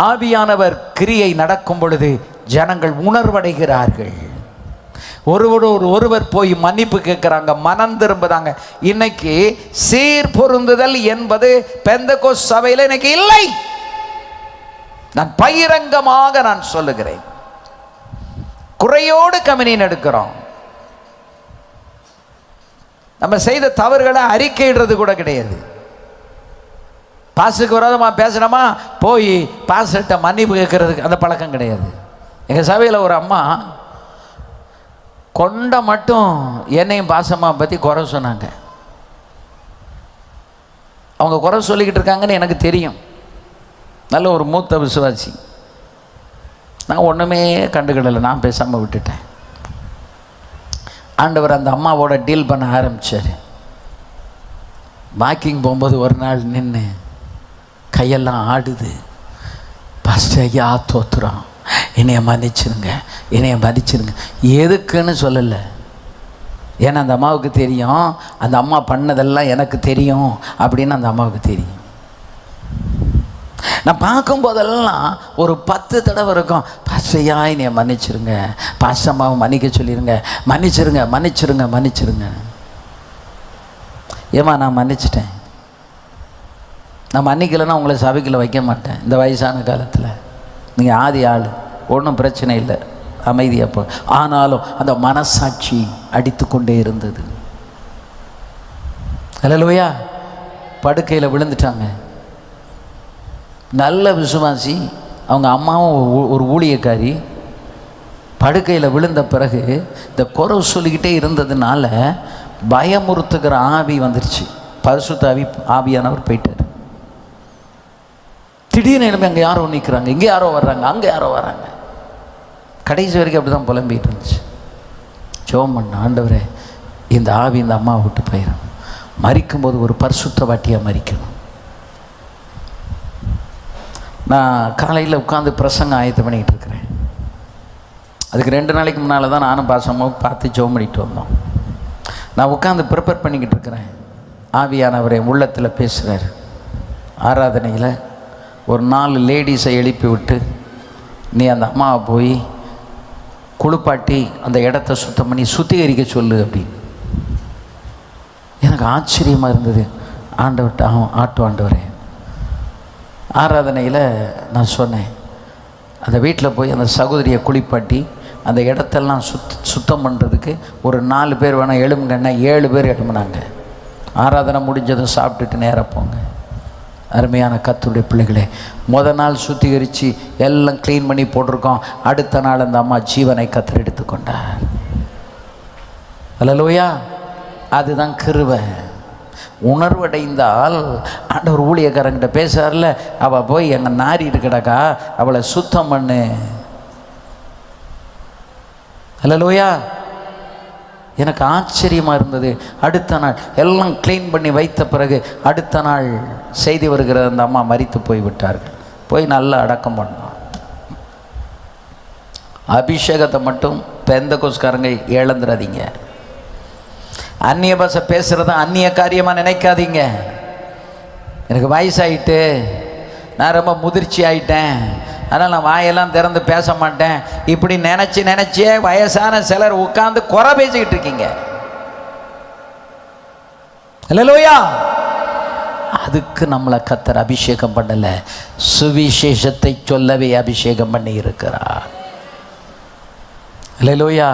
ஆவியானவர் கிரியை நடக்கும் பொழுது ஜனங்கள் உணர்வடைகிறார்கள். ஒருவர் போய் மன்னிப்பு கேட்கிறாங்க, மனம் திரும்புறாங்க. இன்னைக்கு சீர் பொருந்துதல் என்பது பெந்தெகோஸ்து சபையில் இன்னைக்கு இல்லை. நான் பகிரங்கமாக நான் சொல்லுகிறேன், குறையோடு கம்யூனியன் எடுக்கிறோம். நம்ம செய்த தவறுகளை அறிக்கையிடுறது கூட கிடையாது. பாஸ்டருக்கு விரோதமாக பேசணுமா போய் பாஸ்டர்கிட்ட மன்னிப்பு கேட்கறதுக்கு அந்த பழக்கம் கிடையாது. எங்கள் சபையில் ஒரு அம்மா கொண்ட மட்டும் என்னையும் பாசம்மா பற்றி குறை சொன்னாங்க. அவங்க குறை சொல்லிக்கிட்டு இருக்காங்கன்னு எனக்கு தெரியும். நல்ல ஒரு மூத்த விசுவாசி. நான் ஒன்றுமே கண்டுக்கிடலை, நான் பேசாமல் விட்டுட்டேன். ஆண்டவர் அந்த அம்மாவோட டீல் பண்ண ஆரம்பித்தார். வாக்கிங் போகும்போது ஒரு நாள் நின்று கையெல்லாம் ஆடுது. பாஸ்டர் ஐயா தோத்துறோம், என்னைய மன்னிச்சிருங்க, என்னைய மன்னிச்சிருங்க. எதுக்குன்னு சொல்லலை, ஏன்னா அந்த அம்மாவுக்கு தெரியும் அந்த அம்மா பண்ணதெல்லாம் எனக்கு தெரியும் அப்படின்னு அந்த அம்மாவுக்கு தெரியும். நான் பார்க்கும்போதெல்லாம் ஒரு 10 தடவை இருக்கும், பாஸ்டர்யா என்னைய மன்னிச்சிருங்க, பாஸ்டம்மாவை மன்னிக்க சொல்லிடுங்க, மன்னிச்சிருங்க மன்னிச்சிருங்க மன்னிச்சிருங்க. ஏமா நான் மன்னிச்சிட்டேன், நான் மன்னிக்கலைன்னா உங்களை சபைக்குள்ள வைக்க மாட்டேன். இந்த வயசான காலத்தில் நீங்கள் ஆதி ஆள், ஒன்றும் பிரச்சனை இல்லை, அமைதியாக போ. ஆனாலும் அந்த மனசாட்சி அடித்து கொண்டே இருந்தது. அல்லேலூயா. படுக்கையில் விழுந்துட்டாங்க. நல்ல விசுவாசி, அவங்க அம்மாவும் ஒரு ஊழியக்காரி. படுக்கையில் விழுந்த பிறகு இந்த குறை சொல்லிக்கிட்டே இருந்ததுனால பயமுறுத்துகிற ஆவி வந்துருச்சு. பரிசுத்த ஆவியானவர் போயிட்டார். திடீர்னு அங்கே யாரோ நிற்கிறாங்க, இங்கே யாரோ வர்றாங்க, அங்கே யாரோ வர்றாங்க. கடைசி வரைக்கும் அப்படி தான் புலம்பிகிட்டு இருந்துச்சு. ஜெபம் பண்ண, ஆண்டவரே இந்த ஆவி இந்த அம்மாவை விட்டு போயிடும், மரிக்கும்போது ஒரு பரிசுத்தவாட்டியாக மரிக்கணும். நான் காலையில் உட்காந்து பிரசங்க ஆயத்தம் பண்ணிக்கிட்டு இருக்கிறேன். அதுக்கு 2 நாளைக்கு முன்னால் தான் நானும் பாசமாக பார்த்து ஜெபம் பண்ணிட்டு வந்தோம். நான் உட்காந்து ப்ரிப்பேர் பண்ணிக்கிட்டு இருக்கிறேன். ஆவியானவர் என் உள்ளத்தில் பேசுகிறார். ஆராதனையில் ஒரு 4 லேடிஸை எழுப்பி விட்டு, நீ அந்த அம்மாவை போய் குளிப்பாட்டி அந்த இடத்த சுத்தம் பண்ணி சுத்திகரிக்க சொல்லு அப்படின்னு. எனக்கு ஆச்சரியமாக இருந்தது. ஆண்டவர்கிட்ட ஆண்டவரே, ஆராதனையில் நான் சொன்னேன், அந்த வீட்டில் போய் அந்த சகோதரியை குளிப்பாட்டி அந்த இடத்தெல்லாம் சுத்தம் பண்ணுறதுக்கு ஒரு 4 பேர் வேணால் எழும்புங்கன்னா 7 பேர் எழும்புனாங்க. ஆராதனை முடிஞ்சதும் சாப்பிட்டுட்டு நேராக போங்க. அருமையான கர்த்தருடைய பிள்ளைகளே, முத நாள் சுத்திகரித்து எல்லாம் க்ளீன் பண்ணி போட்டிருக்கோம். அடுத்த நாள் அந்த அம்மா ஜீவனை கர்த்தர் எடுத்துக்கொண்டார். அல்லேலூயா. அதுதான் கிருபை. உணர்வடைந்தால் ஆண்டவர் ஊழியக்காரங்கிட்ட பேசுறாருல, அவள் போய் எங்கள் நாரிட்டு கிடக்கா, அவளை சுத்தம் பண்ணு. அல்லேலூயா. எனக்கு ஆச்சரியமாக இருந்தது. அடுத்த நாள் எல்லாம் க்ளீன் பண்ணி வைத்த பிறகு அடுத்த நாள் செய்தி வருகிற அந்த அம்மா மரித்து போய் விட்டார்கள். போய் நல்லா அடக்கம் பண்ணோம். அபிஷேகத்தை மட்டும் பெந்தகோஸ்காரங்க இழந்துடாதீங்க. அந்நிய பாஷை பேசுகிறத அந்நிய காரியமாக நினைக்காதீங்க. எனக்கு வயசாயிட்டு, நான் ரொம்ப முதிர்ச்சி ஆயிட்டேன், அதனால் நான் வாயெல்லாம் திறந்து பேச மாட்டேன், இப்படி நினச்சே வயசான சிலர் உட்கார்ந்து குறை பேசிக்கிட்டு இருக்கீங்க. அல்லேலூயா. அதுக்கு நம்மளை கர்த்தர் அபிஷேகம் பண்ணலை, சுவிசேஷத்தை சொல்லவே அபிஷேகம் பண்ணி இருக்கிறார். அல்லேலூயா.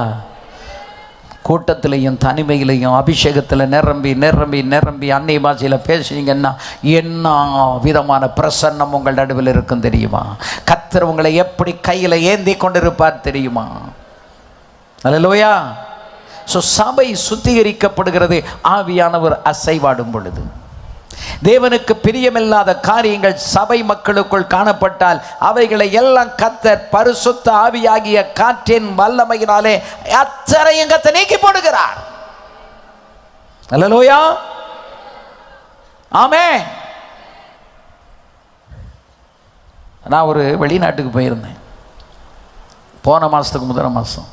கூட்டத்திலையும் தனிமையிலையும் அபிஷேகத்தில் நிரம்பி நிரம்பி நிரம்பி அன்னை பாஷையில் பேசுனீங்கன்னா என்ன விதமான பிரசன்னம் உங்கள் நடுவில் இருக்கும் தெரியுமா? கர்த்தர் உங்களை எப்படி கையில் ஏந்தி கொண்டிருப்பார் தெரியுமா? அல்லேலூயா. ஸோ சபை சுத்திகரிக்கப்படுகிறது ஆவியானவர் அசைவாடும் பொழுது. தேவனுக்கு பிரியமில்லாத காரியங்கள் சபை மக்களுக்குள் காணப்பட்டால் அவைகளை எல்லாம் கர்த்தர் பரிசுத்த ஆவியாகிய காற்றின் வல்லமையினாலே அத்தனையும் கர்த்தர் நீக்கி போடுகிறார். அல்லேலூயா. ஆமென். நான் ஒரு வெளிநாட்டுக்கு போயிருந்தேன் போன மாதத்துக்கு முதல் மாதம்.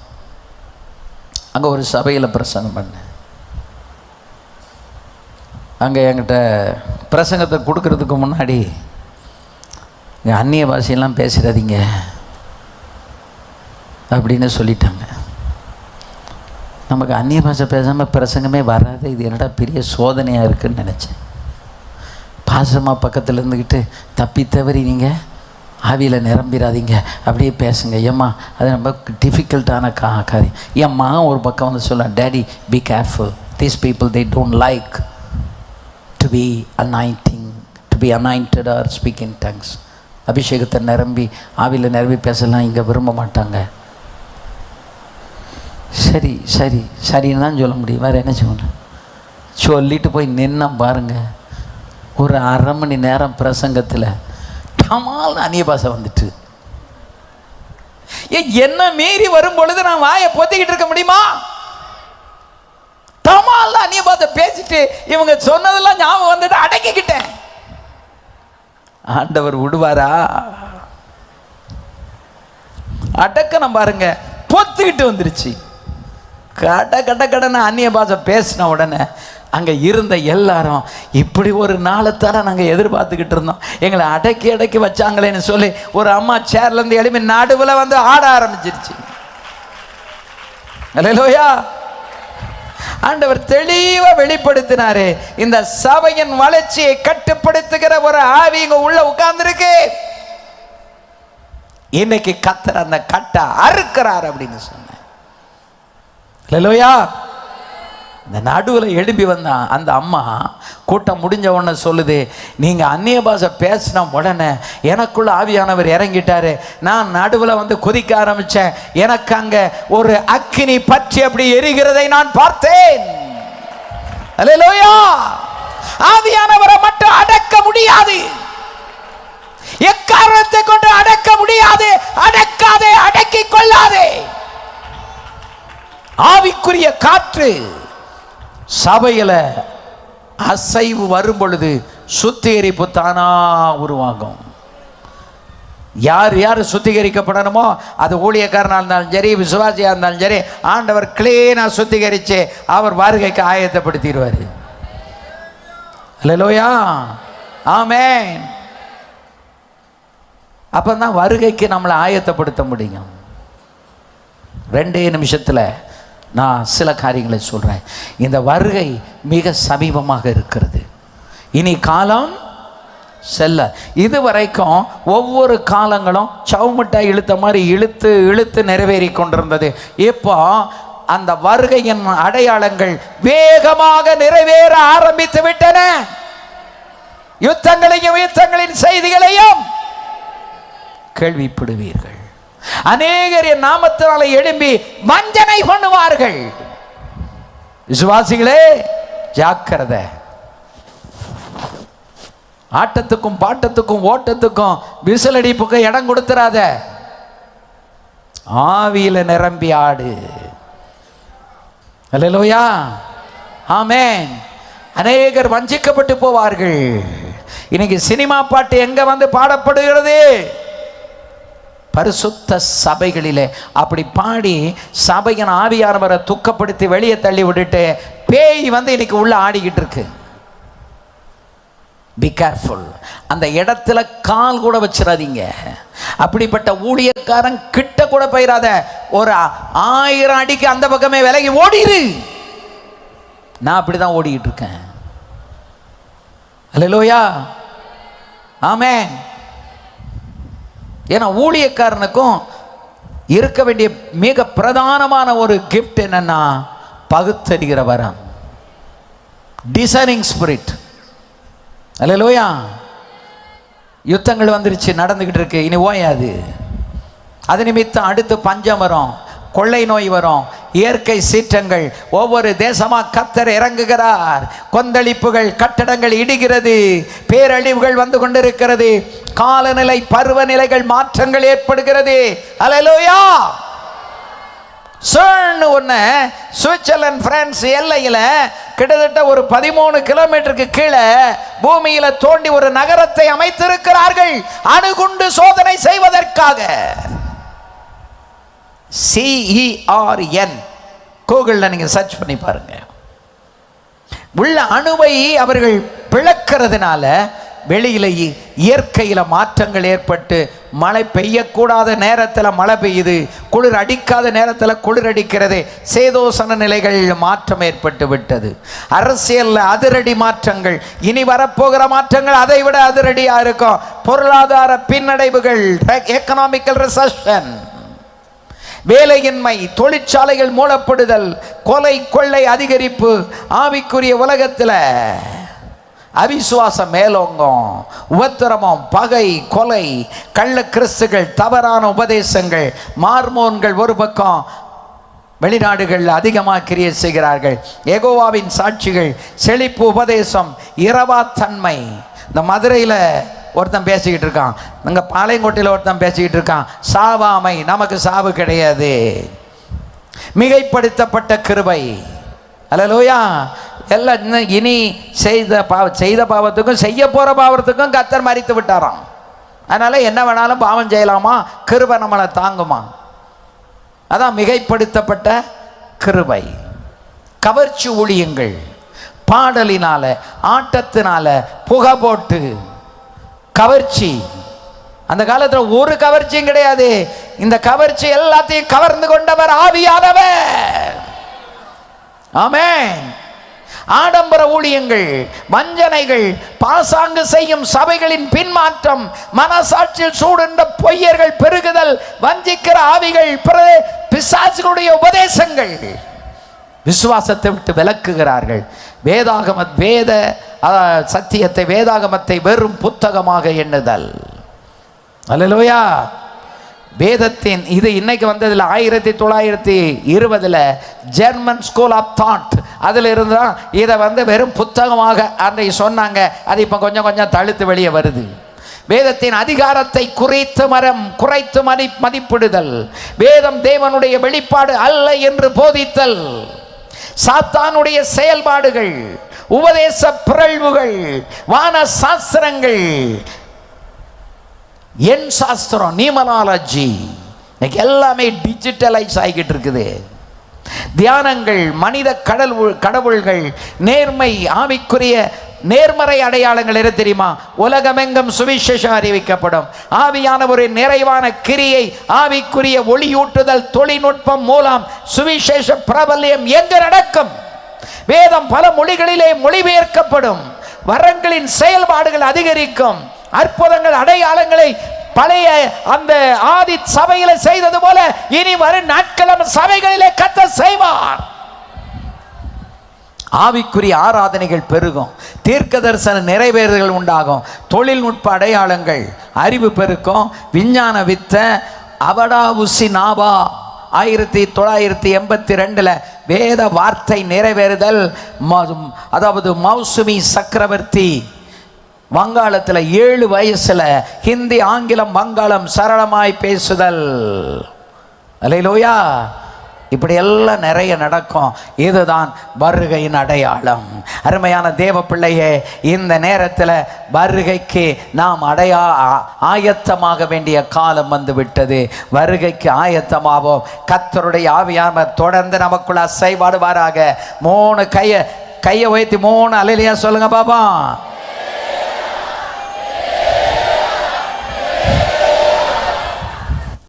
அங்கே ஒரு சபையில் பிரசங்கம் பண்ணேன். அங்கே என்கிட்ட பிரசங்கத்தை கொடுக்கறதுக்கு முன்னாடி, அந்நிய பாஷையெல்லாம் பேசுகிறாதீங்க அப்படின்னு சொல்லிட்டாங்க. நமக்கு அந்நிய பாஷை பேசாமல் பிரசங்கமே வராது. இது என்னடா பெரிய சோதனையாக இருக்குதுன்னு நினச்சேன். பாசமாக பக்கத்தில் இருந்துக்கிட்டு தப்பி தவறி நீங்கள் ஆவியில் நிரம்பிடாதீங்க, அப்படியே பேசுங்க. ஏம்மா அது ரொம்ப டிஃபிகல்ட்டான காரியம். என் மகன் ஒரு பக்கம் வந்து சொல்ல, daddy be careful, these people they don't like to be anointing, to be anointed or speak in tongues. அபிஷேகத்தை நிரம்பி ஆவியில் நிரம்பி பேசலாம் இங்கே விரும்ப மாட்டாங்க. சரி சரி சரின்னு தான் சொல்ல முடியும், வேறு என்ன சொல்லணும்? சொல்லிட்டு போய் நின்னா பாருங்க, ஒரு அரை மணி நேரம் பிரசங்கத்தில் டமால் அந்நிய பாஷை வந்துட்டு. என்ன மீறி வரும் பொழுது நான் வாயை பொத்திக்கிட்டு இருக்க முடியுமா? தமால் அந்நிய பாஷை பேசிட்டு இவங்க சொன்னதெல்லாம் ஞாபகம் வந்தது, அடக்கிக்கிட்டேன். ஆண்டவர் விடுவாரா? அடக்கணும் பாருங்க, பொத்துக்கிட்டு வந்துருச்சு. கடனை அந்நிய பாஷை பேசின உடனே அங்கே இருந்த எல்லாரும் இப்படி ஒரு நாளைத்தானே நாங்கள் எதிர்பார்த்துக்கிட்டு இருந்தோம், எங்களை அடக்கி வச்சாங்களேன்னு சொல்லி ஒரு அம்மா சேர்லேருந்து எழுப்பி நடுவில் வந்து ஆட ஆரம்பிச்சிருச்சு. அல்லேலூயா. ஆண்டவர் தெளிவாக வெளிப்படுத்தினாரு, இந்த சபையின் வளர்ச்சியை கட்டுப்படுத்துகிற ஒரு ஆவி இங்க உள்ள உட்கார்ந்துருக்கு. இன்னைக்கு கர்த்தர் அந்த கட்டை அறுக்கிறார் அப்படின்னு சொன்னேன். அல்லேலூயா. இந்த நடுவில் எழுப்பி வந்தான் அந்த அம்மா. கூட்டம் முடிஞ்ச உடனே சொல்லுது, நீங்கள் அந்நிய பாஷை பேசின உடனே எனக்குள்ள ஆவியானவர் இறங்கிட்டாரு. நான் நடுவில் வந்து கொதிக்க ஆரம்பித்தேன். எனக்கு அங்கே ஒரு அக்கினி பற்றி அப்படி எரிகிறதை நான் பார்த்தேன். அல்லேலூயா. ஆவியானவரை மட்டும் அடக்க முடியாது. எக்காரணத்தை கொண்டு அடக்க முடியாது. அடக்காதே, அடக்கிக் கொள்ளாதே. ஆவிக்குரிய காற்று சபையில அசைவு வரும் பொழுது சுத்திகரிப்பு தானா உருவாகும். யார் யார் சுத்திகரிக்கப்படணுமோ, அது ஊழியக்காரனாக இருந்தாலும் சரி, விசுவாசியாக இருந்தாலும் சரி, ஆண்டவர் கிளீனா சுத்திகரித்து அவர் வருகைக்கு ஆயத்தப்படுத்திடுவார். அல்லேலூயா, ஆமென். அப்பதான் வருகைக்கு நம்மளை ஆயத்தப்படுத்த முடியும். 2 நிமிஷத்தில் நான் சில காரியங்களை சொல்றேன். இந்த வருகை மிக சமீபமாக இருக்கிறது. இனி காலம் செல்ல. இதுவரைக்கும் ஒவ்வொரு காலங்களும் சவுமிட்டாய் இழுத்த மாதிரி இழுத்து இழுத்து நிறைவேறி கொண்டிருந்தது. இப்போ அந்த வருகையின் அடையாளங்கள் வேகமாக நிறைவேற ஆரம்பித்து விட்டன. யுத்தங்களையும் யுத்தங்களின் செய்திகளையும் கேள்விப்படுவீர்கள். அநேகர் என் நாமத்தினாலே எழும்பி வஞ்சனை பண்ணுவார்கள். விசுவாசிகளே ஜாக்கிரதை. ஆட்டத்துக்கும் பாட்டத்துக்கும் ஓட்டத்துக்கும் விசிலடிப்புக்கும் இடம் கொடுத்துறாத. ஆவியில நிரம்பி ஆடு. அல்லேலூயா, ஆமென். அநேகர் வஞ்சிக்கப்பட்டு போவார்கள். இன்னைக்கு சினிமா பாட்டு எங்க வந்து பாடப்படுகிறது? பரிசுத்த சபைகளிலே அப்படி பாடி சபையின் ஆவியானவரை துக்கப்படுத்தி வெளியே தள்ளி விட்டுட்டு பேய் வந்து இன்னைக்கு உள்ள ஆடிக்கிட்டு இருக்கு. Be careful. அந்த இடத்துல கால் கூட வச்சிடாதீங்க. அப்படிப்பட்ட ஊழியக்காரன் கிட்ட கூட போயிடாத. ஒரு 1000 அடிக்கு அந்த பக்கமே விலகி ஓடிரு. நான் அப்படிதான் ஓடிக்கிட்டு இருக்கேன். அல்லேலூயா, ஆமென். ஏன்னா ஊழியக்காரனுக்கும் இருக்க வேண்டிய மிக பிரதானமான ஒரு கிஃப்ட் என்னன்னா பகுத்தறிகிற வரம், டிசைனிங் ஸ்பிரிட். அல்லேலூயா. யுத்தங்கள் வந்துருச்சு, நடந்துகிட்டு இருக்கு, இனி ஓயாது. அது நிமித்தம் அடுத்து பஞ்சம் வரும், கொள்ளை நோய் வரும், இயற்கை சீற்றங்கள். ஒவ்வொரு தேசமா கர்த்தர் இறங்குகிறார். கொந்தளிப்புகள், கட்டடங்கள் இடிகிறது, பேரழிவுகள் வந்து கொண்டிருக்கிறது, காலநிலை பருவநிலைகள் மாற்றங்கள் ஏற்படுகிறது. அல்லேலூயா. ஒன்று சுவிட்சர்லாந்து பிரான்ஸ் எல்லையில் கிட்டத்தட்ட ஒரு 13 கிலோமீட்டருக்கு கீழே பூமியில தோண்டி ஒரு நகரத்தை அமைத்திருக்கிறார்கள் அணுகுண்டு சோதனை செய்வதற்காக. CERN கூகுள்ல நீங்க சர்ச் பண்ணி பாருங்க. உள்ள அணுவை அவர்கள் பிளக்கிறதுனால வெளியில இயற்கையில மாற்றங்கள் ஏற்பட்டு மழை பெய்யக்கூடாத நேரத்தில் மழை பெய்யுது, குளிர் அடிக்காத நேரத்தில் குளிர் அடிக்கிறது, சேதோசன நிலைகள் மாற்றம் ஏற்பட்டு விட்டது. அரசியல் அதிரடி மாற்றங்கள், இனி வரப்போகிற மாற்றங்கள் அதை விட அதிரடியா இருக்கும். பொருளாதார பின்னடைவுகள், எக்கனாமிக்கல் ரிசெஷன், வேலையின்மை, தொழிற்சாலைகள் மூடப்படுதல், கொலை கொள்ளை அதிகரிப்பு, ஆவிக்குரிய உலகத்தில் அவிசுவாசம் மேலோங்கும், உபத்திரமம், பகை, கொலை, கள்ள கிறிஸ்துகள், தவறான உபதேசங்கள், மார்மோன்கள் ஒரு பக்கம் வெளிநாடுகளில் அதிகமாக கிரியை செய்கிறார்கள். யெகோவாவின் சாட்சிகள், செழிப்பு உபதேசம், இரவா தன்மை. இந்த மதுரையில் ஒருத்தன் பேசிக்கிட்டு இருக்கான், இங்கே பாளையங்கோட்டையில் ஒருத்தன் பேசிக்கிட்டு இருக்கான், சாவாமை, நமக்கு சாவு கிடையாது, மிகைப்படுத்தப்பட்ட கிருபை. அல்லேலூயா. எல்லாம் இனி செய்த பாவத்துக்கும் செய்ய போற பாவத்துக்கும் கர்த்தர் மரித்து விட்டாராம். அதனால என்ன வேணாலும் பாவம் செய்யலாமா, கிருபை நம்மளை தாங்குமா. அதான் மிகைப்படுத்தப்பட்ட கிருபை. கவர்ச்சி ஊழியங்கள், பாடலினால ஆட்டத்தினால புகை போட்டு கவர்ச்சி. அந்த காலத்தில் ஒரு கவர்ச்சியும் கிடையாது. இந்த கவர்ச்சி எல்லாத்தையும் கவர்ந்து கொண்டவர் ஆவியானவர். ஆமென். ஆடம்பர ஊழியங்கள், வஞ்சனைகள், பாசாங்கு செய்யும் சபைகளின் பின்மாற்றம், மனசாட்சியில் சூடுண்ட பொய்யர்கள் பெருகுதல், வஞ்சிக்கிற ஆவிகள், பிசாசுகளுடைய உபதேசங்கள் விசுவாசத்தை விட்டு விலக்குகிறார்கள். வேத சத்தியத்தை, வேதாகமத்தை வெறும் புத்தகமாக எண்ணுதல். அல்லேலூயா. வேதத்தின் இது இன்னைக்கு வந்ததில் 1920 ஜெர்மன் ஸ்கூல் ஆஃப் தாட், அதில் இருந்தால் இதை வெறும் புத்தகமாக அன்றைக்கு சொன்னாங்க. அது இப்போ கொஞ்சம் கொஞ்சம் தழுத்து வெளியே வருது. வேதத்தின் அதிகாரத்தை குறைத்து மதிப்பிடுதல், வேதம் தேவனுடைய வெளிப்பாடு அல்ல என்று போதித்தல், சாத்தானுடைய செயல்பாடுகள், உபதேச பிறழ்வுகள், வான சாஸ்திரங்கள், என் சாஸ்திரம், நியூமராலஜி, இன்னைக்கு எல்லாமே டிஜிட்டலைஸ் ஆகிட்டு இருக்குது. தியானங்கள், மனித கடவுள்கள், நேர்மை, ஆவிக்குரிய நேர்மறை அடையாளங்கள் எது தெரியுமா? உலகமெங்கும் சுவிசேஷம் அறிவிக்கப்படும். ஆவியானவரின் நிறைவான கிரியை, ஆவிக்குரிய ஒளியூட்டுதல் தொழில்நுட்பம் மூலம் சுவிசேஷ பிரபல்யம் எங்கு நடக்கும்? வேதம் பல மொழிகளிலே மொழிபெயர்க்கப்படும். வரங்களின் செயல்பாடுகள் அதிகரிக்கும். அற்புதங்கள், அடையாளங்களை பழைய அந்த ஆதி சபையில செய்தது போல இனி வரும் நாட்களும் சபைகளிலே கர்த்தர் செய்வார். ஆவிக்குரிய ஆராதனைகள் பெருகும், தீர்க்க தரிசன நிறைவேறுதல் உண்டாகும், தொழில்நுட்ப அடையாளங்கள், அறிவு பெருக்கும், விஞ்ஞான வித்த அவடா உசி நாபா 1982 வேத வார்த்தை நிறைவேறுதல். அதாவது மௌசுமி சக்கரவர்த்தி வங்காளத்தில் 7 வயசுல ஹிந்தி, ஆங்கிலம், வங்காளம் சரளமாய் பேசுதல். அல்லேலூயா. இப்படி எல்லாம் நிறைய நடக்கும். இதுதான் வருகையின் அடையாளம். அருமையான தேவ பிள்ளையே, இந்த நேரத்தில் வருகைக்கு நாம் ஆயத்தமாக வேண்டிய காலம் வந்து விட்டது. வருகைக்கு ஆயத்தமாவோம். கர்த்தருடைய ஆவியானவர் தொடர்ந்து நமக்குள்ள அசைவாடுவாராக. 3 கையை உயர்த்தி 3 அல்லேலூயா சொல்லுங்க பாப்பா.